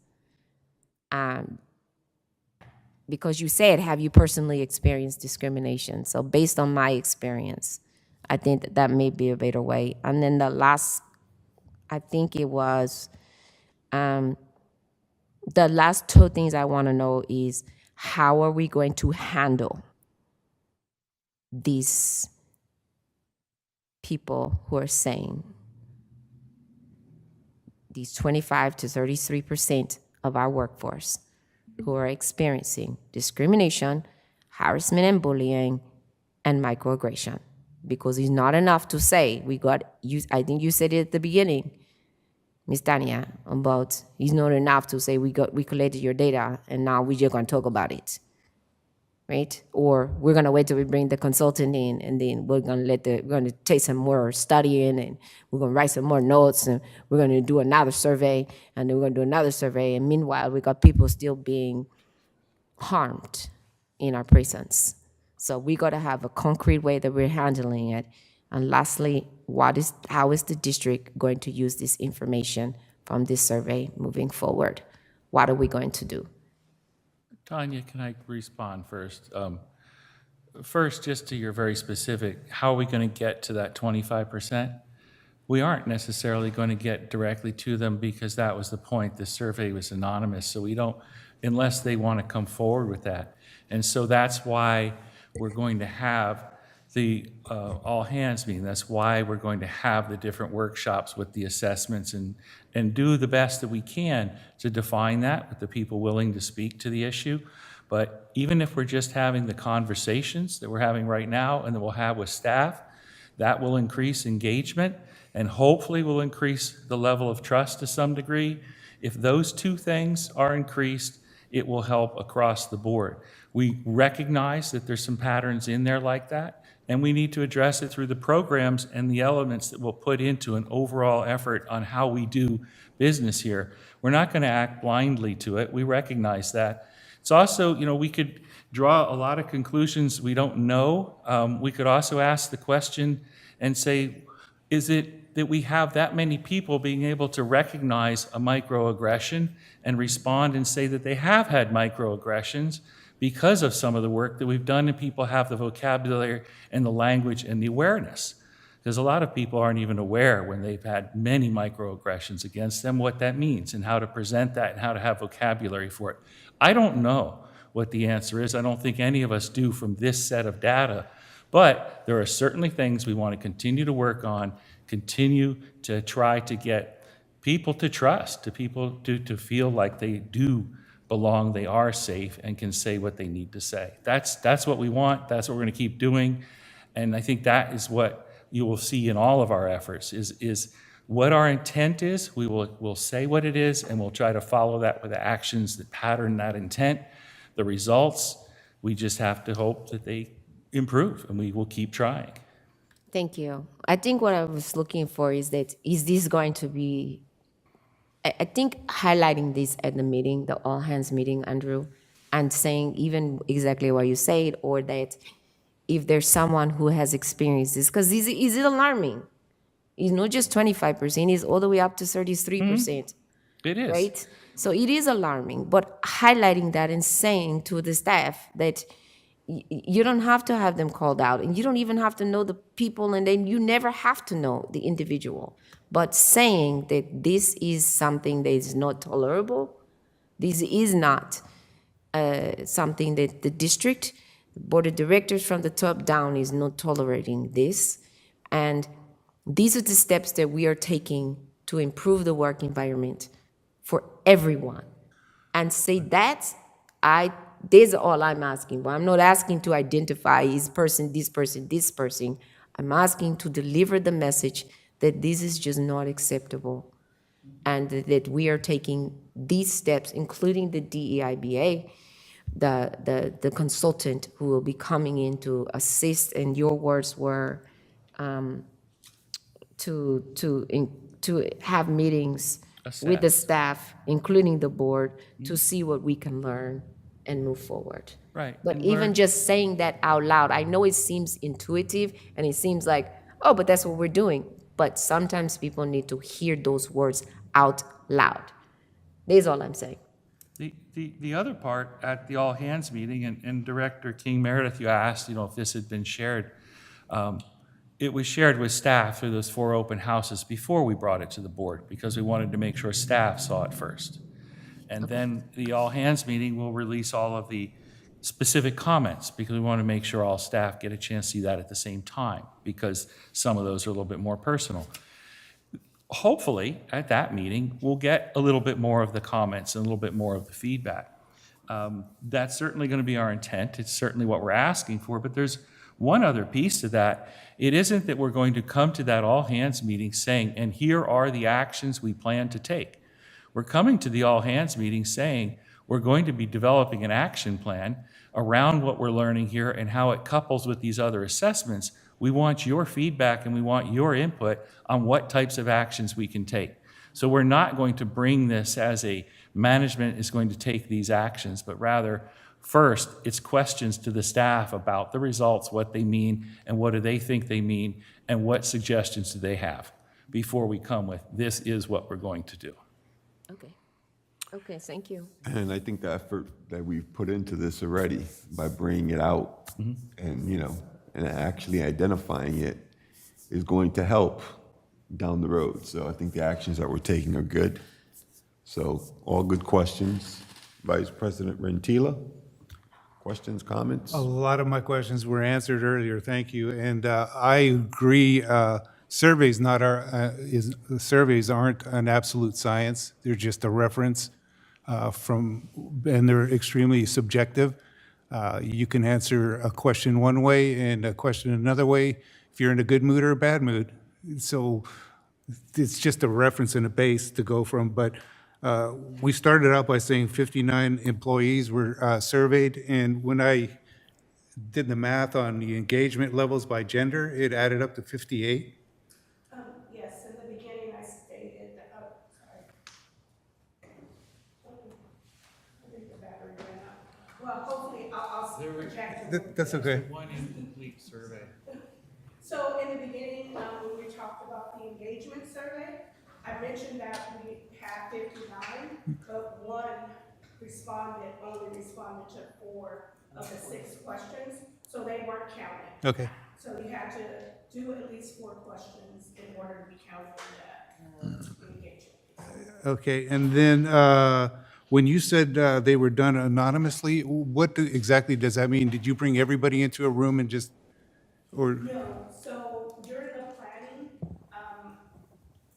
because you said, have you personally experienced discrimination? So based on my experience, I think that may be a better way. And then the last I think it was, the last two things I want to know is how are we going to handle these people who are saying these 25 to 33% of our workforce who are experiencing discrimination, harassment and bullying, and microaggression. Because it's not enough to say, I think you said it at the beginning, Ms. Tania, about it's not enough to say we collected your data and now we're just gonna talk about it, right? Or we're gonna wait till we bring the consultant in and then we're gonna take some more studying and we're gonna write some more notes and we're gonna do another survey and then we're gonna do another survey. And meanwhile, we got people still being harmed in our prisons. So we got to have a concrete way that we're handling it. And lastly, how is the district going to use this information from this survey moving forward? What are we going to do? Tanya, can I respond first? First, just to your very specific, how are we going to get to that 25%? We aren't necessarily going to get directly to them because that was the point. The survey was anonymous, so we don't, unless they want to come forward with that. And so that's why we're going to have the all-hands meeting. That's why we're going to have the different workshops with the assessments and do the best that we can to define that with the people willing to speak to the issue. But even if we're just having the conversations that we're having right now and that we'll have with staff, that will increase engagement and hopefully will increase the level of trust to some degree. If those two things are increased, it will help across the board. We recognize that there's some patterns in there like that, and we need to address it through the programs and the elements that we'll put into an overall effort on how we do business here. We're not going to act blindly to it. We recognize that. It's also, we could draw a lot of conclusions we don't know. We could also ask the question and say, is it that we have that many people being able to recognize a microaggression and respond and say that they have had microaggressions because of some of the work that we've done, and people have the vocabulary and the language and the awareness? Because a lot of people aren't even aware when they've had many microaggressions against them, what that means and how to present that and how to have vocabulary for it. I don't know what the answer is. I don't think any of us do from this set of data, but there are certainly things we want to continue to work on, continue to try to get people to trust, to people to feel like they do belong, they are safe, and can say what they need to say. That's what we want. That's what we're going to keep doing. And I think that is what you will see in all of our efforts, is what our intent is. We'll say what it is, and we'll try to follow that with the actions that pattern that intent. The results, we just have to hope that they improve, and we will keep trying. Thank you. I think what I was looking for is this going to be, I think highlighting this at the meeting, the all-hands meeting, Andrew, and saying even exactly what you said, or that if there's someone who has experienced this, because is it alarming? It's not just 25%, it's all the way up to 33%. It is. Right? So it is alarming, but highlighting that and saying to the staff that you don't have to have them called out, and you don't even have to know the people, and then you never have to know the individual. But saying that this is something that is not tolerable, this is not something that the district, board of directors from the top down is not tolerating this. And these are the steps that we are taking to improve the work environment for everyone. And say that, this is all I'm asking for. I'm not asking to identify this person, this person, this person. I'm asking to deliver the message that this is just not acceptable, and that we are taking these steps, including the DEIBA, the consultant who will be coming in to assist, and your words were to have meetings with the staff, including the board, to see what we can learn and move forward. Right. But And even just saying that out loud, I know it seems intuitive and it seems like, oh, but that's what we're doing. But sometimes people need to hear those words out loud. That's all I'm saying. The other part at the all-hands meeting, and Director King Meredith, you asked, if this had been shared. it was shared with staff through those 4 open houses before we brought it to the board, because we wanted to make sure staff saw it first. And then the all-hands meeting will release all of the specific comments, because we want to make sure all staff get a chance to see that at the same time, because some of those are a little bit more personal. Hopefully, at that meeting, we'll get a little bit more of the comments and a little bit more of the feedback. That's certainly going to be our intent. It's certainly what we're asking for, but there's one other piece to that. It isn't that we're going to come to that all-hands meeting saying, and here are the actions we plan to take. We're coming to the all-hands meeting saying, we're going to be developing an action plan around what we're learning here and how it couples with these other assessments. We want your feedback and we want your input on what types of actions we can take. So we're not going to bring this as a management is going to take these actions, but rather, first, it's questions to the staff about the results, what they mean, and what do they think they mean, and what suggestions do they have before we come with, this is what we're going to do. Okay. Okay, thank you. And I think the effort that we've put into this already by bringing it out and, you know, and actually identifying it is going to help down the road. So I think the actions that we're taking are good. So all good questions. Vice President Rentila, questions, comments? A lot of my questions were answered earlier, thank you. And I agree, surveys surveys aren't an absolute science. They're just a reference and they're extremely subjective. You can answer a question one way and a question another way if you're in a good mood or a bad mood. So it's just a reference and a base to go from. But we started out by saying 59 employees were surveyed, and when I did the math on the engagement levels by gender, it added up to 58. Yes, in the beginning I stated, sorry. I think the battery ran out. Well, hopefully I'll project it. That's okay. One incomplete survey. So in the beginning, when we talked about the engagement survey, I mentioned that we had 59, but one only responded to 4 of the 6 questions, so they weren't counted. Okay. So you had to do at least 4 questions in order to be counted in that engagement. Okay, and then when you said they were done anonymously, what exactly does that mean? Did you bring everybody into a room and just, or? No, so during the planning,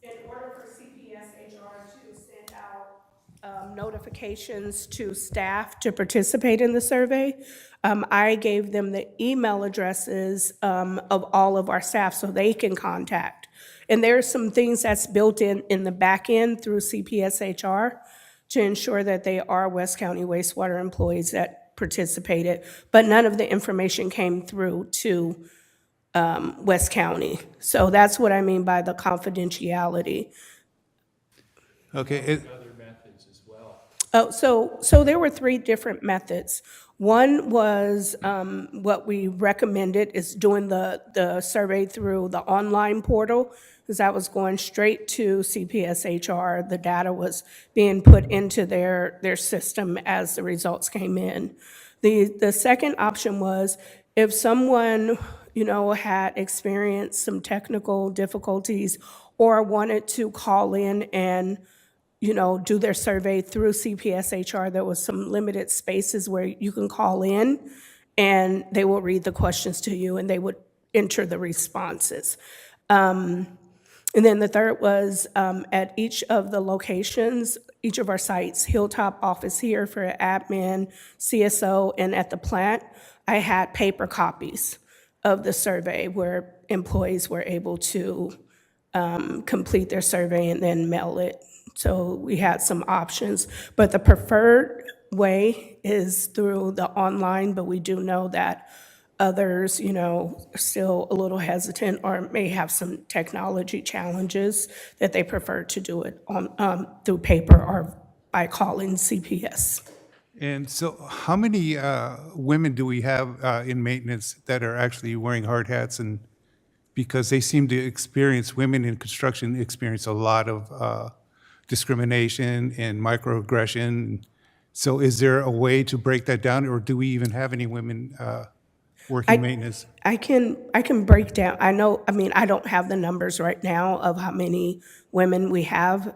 in order for CPS-HR to send out notifications to staff to participate in the survey, I gave them the email addresses of all of our staff so they can contact. And there are some things that's built in the back end through CPS-HR to ensure that they are West County wastewater employees that participated, but none of the information came through to West County. So that's what I mean by the confidentiality. Okay. Other methods as well. Oh, so there were 3 different methods. One was what we recommended is doing the survey through the online portal, because that was going straight to CPS-HR. The data was being put into their system as the results came in. The second option was if someone, had experienced some technical difficulties or wanted to call in and do their survey through CPS-HR. There was some limited spaces where you can call in and they will read the questions to you and they would enter the responses. And then the third was at each of the locations, each of our sites, Hilltop office here for admin, CSO, and at the plant, I had paper copies of the survey where employees were able to complete their survey and then mail it. So we had some options, but the preferred way is through the online, but we do know that others, are still a little hesitant or may have some technology challenges that they prefer to do it on through paper or by calling CPS. And so how many women do we have in maintenance that are actually wearing hard hats? And because they seem to experience, women in construction experience a lot of discrimination and microaggression. So is there a way to break that down, or do we even have any women working maintenance? I can break down, I know, I mean, I don't have the numbers right now of how many women we have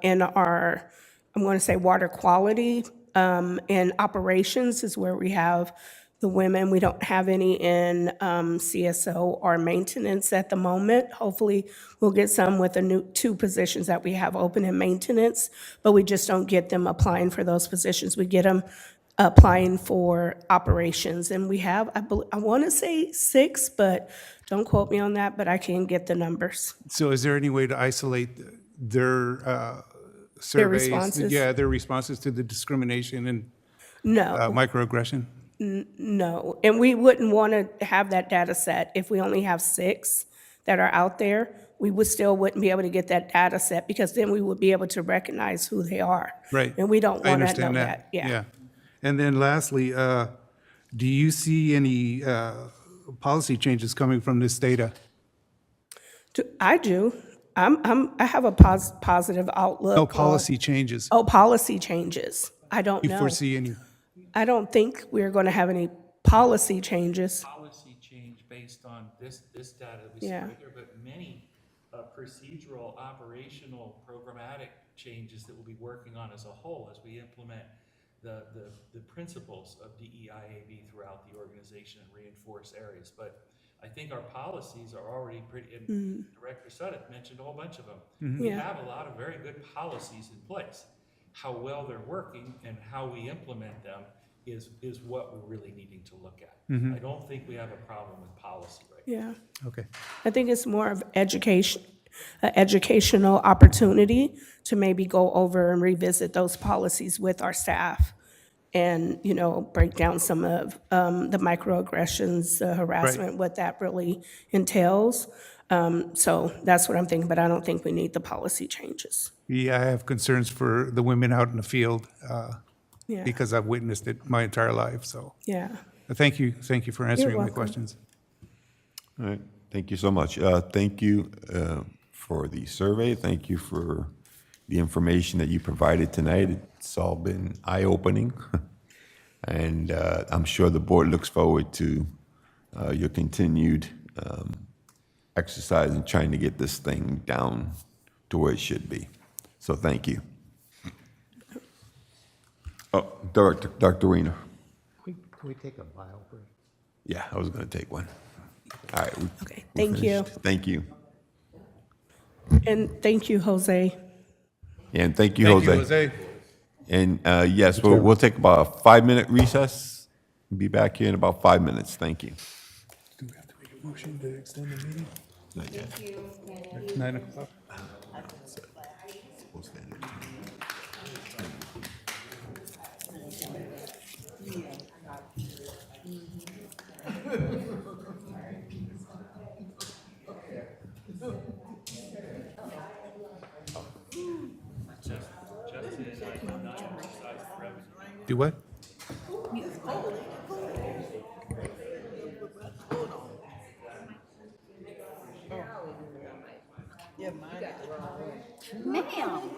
in our, I'm going to say water quality and operations is where we have the women. We don't have any in CSO or maintenance at the moment. Hopefully, we'll get some with the new 2 positions that we have open in maintenance, but we just don't get them applying for those positions. We get them applying for operations, and we have, I want to say 6, but don't quote me on that, but I can get the numbers. So is there any way to isolate their surveys? responses? Yeah, their responses to the discrimination and No, microaggression? no, and we wouldn't want to have that data set if we only have 6 that are out there. We wouldn't be able to get that data set, because then we would be able to recognize who they are. Right. And we don't I want to know understand that, yeah. And then lastly, do you see any policy changes coming from this data? I do. I have a positive outlook. No policy changes. Oh, policy changes. I don't You know. foresee any? I don't think we're going to have any policy changes. Policy change based on this data that we see Yeah. right here, but many procedural, operational, programmatic changes that we'll be working on as a whole as we implement the principles of DEIAB throughout the organization and reinforce areas. But I think our policies are already pretty, and Director Suddeth mentioned a whole bunch of them. We Yeah. have a lot of very good policies in place. How well they're working and how we implement them is what we're really needing to look at. I don't think we have a problem with policy right now. Yeah. Okay. I think it's more of education, an educational opportunity to maybe go over and revisit those policies with our staff and, break down some of the microaggressions, the harassment, what that really entails. So that's what I'm thinking, but I don't think we need the policy changes. Yeah, I have concerns for the women out in the field Yeah. because I've witnessed it my entire life. So Yeah. thank you for answering my welcome. questions. All right, thank you so much. Thank you for the survey. Thank you for the information that you provided tonight. It's all been eye-opening. And I'm sure the board looks forward to your continued exercise in trying to get this thing down to where it should be. So thank you. Oh, Dr. Weiner. Can we take a bio break? Yeah, I was going to take one. All right. Okay, we're thank you. finished. Thank you. And thank you, Jose. And thank you, Thank Jose. you, Jose. And yes, we'll take about a 5-minute recess. Be back here in about 5 minutes. Thank you. Do we have to make a motion to extend the meeting? Not yet. 9 o'clock? Do what? Ma'am.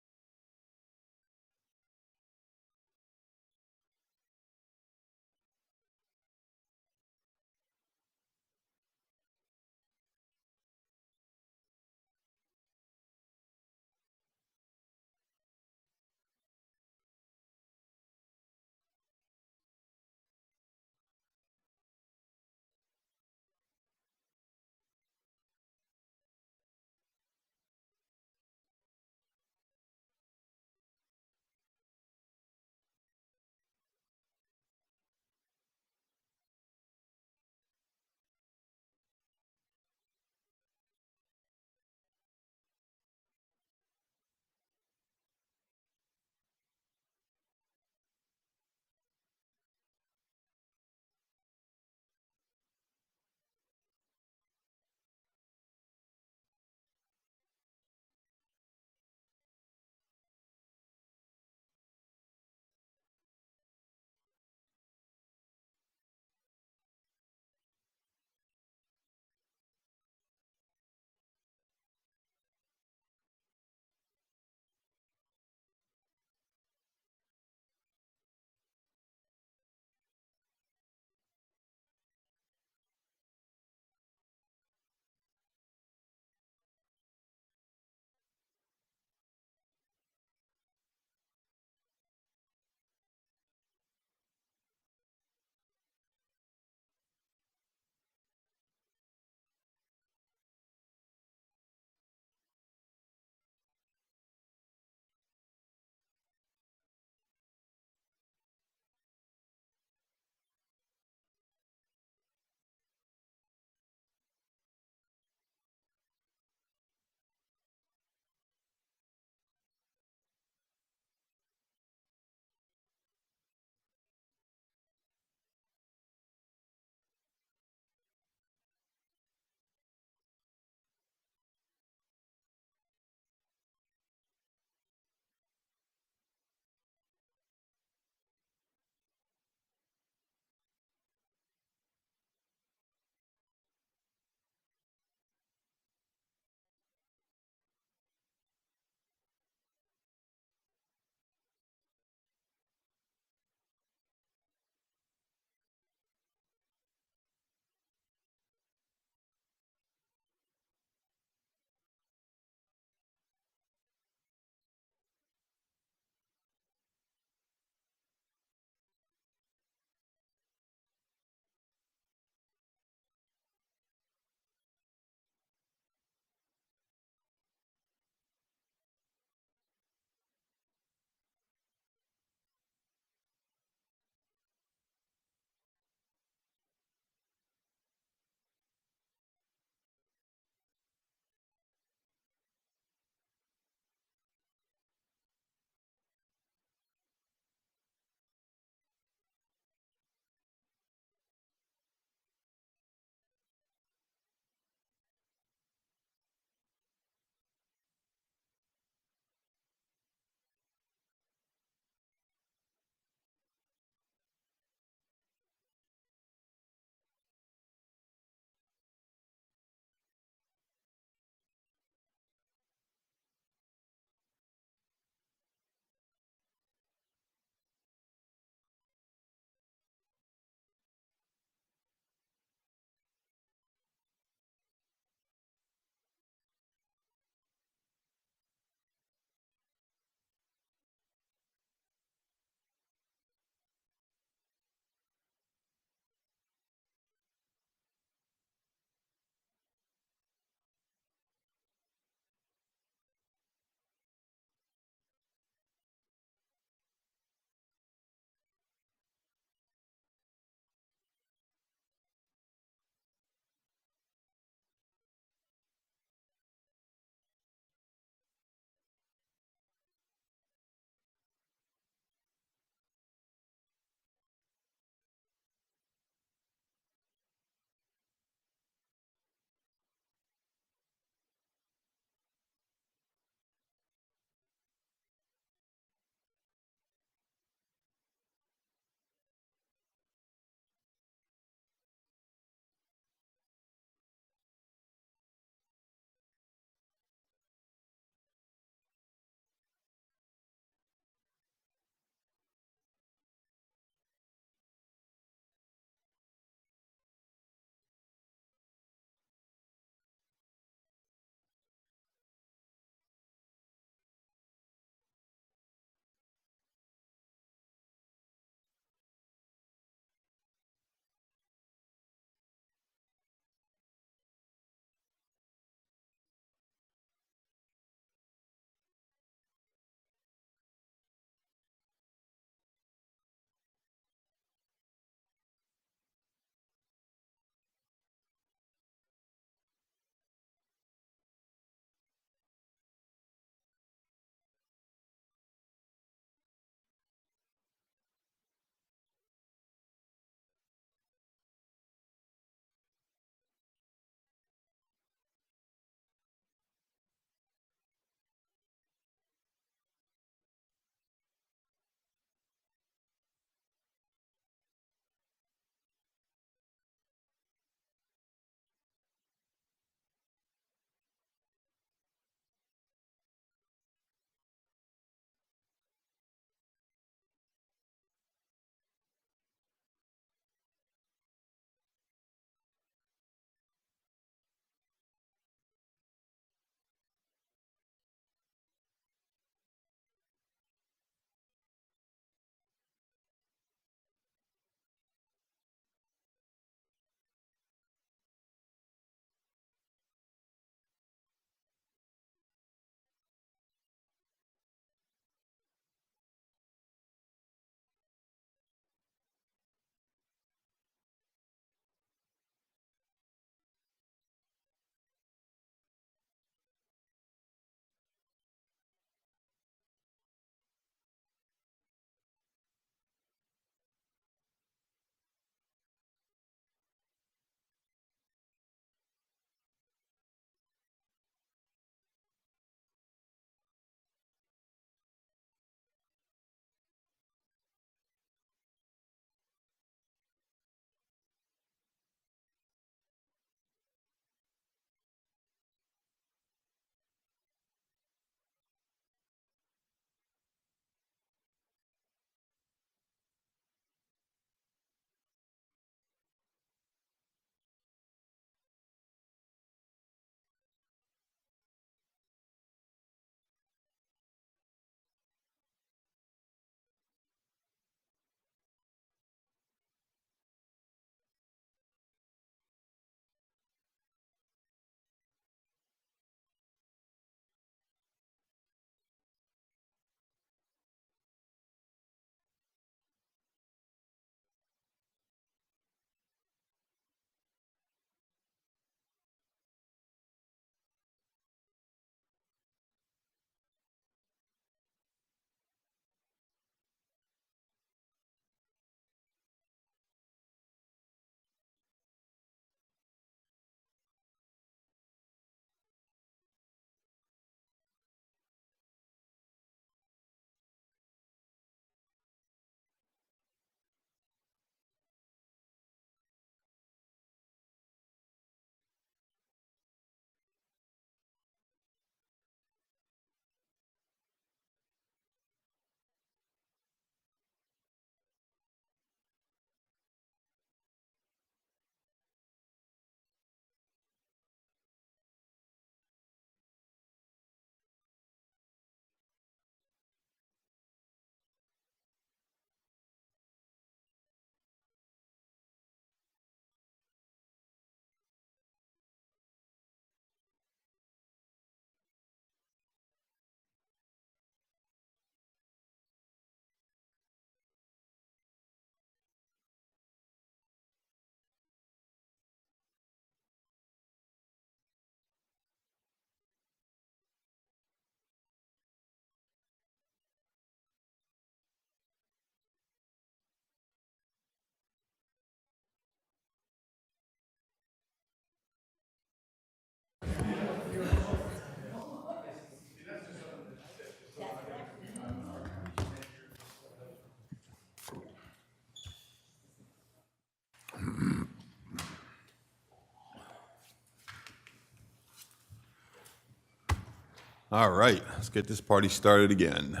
All right, let's get this party started again.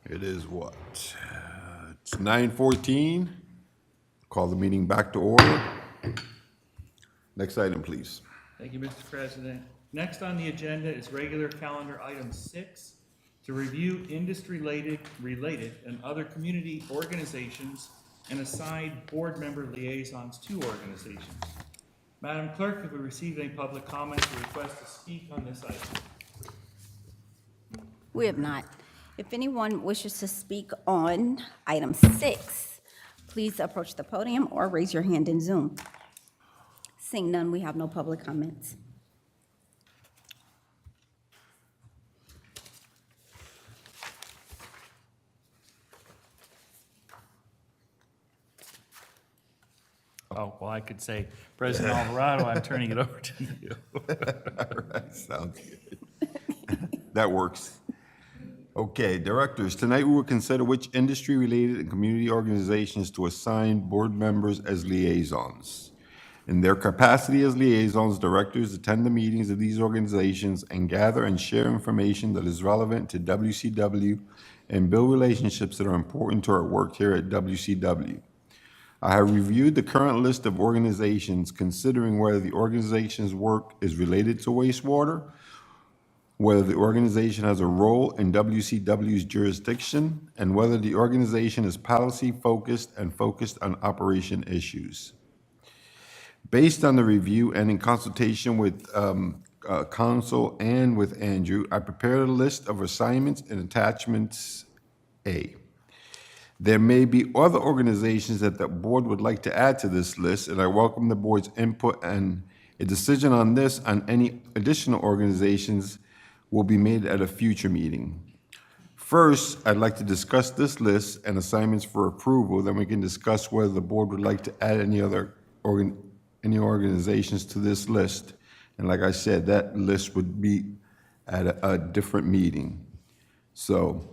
It is what? It's 9:14. Call the meeting back to order. Next item, please. Thank you, Mr. President. Next on the agenda is regular calendar item 6, to review industry-related and other community organizations and assign board member liaisons to organizations. Madam Clerk, have we received any public comments or requests to speak on this item? We have not. If anyone wishes to speak on item 6, please approach the podium or raise your hand in Zoom. Seeing none, we have no public comments. Oh, well, I could say, President Alvarado, I'm turning it over to you. All right, sounds good. That works. Okay, directors, tonight we will consider which industry-related and community organizations to assign board members as liaisons. In their capacity as liaisons, directors attend the meetings of these organizations and gather and share information that is relevant to WCW and build relationships that are important to our work here at WCW. I have reviewed the current list of organizations, considering whether the organization's work is related to wastewater, whether the organization has a role in WCW's jurisdiction, and whether the organization is policy-focused and focused on operation issues. Based on the review and in consultation with Counsel and with Andrew, I prepared a list of assignments and attachments A. There may be other organizations that the board would like to add to this list, and I welcome the board's input, and a decision on this and any additional organizations will be made at a future meeting. First, I'd like to discuss this list and assignments for approval, then we can discuss whether the board would like to add any other organizations to this list. And like I said, that list would be at a different meeting. So,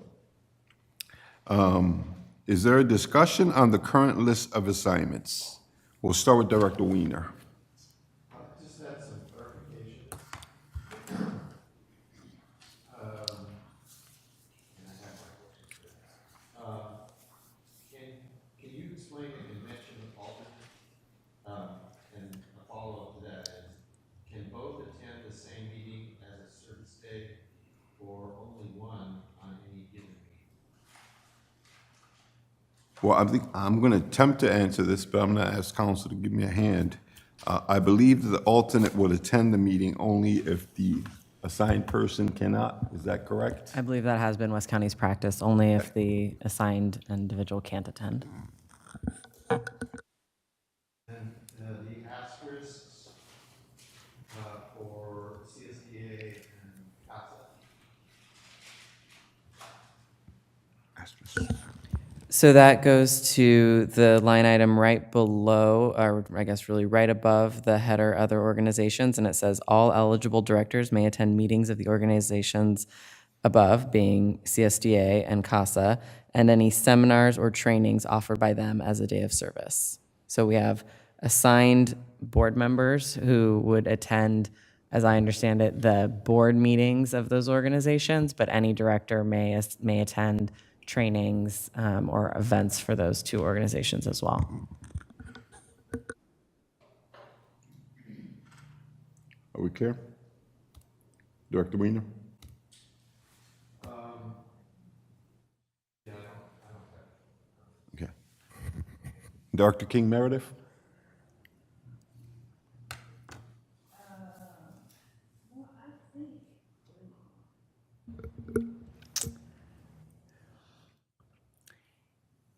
is there a discussion on the current list of assignments? We'll start with Director Weiner. Just had some clarification. Can you explain it? You mentioned alternate, and a follow-up to that is, can both attend the same meeting as a service day, or only one on any given meeting? Well, I'm going to attempt to answer this, but I'm going to ask Counsel to give me a hand. I believe that the alternate will attend the meeting only if the assigned person cannot. Is that correct? I believe that has been West County's practice, only if the assigned individual can't attend. And the asterisks for CSDA and CASA. So that goes to the line item right below, or I guess really right above the header other organizations, and it says all eligible directors may attend meetings of the organizations above, being CSDA and CASA, and any seminars or trainings offered by them as a day of service. So we have assigned board members who would attend, as I understand it, the board meetings of those organizations, but any director may attend trainings or events for those two organizations as well. Are we clear? Director Weiner? Okay. Dr. King Meredith?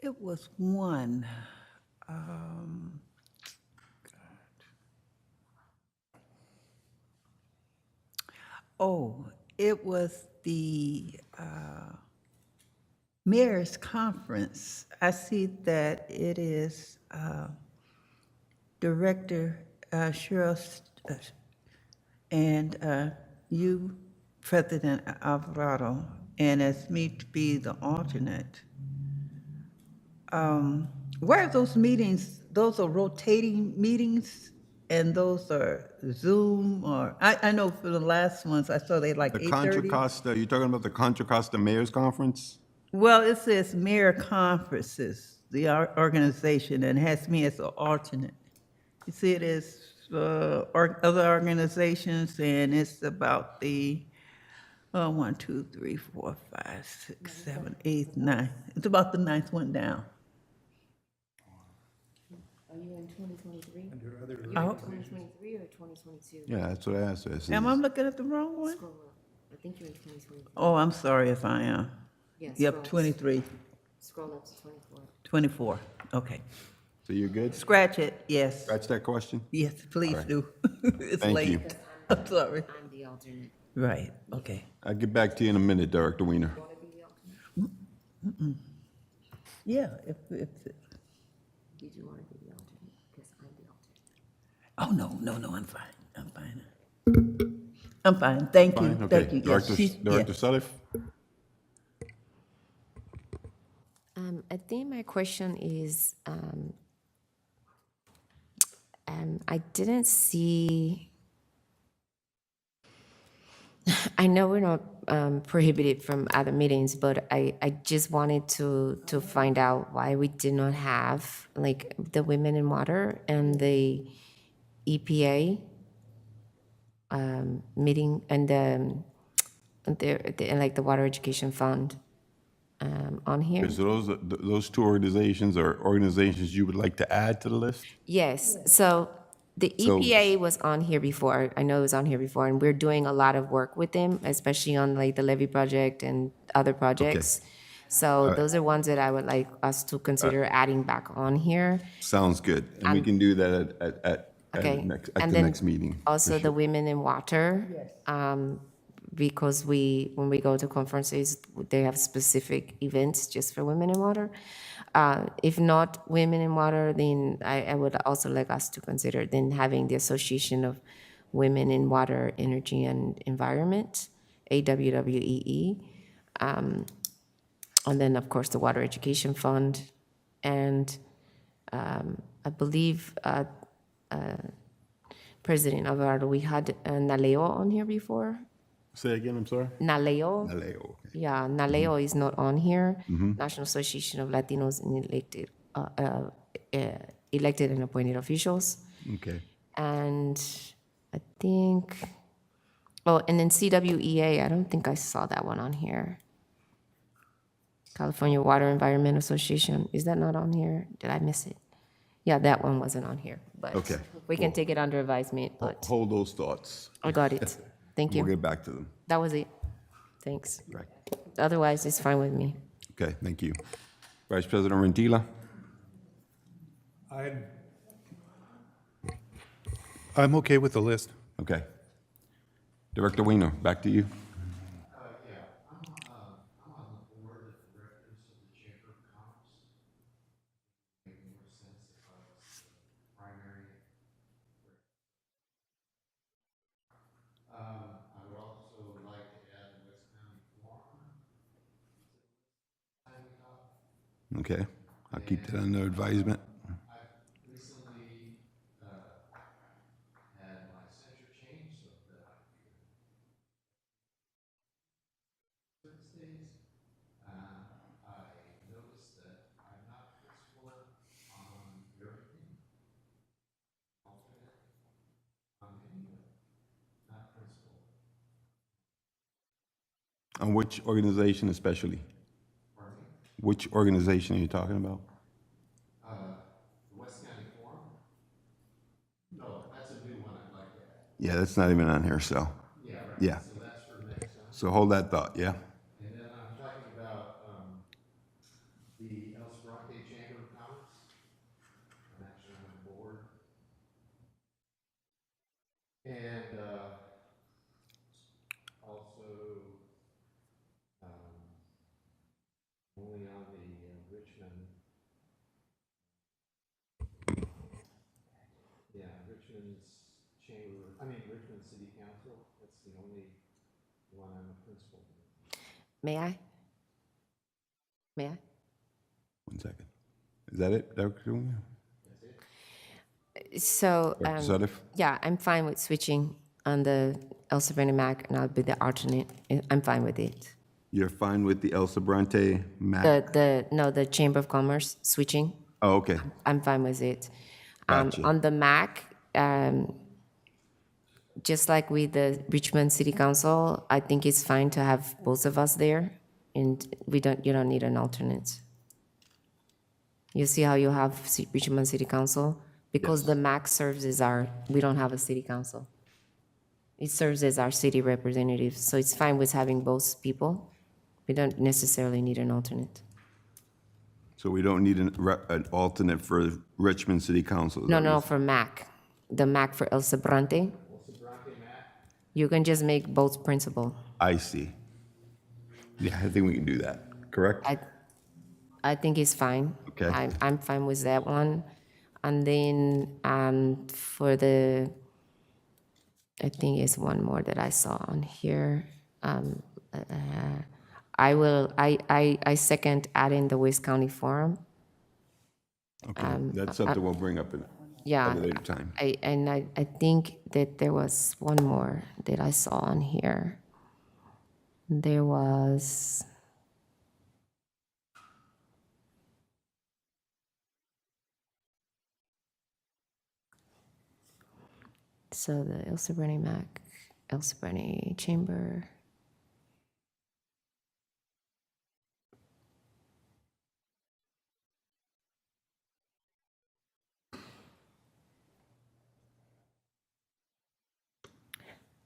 It was one. It was the mayor's conference. I see that it is Director Cheryl and you, President Alvarado, and as me to be the alternate. Where are those meetings? Those are rotating meetings? And those are Zoom or, I know for the last ones, I saw they like The Contra 8:30. Costa, you're talking about the Contra Costa Mayor's Conference? Well, it says mayor conferences, the organization, and has me as an alternate. You see it as other organizations, and it's about the, 1, 2, 3, 4, 5, 6, 7, 8, 9. It's about the ninth one down. Are you in 2023? Oh, 2023 or 2022? Yeah, that's what I asked. I said, am I looking at the wrong one? Scroll up. I think you're in 2023. Oh, I'm sorry if I am. Yeah, Yep, scroll- 23, Scroll up to 24. 24, okay. So you're good? Scratch it, yes. Scratch that question? Yes, please right. do. It's Thank late. you. I'm sorry. I'm the alternate. Right, okay. I'll get back to you in a minute, Director Weiner. Want to be the alternate? Yeah, if, Did you want to be the alternate? Because I'm the alternate. oh, no, I'm fine, I'm fine, thank you, Fine, okay. thank you. Yes, Director she- Director yes. Sutliff? I think my question is, I didn't see, I know we're not prohibited from other meetings, but I just wanted to find out why we did not have like the Women in Water and the EPA meeting and like the Water Education Fund on here. So those two organizations are organizations you would like to add to the list? Yes, so the So- EPA was on here before, I know it was on here before, and we're doing a lot of work with them, especially on like the levee project and other projects. So those are ones that I would like us to consider adding back on here. Sounds good. And we can do that at Okay. the next meeting. Also the Women in Water. Because when we go to conferences, they have specific events just for women in water. If not women in water, then I would also like us to consider then having the Association of Women in Water, Energy and Environment, AWWEE. And then, of course, the Water Education Fund. And I believe President Alvarado, we had Naleo on here before. Say again, I'm sorry? Naleo. Aleo, okay. Yeah, Naleo is not on here. National Association of Latinos and elected and appointed officials. Okay. And I think, oh, and then CWEA, I don't think I saw that one on here. California Water Environment Association, is that not on here? Did I miss it? Yeah, that one wasn't on here, but Okay, we can take it under advisement, but Hold those thoughts. I got it. Thank We'll you. get back to them. That was it. Thanks. Right. Otherwise, it's fine with me. Okay, thank you. Vice President Rentila? I'm okay with the list. Okay. Director Weiner, back to you. Okay, I'll keep that under advisement. On which organization especially? Which organization are you talking about? Yeah, that's not even on here, so. Yeah. So hold that thought, yeah? And then I'm talking about the El Sprante Chamber of Commerce. I'm actually on the board. And also only on the Richmond. Yeah, Richmond's Chamber, Richmond City Council. That's the only one I'm a principal in. May I? May I? 1 second. Is that it, Director Weiner? So, Dr. Sadif? yeah, I'm fine with switching on the El Sobrante Mac, and I'll be the alternate. I'm fine with it. You're fine with the El Sobrante Mac? The Chamber of Commerce switching, Oh, okay. I'm fine with it. Gotcha. On the Mac, just like with the Richmond City Council, I think it's fine to have both of us there, and you don't need an alternate. You see how you have Richmond City Council? Because the MAC serves as we don't have a city council. It serves as our city representative, so it's fine with having both people. We don't necessarily need an alternate. So we don't need an alternate for Richmond City Council? is No, that no, what for MAC, the MAC for El Sobrante. You can just make both principal. I see. Yeah, I think we can do that, correct? I think it's fine. Okay. I'm fine with that one. And then for the, I think it's one more that I saw on here. I second adding the West County Forum. Okay, that's something we'll bring up Yeah. at a later time. I think that there was one more that I saw on here. There was. So the El Sobrante Mac, El Sobrante Chamber.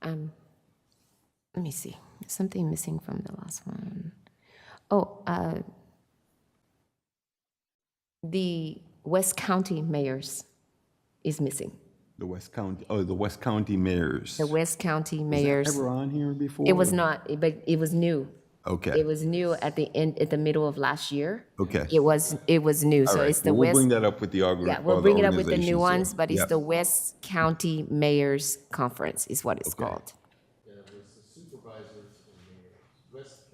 Let me see. There's something missing from the last one. Oh, the West County mayors is missing. The West County mayors. The West County Was mayors. that ever on here before? It was not, but it was new. Okay. It was new at the middle of last year. Okay. It was new. All So right, it's the well, West. We'll bring that up with the Yeah, other we'll bring it up with the organizations, new so- ones, but it's Yep. the West County Mayors Conference is what it's Okay. called.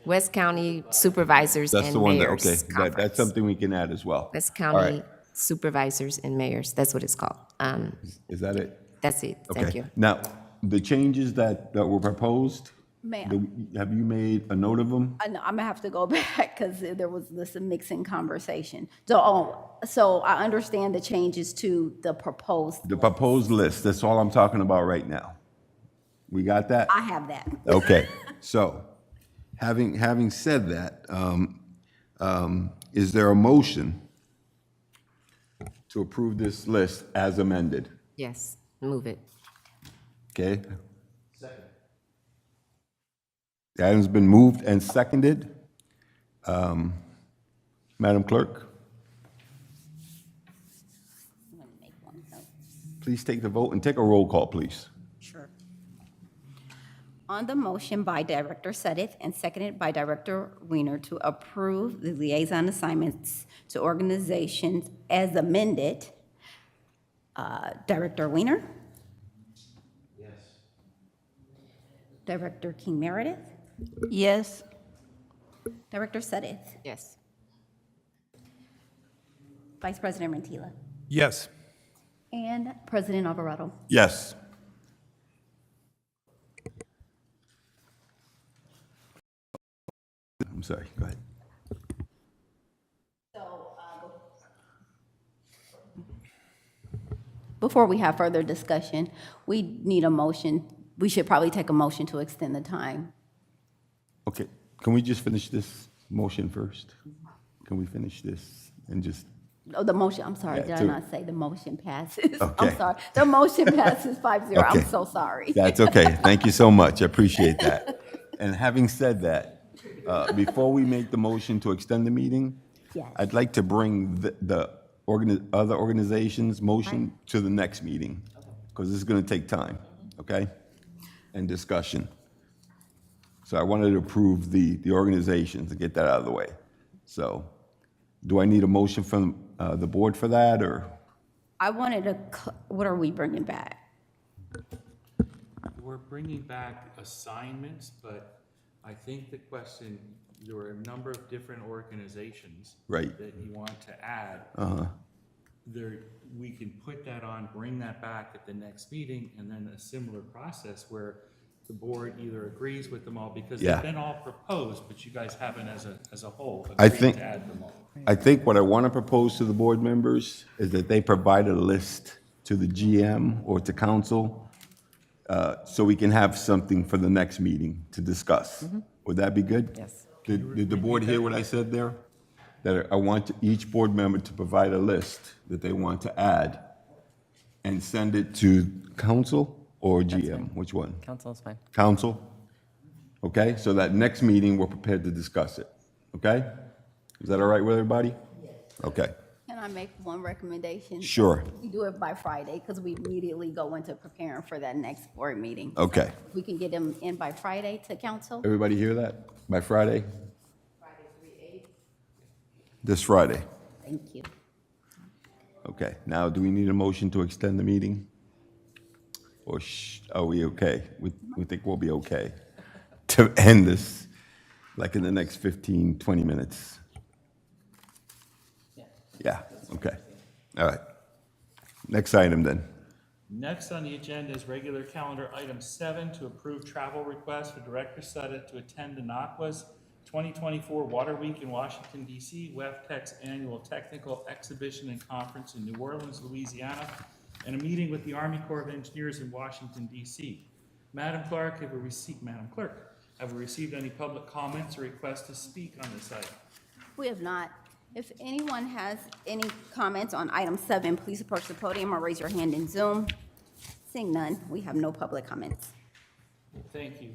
West County Supervisors That's and the one that, Mayors okay, that's Conference. something we can add as well. West All County right, Supervisors and Mayors, that's what it's called. is that it? That's it, thank Okay. you. Now, the changes that were proposed, Ma'am. have you made a note of them? I know, I'm gonna have to go back because there was this mixing conversation. So I understand the changes to the proposed. The proposed list, that's all I'm talking about right now. We got that? I have that. Okay, so, having said that, is there a motion to approve this list as amended? Yes, move it. Okay? The item's been moved and seconded. Madam Clerk, I'm gonna make one note. please take the vote and take a roll call, please. Sure. On the motion by Director Sedith and seconded by Director Weiner to approve the liaison assignments to organizations as amended, Director Weiner? Yes. Director King Meredith? Yes. Director Sedith? Yes. Vice President Rantila? Yes. And President Alvarado? Yes. I'm sorry, go ahead. Before we have further discussion, we need a motion. We should probably take a motion to extend the time. Okay, can we just finish this motion first? Can we finish this and just, Oh, the motion, I'm sorry, Yeah, did I to- not say the motion passes? Okay. I'm sorry, the motion passes 5-0, I'm Okay. so sorry. that's okay, thank you so much, I appreciate that. And having said that, before we make the motion to extend the meeting, Yes. I'd like to bring the other organizations' motion to the next meeting, because this is gonna take time, okay? And discussion. So I wanted to approve the organizations to get that out of the way. So, do I need a motion from the board for that, or? I wanted to, what are we bringing back? We're bringing back assignments, but I think the question, there were a number of different organizations Right. that you want to add. we can put that on, bring that back at the next meeting, and then a similar process where the board either agrees with them all, because Yeah. they've been all proposed, but you guys haven't as a whole I agreed think- to add them all. I think what I want to propose to the board members is that they provide a list to the GM or to council, so we can have something for the next meeting to discuss. Would that be good? Yes. Did the board hear what I said there? That I want each board member to provide a list that they want to add and send it to council or GM? Which one? Council is fine. Council? Okay, so that next meeting, we're prepared to discuss it, okay? Is that all right with everybody? Okay, Can I make one recommendation? sure, We do it by Friday, because we immediately go into preparing for that next board meeting. okay. If we can get them in by Friday to council? Everybody hear that? By Friday? This Friday, Thank you. okay. Now, do we need a motion to extend the meeting? Or are we okay? We think we'll be okay to end this, like in the next 15, 20 minutes? Yeah, okay. All right. Next item then. Next on the agenda is regular calendar item 7, to approve travel request for Director Suddeth to attend the NACWA's 2024 Water Week in Washington, D.C., WEFTEC's annual technical exhibition and conference in New Orleans, Louisiana, and a meeting with the Army Corps of Engineers in Washington, D.C. Madam Clerk, have we received any public comments or requests to speak on this item? We have not. If anyone has any comments on item 7, please approach the podium or raise your hand in Zoom. Seeing none, we have no public comments. Thank you.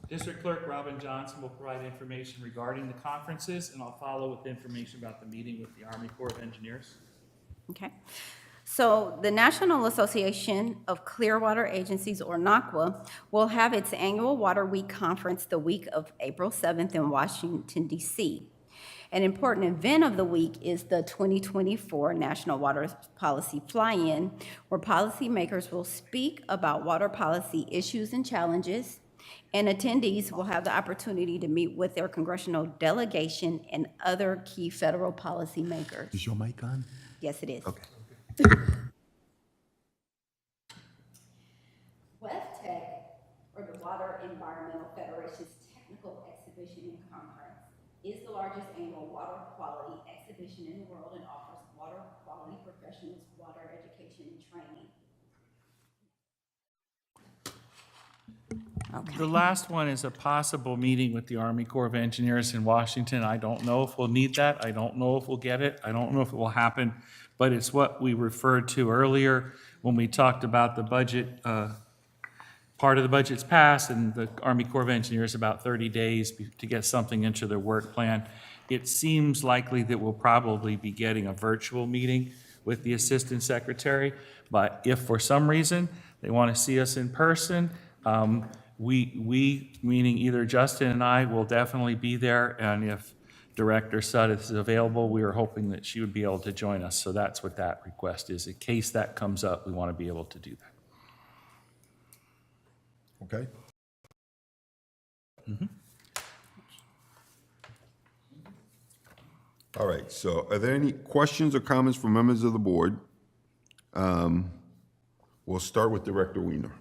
District Clerk Robin Johnson will provide information regarding the conferences, and I'll follow with information about the meeting with the Army Corps of Engineers. Okay. So the National Association of Clearwater Agencies, or NACWA, will have its annual Water Week conference the week of April 7th in Washington, D.C. An important event of the week is the 2024 National Water Policy Fly-In, where policymakers will speak about water policy issues and challenges, and attendees will have the opportunity to meet with their congressional delegation and other key federal policymakers. Is your mic on? Yes, it is. Okay. WEFTEC, or the Water Environmental Federation's Technical Exhibition and Conference, is the largest annual water quality exhibition in the world and offers water quality professionals water education and training. The last one is a possible meeting with the Army Corps of Engineers in Washington. I don't know if we'll need that. I don't know if we'll get it. I don't know if it will happen, but it's what we referred to earlier when we talked about the budget. Part of the budget's passed, and the Army Corps of Engineers about 30 days to get something into their work plan. It seems likely that we'll probably be getting a virtual meeting with the Assistant Secretary, but if for some reason they want to see us in person, we, meaning either Justin and I, will definitely be there, and if Director Suddeth is available, we are hoping that she would be able to join us, so that's what that request is. In case that comes up, we want to be able to do that. Okay. All right, so are there any questions or comments from members of the board? We'll start with Director Weiner.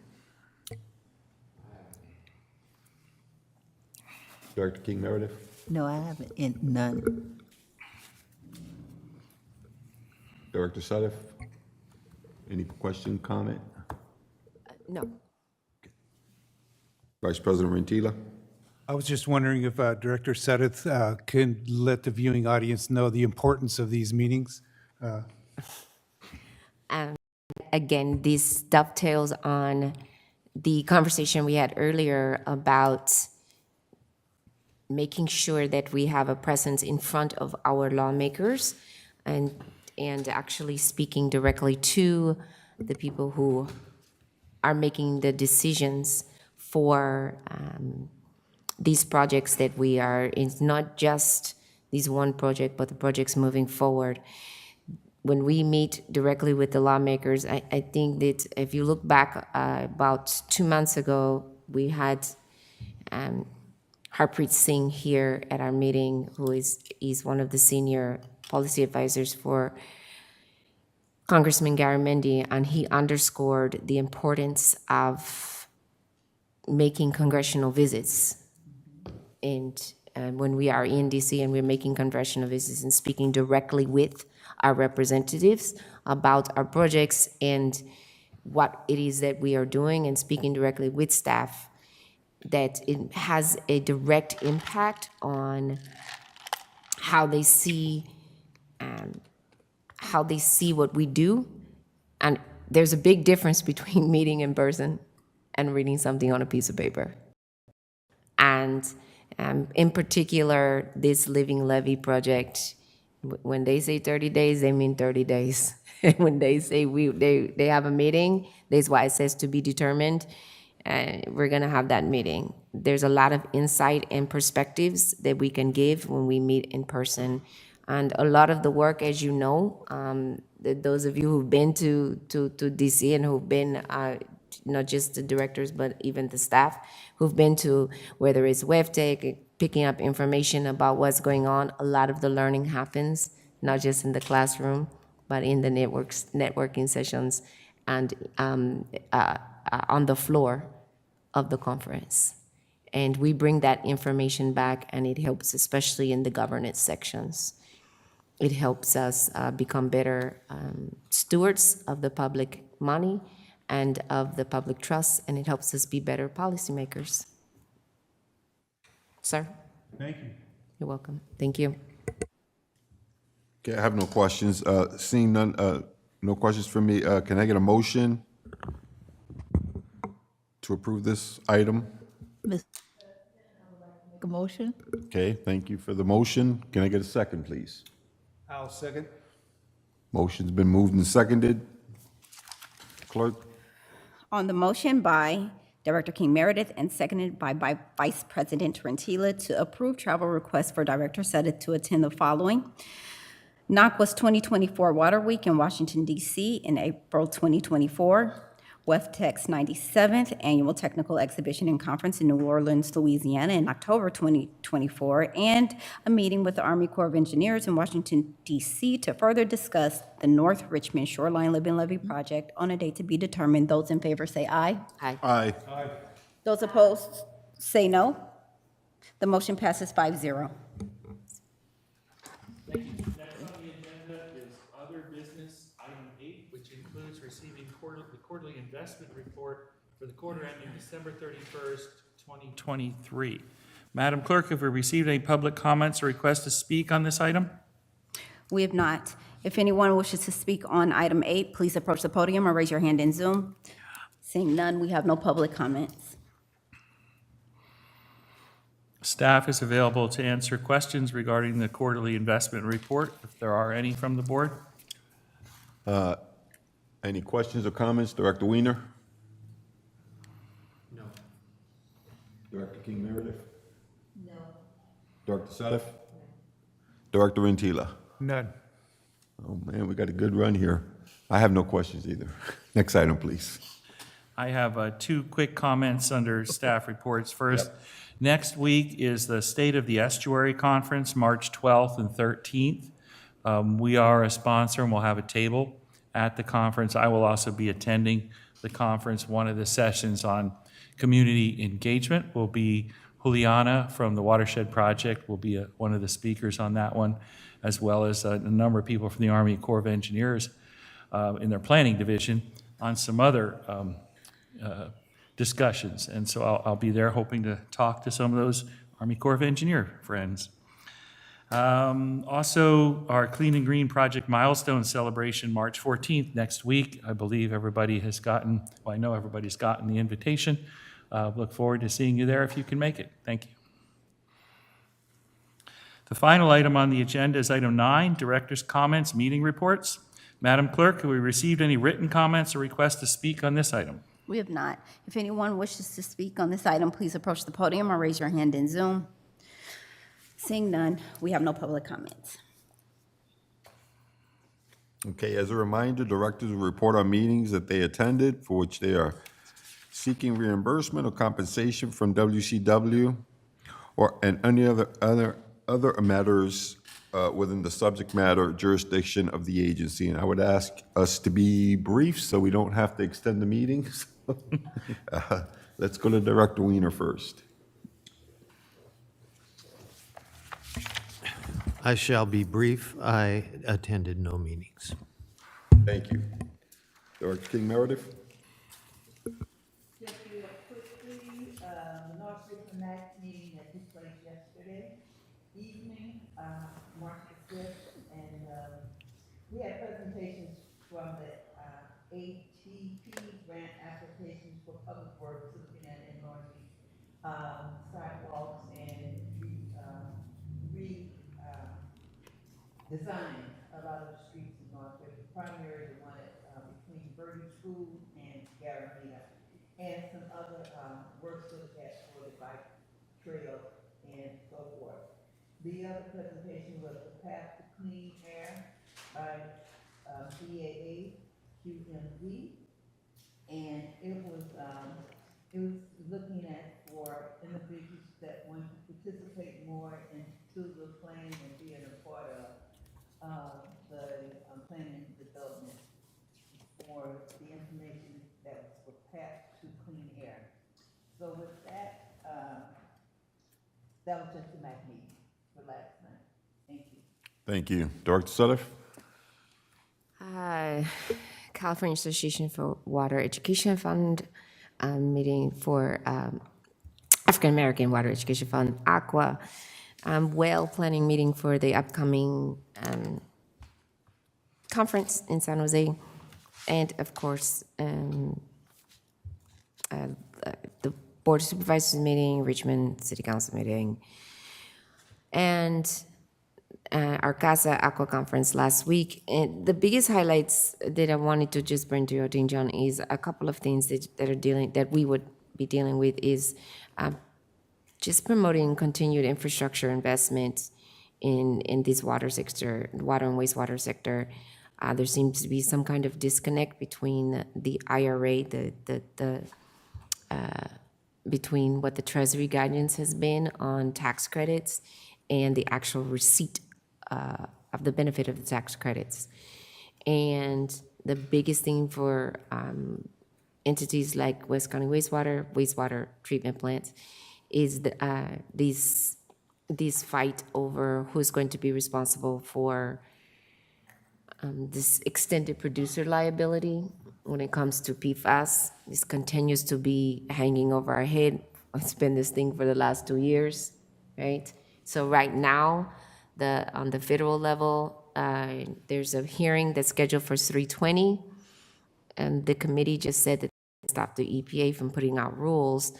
Director King Meredith? No, I haven't, none. Director Suddeth? Any question, comment? No. Vice President Rentila? I was just wondering if Director Suddeth can let the viewing audience know the importance of these meetings. Again, this dovetails on the conversation we had earlier about making sure that we have a presence in front of our lawmakers and actually speaking directly to the people who are making the decisions for these projects that we are, it's not just this one project, but the projects moving forward. When we meet directly with the lawmakers, I think that if you look back about 2 months ago, we had Harpreet Singh here at our meeting, who is one of the senior policy advisors for Congressman Garamendi, and he underscored the importance of making congressional visits. And when we are in DC and we're making congressional visits and speaking directly with our representatives about our projects and what it is that we are doing, and speaking directly with staff, that it has a direct impact on how they see what we do. And there's a big difference between meeting in person and reading something on a piece of paper. And in particular, this Living Levee project, when they say 30 days, they mean 30 days. When they say they have a meeting, that's why it says to be determined. We're gonna have that meeting. There's a lot of insight and perspectives that we can give when we meet in person. And a lot of the work, as you know, those of you who've been to DC and who've been, not just the directors, but even the staff who've been to, whether it's WebTech, picking up information about what's going on, a lot of the learning happens, not just in the classroom, but in the networking sessions and on the floor of the conference. And we bring that information back, and it helps, especially in the governance sections. It helps us become better stewards of the public money and of the public trust, and it helps us be better policymakers. Sir? Thank you. You're welcome. Thank you. Okay, I have no questions. Seeing none, no questions from me. Can I get a motion to approve this item? Make a motion? Okay, thank you for the motion. Can I get a second, please? I'll second. Motion's been moved and seconded. Clerk? On the motion by Director King Meredith and seconded by Vice President Rentila to approve travel requests for Director Sudduth to attend the following: NACWA's 2024 Water Week in Washington, D.C. in April 2024, WEFTEC's 97th Annual Technical Exhibition and Conference in New Orleans, Louisiana in October 2024, and a meeting with the Army Corps of Engineers in Washington, D.C. to further discuss the North Richmond Shoreline Living Levee project on a date to be determined. Those in favor say aye. Aye. Aye. Those opposed say no. The motion passes 5-0. Thank you. Next on the agenda is other business, item 8, which includes receiving the quarterly investment report for the quarter ending December 31st, 2023. Madam Clerk, have we received any public comments or requests to speak on this item? We have not. If anyone wishes to speak on item 8, please approach the podium or raise your hand in Zoom. Seeing none, we have no public comments. Staff is available to answer questions regarding the quarterly investment report, if there are any from the board. Any questions or comments? Director Weiner? No. Director King Meredith? No. Director Sudduth? Director Rentila? None. Oh, man, we got a good run here. I have no questions either. Next item, please. I have 2 quick comments under staff reports. First, next week is the State of the Estuary Conference, March 12th and 13th. We are a sponsor and we'll have a table at the conference. I will also be attending the conference. One of the sessions on community engagement will be Juliana from the Watershed Project will be one of the speakers on that one, as well as a number of people from the Army Corps of Engineers in their planning division on some other discussions. And so I'll be there hoping to talk to some of those Army Corps of Engineer friends. Also, our Clean and Green Project milestone celebration, March 14th, next week. I believe everybody has gotten, well, I know everybody's gotten the invitation. Look forward to seeing you there if you can make it. Thank you. The final item on the agenda is item 9, Director's Comments, Meeting Reports. Madam Clerk, have we received any written comments or requests to speak on this item? We have not. If anyone wishes to speak on this item, please approach the podium or raise your hand in Zoom. Seeing none, we have no public comments. Okay, as a reminder, directors will report on meetings that they attended for which they are seeking reimbursement or compensation from WCW and any other matters within the subject matter jurisdiction of the agency. And I would ask us to be brief so we don't have to extend the meetings. Let's go to Director Weiner first. I shall be brief. I attended no meetings. Thank you. Director King Meredith? Just do it quickly, the North River Connect meeting that took place yesterday evening, March the 5th, and we had presentations from the ATP grant applications for public works, looking at in North sidewalks and design a lot of the streets in North River, primarily the one between Birdie School and Garamita, and some other works to look at for the bike trail and so forth. The other presentation was the Path to Clean Air by BAA QMD, and it was looking at for individuals that want to participate more into the plan and being a part of the planning and development for the information that was for Path to Clean Air. So with that, that was just the MAC meeting for last night. Thank you. Thank you. Director Sutter? California Association for Water Education Fund meeting for African American Water Education Fund, ACWA. Well planning meeting for the upcoming conference in San Jose, and of course the Board of Supervisors meeting, Richmond City Council meeting, and our Casa Aqua conference last week. And the biggest highlights that I wanted to just bring to your attention is a couple of things that we would be dealing with is just promoting continued infrastructure investment in this water sector, water and wastewater sector. There seems to be some kind of disconnect between the IRA, between what the Treasury guidance has been on tax credits and the actual receipt of the benefit of the tax credits. And the biggest thing for entities like West County wastewater treatment plants is this fight over who's going to be responsible for this extended producer liability when it comes to PFAS. This continues to be hanging over our head. It's been this thing for the last 2 years, right? So right now, on the federal level, there's a hearing that's scheduled for 3/20, and the committee just said that they stopped the EPA from putting out rules,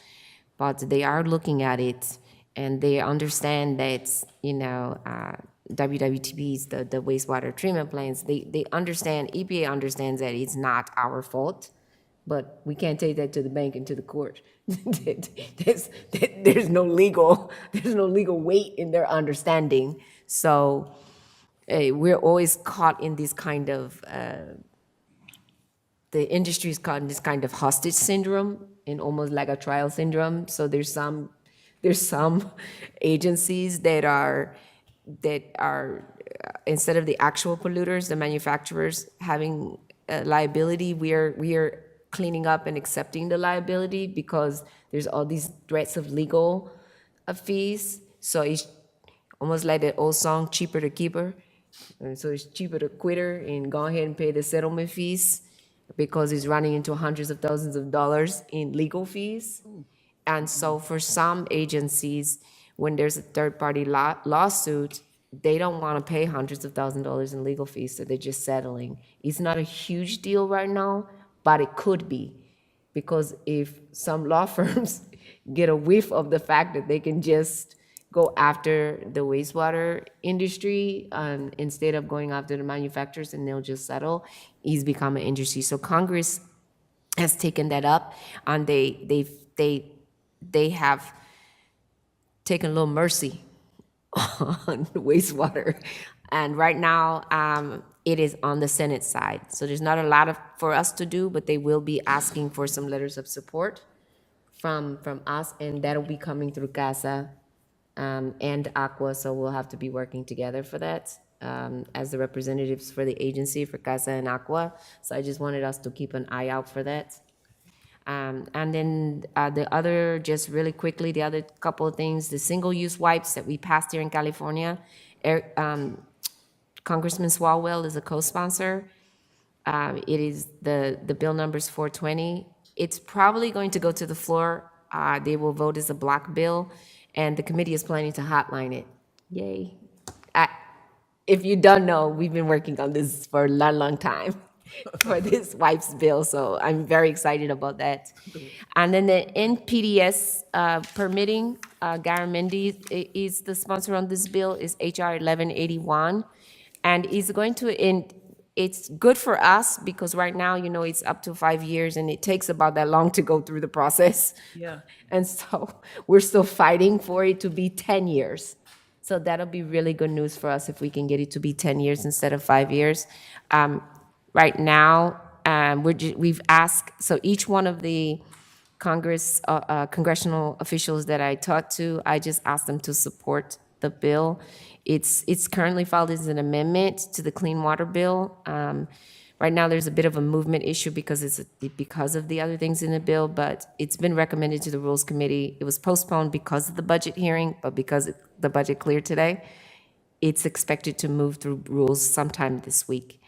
but they are looking at it, and they understand that, WWTPs, the wastewater treatment plants, they understand, EPA understands that it's not our fault, but we can't take that to the bank and to the court. There's no legal weight in their understanding. So we're always caught in this kind of, the industry is caught in this kind of hostage syndrome and almost like a trial syndrome. So there's some agencies that are instead of the actual polluters, the manufacturers having liability, we are cleaning up and accepting the liability because there's all these threats of legal fees. So it's almost like that old song, cheaper to keep her. And so it's cheaper to quit her and go ahead and pay the settlement fees because it's running into hundreds of thousands of dollars in legal fees. And so for some agencies, when there's a third-party lawsuit, they don't want to pay hundreds of thousands of dollars in legal fees, so they're just settling. It's not a huge deal right now, but it could be, because if some law firms get a whiff of the fact that they can just go after the wastewater industry instead of going after the manufacturers, and they'll just settle, it's become an industry. So Congress has taken that up, and they have taken a little mercy on the wastewater. And right now, it is on the Senate side. So there's not a lot for us to do, but they will be asking for some letters of support from us, and that'll be coming through CASA and Aqua, so we'll have to be working together for that as the representatives for the agency for CASA and Aqua. So I just wanted us to keep an eye out for that. And then the other, just really quickly, the other couple of things, the single-use wipes that we passed here in California, Congressman Swalwell is a co-sponsor. It is, the bill number is 420. It's probably going to go to the floor. They will vote as a block bill, and the committee is planning to hotline it. Yay. If you don't know, we've been working on this for a long, long time for this wipes bill, so I'm very excited about that. And then the NPDS permitting, Garamendi is the sponsor on this bill, is HR 1181. And is going to, it's good for us because right now, you know, it's up to 5 years and it takes about that long to go through the process. Yeah. And so we're still fighting for it to be 10 years. So that'll be really good news for us if we can get it to be 10 years instead of 5 years. Right now, we've asked, so each one of the congressional officials that I talked to, I just asked them to support the bill. It's currently filed as an amendment to the Clean Water Bill. Right now, there's a bit of a movement issue because of the other things in the bill, but it's been recommended to the Rules Committee. It was postponed because of the budget hearing, but because the budget cleared today, it's expected to move through rules sometime this week.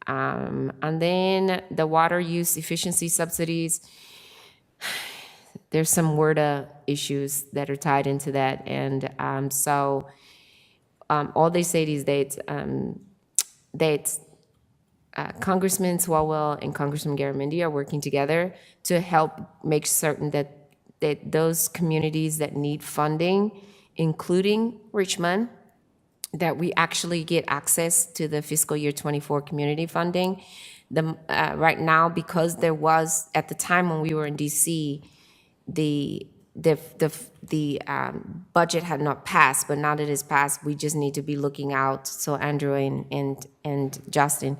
And then the water use efficiency subsidies, there's some WRDA issues that are tied into that. And all they say is that Congressman Swalwell and Congressman Garamendi are working together to help make certain that those communities that need funding, including Richmond, that we actually get access to the fiscal year 24 community funding. Right now, because there was, at the time when we were in DC, the budget had not passed, but now that it's passed, we just need to be looking out. So Andrew and Justin,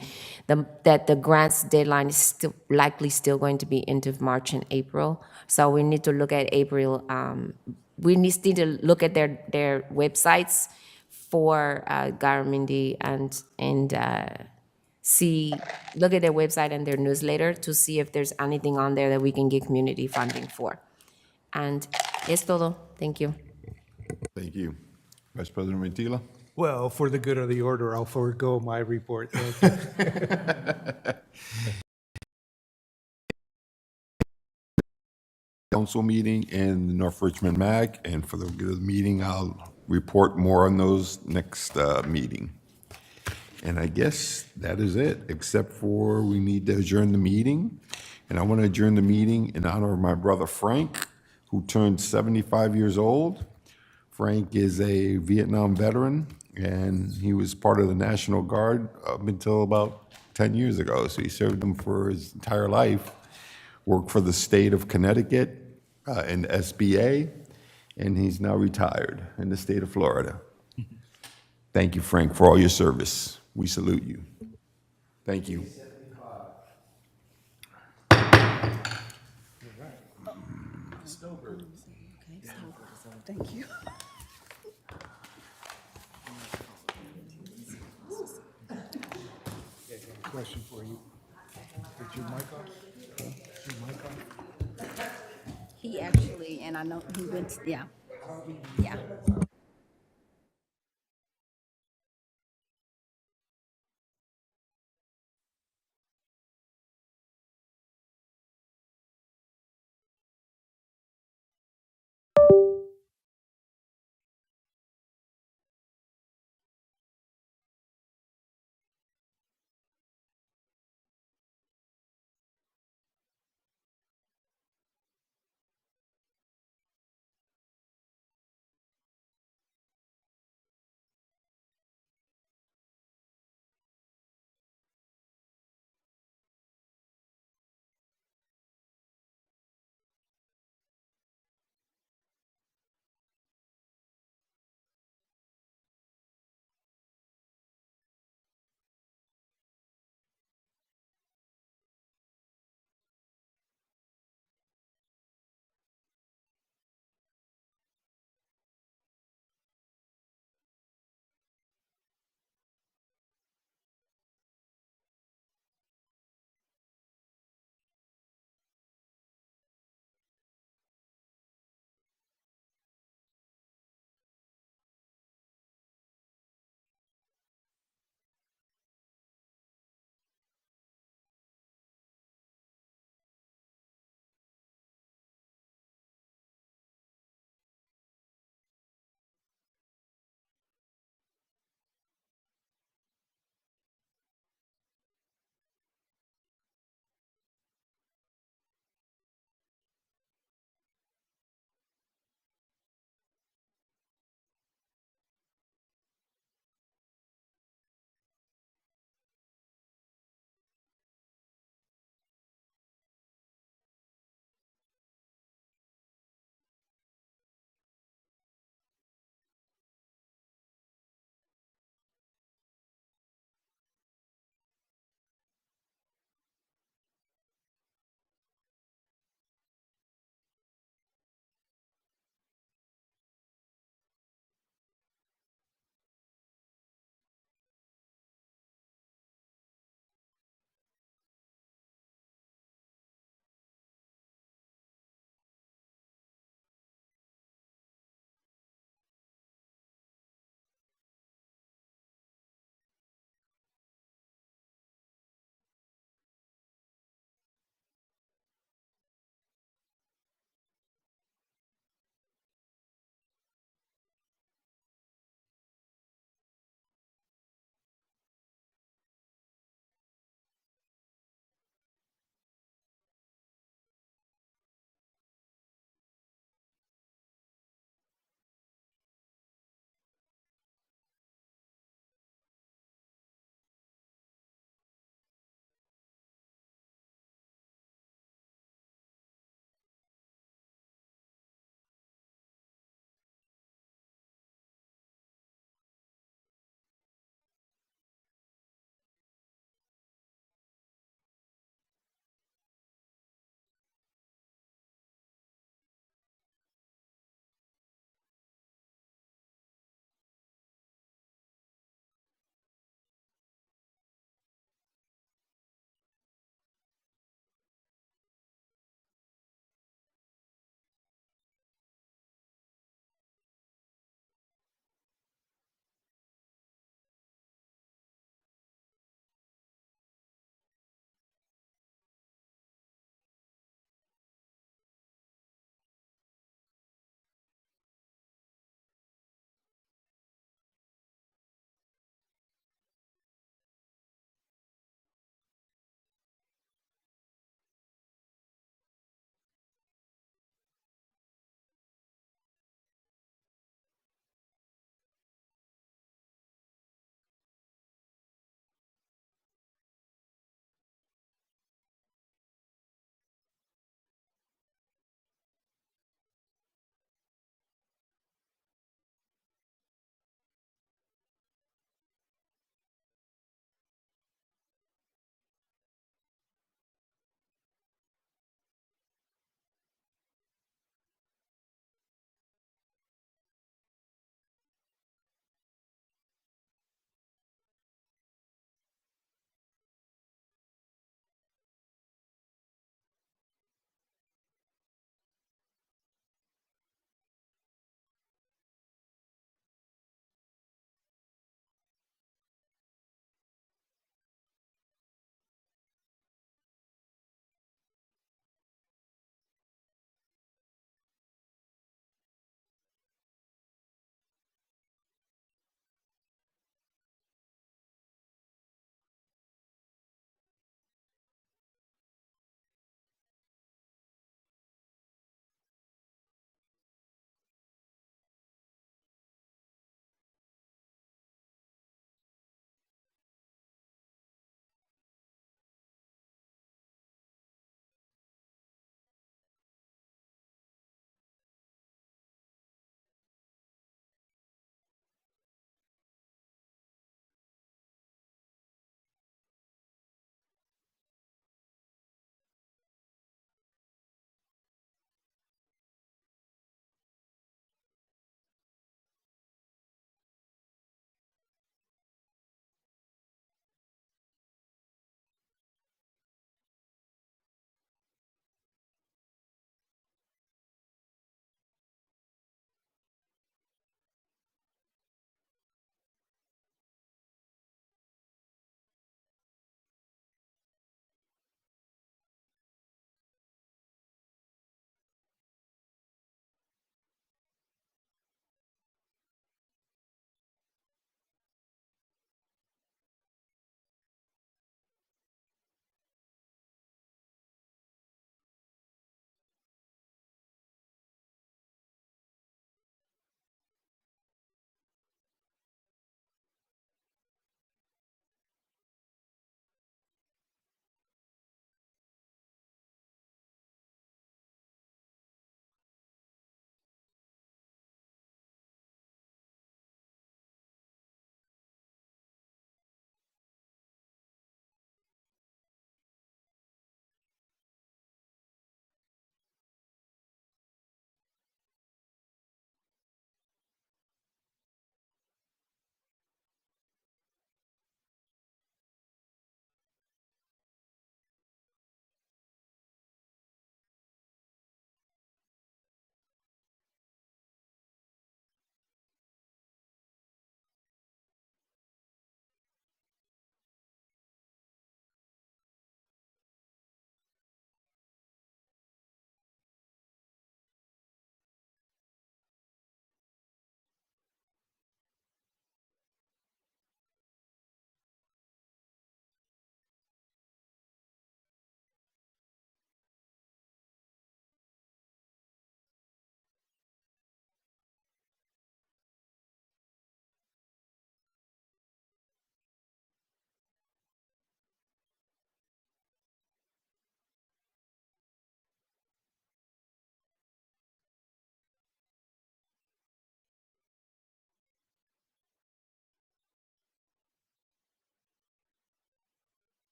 that the grants deadline is still likely going to be end of March and April. So we need to look at April. We need to look at their websites for Garamendi and look at their website and their newsletter to see if there's anything on there that we can get community funding for. And es todo. Thank you. Thank you. Vice President Rentila? Well, for the good of the order, I'll forego my report. Thank you. Council meeting in the North Richmond MAG, and for the good of the meeting, I'll report more on those next meeting. And I guess that is it, except for we need to adjourn the meeting. And I want to adjourn the meeting in honor of my brother Frank, who turned 75 years old. Frank is a Vietnam veteran, and he was part of the National Guard up until about 10 years ago. So he served them for his entire life, worked for the state of Connecticut and SBA, and he's now retired in the state of Florida. Thank you, Frank, for all your service. We salute you. Thank you. Thank you. Question for you. Is your mic off? Is your mic off? He actually, and I know he went, yeah.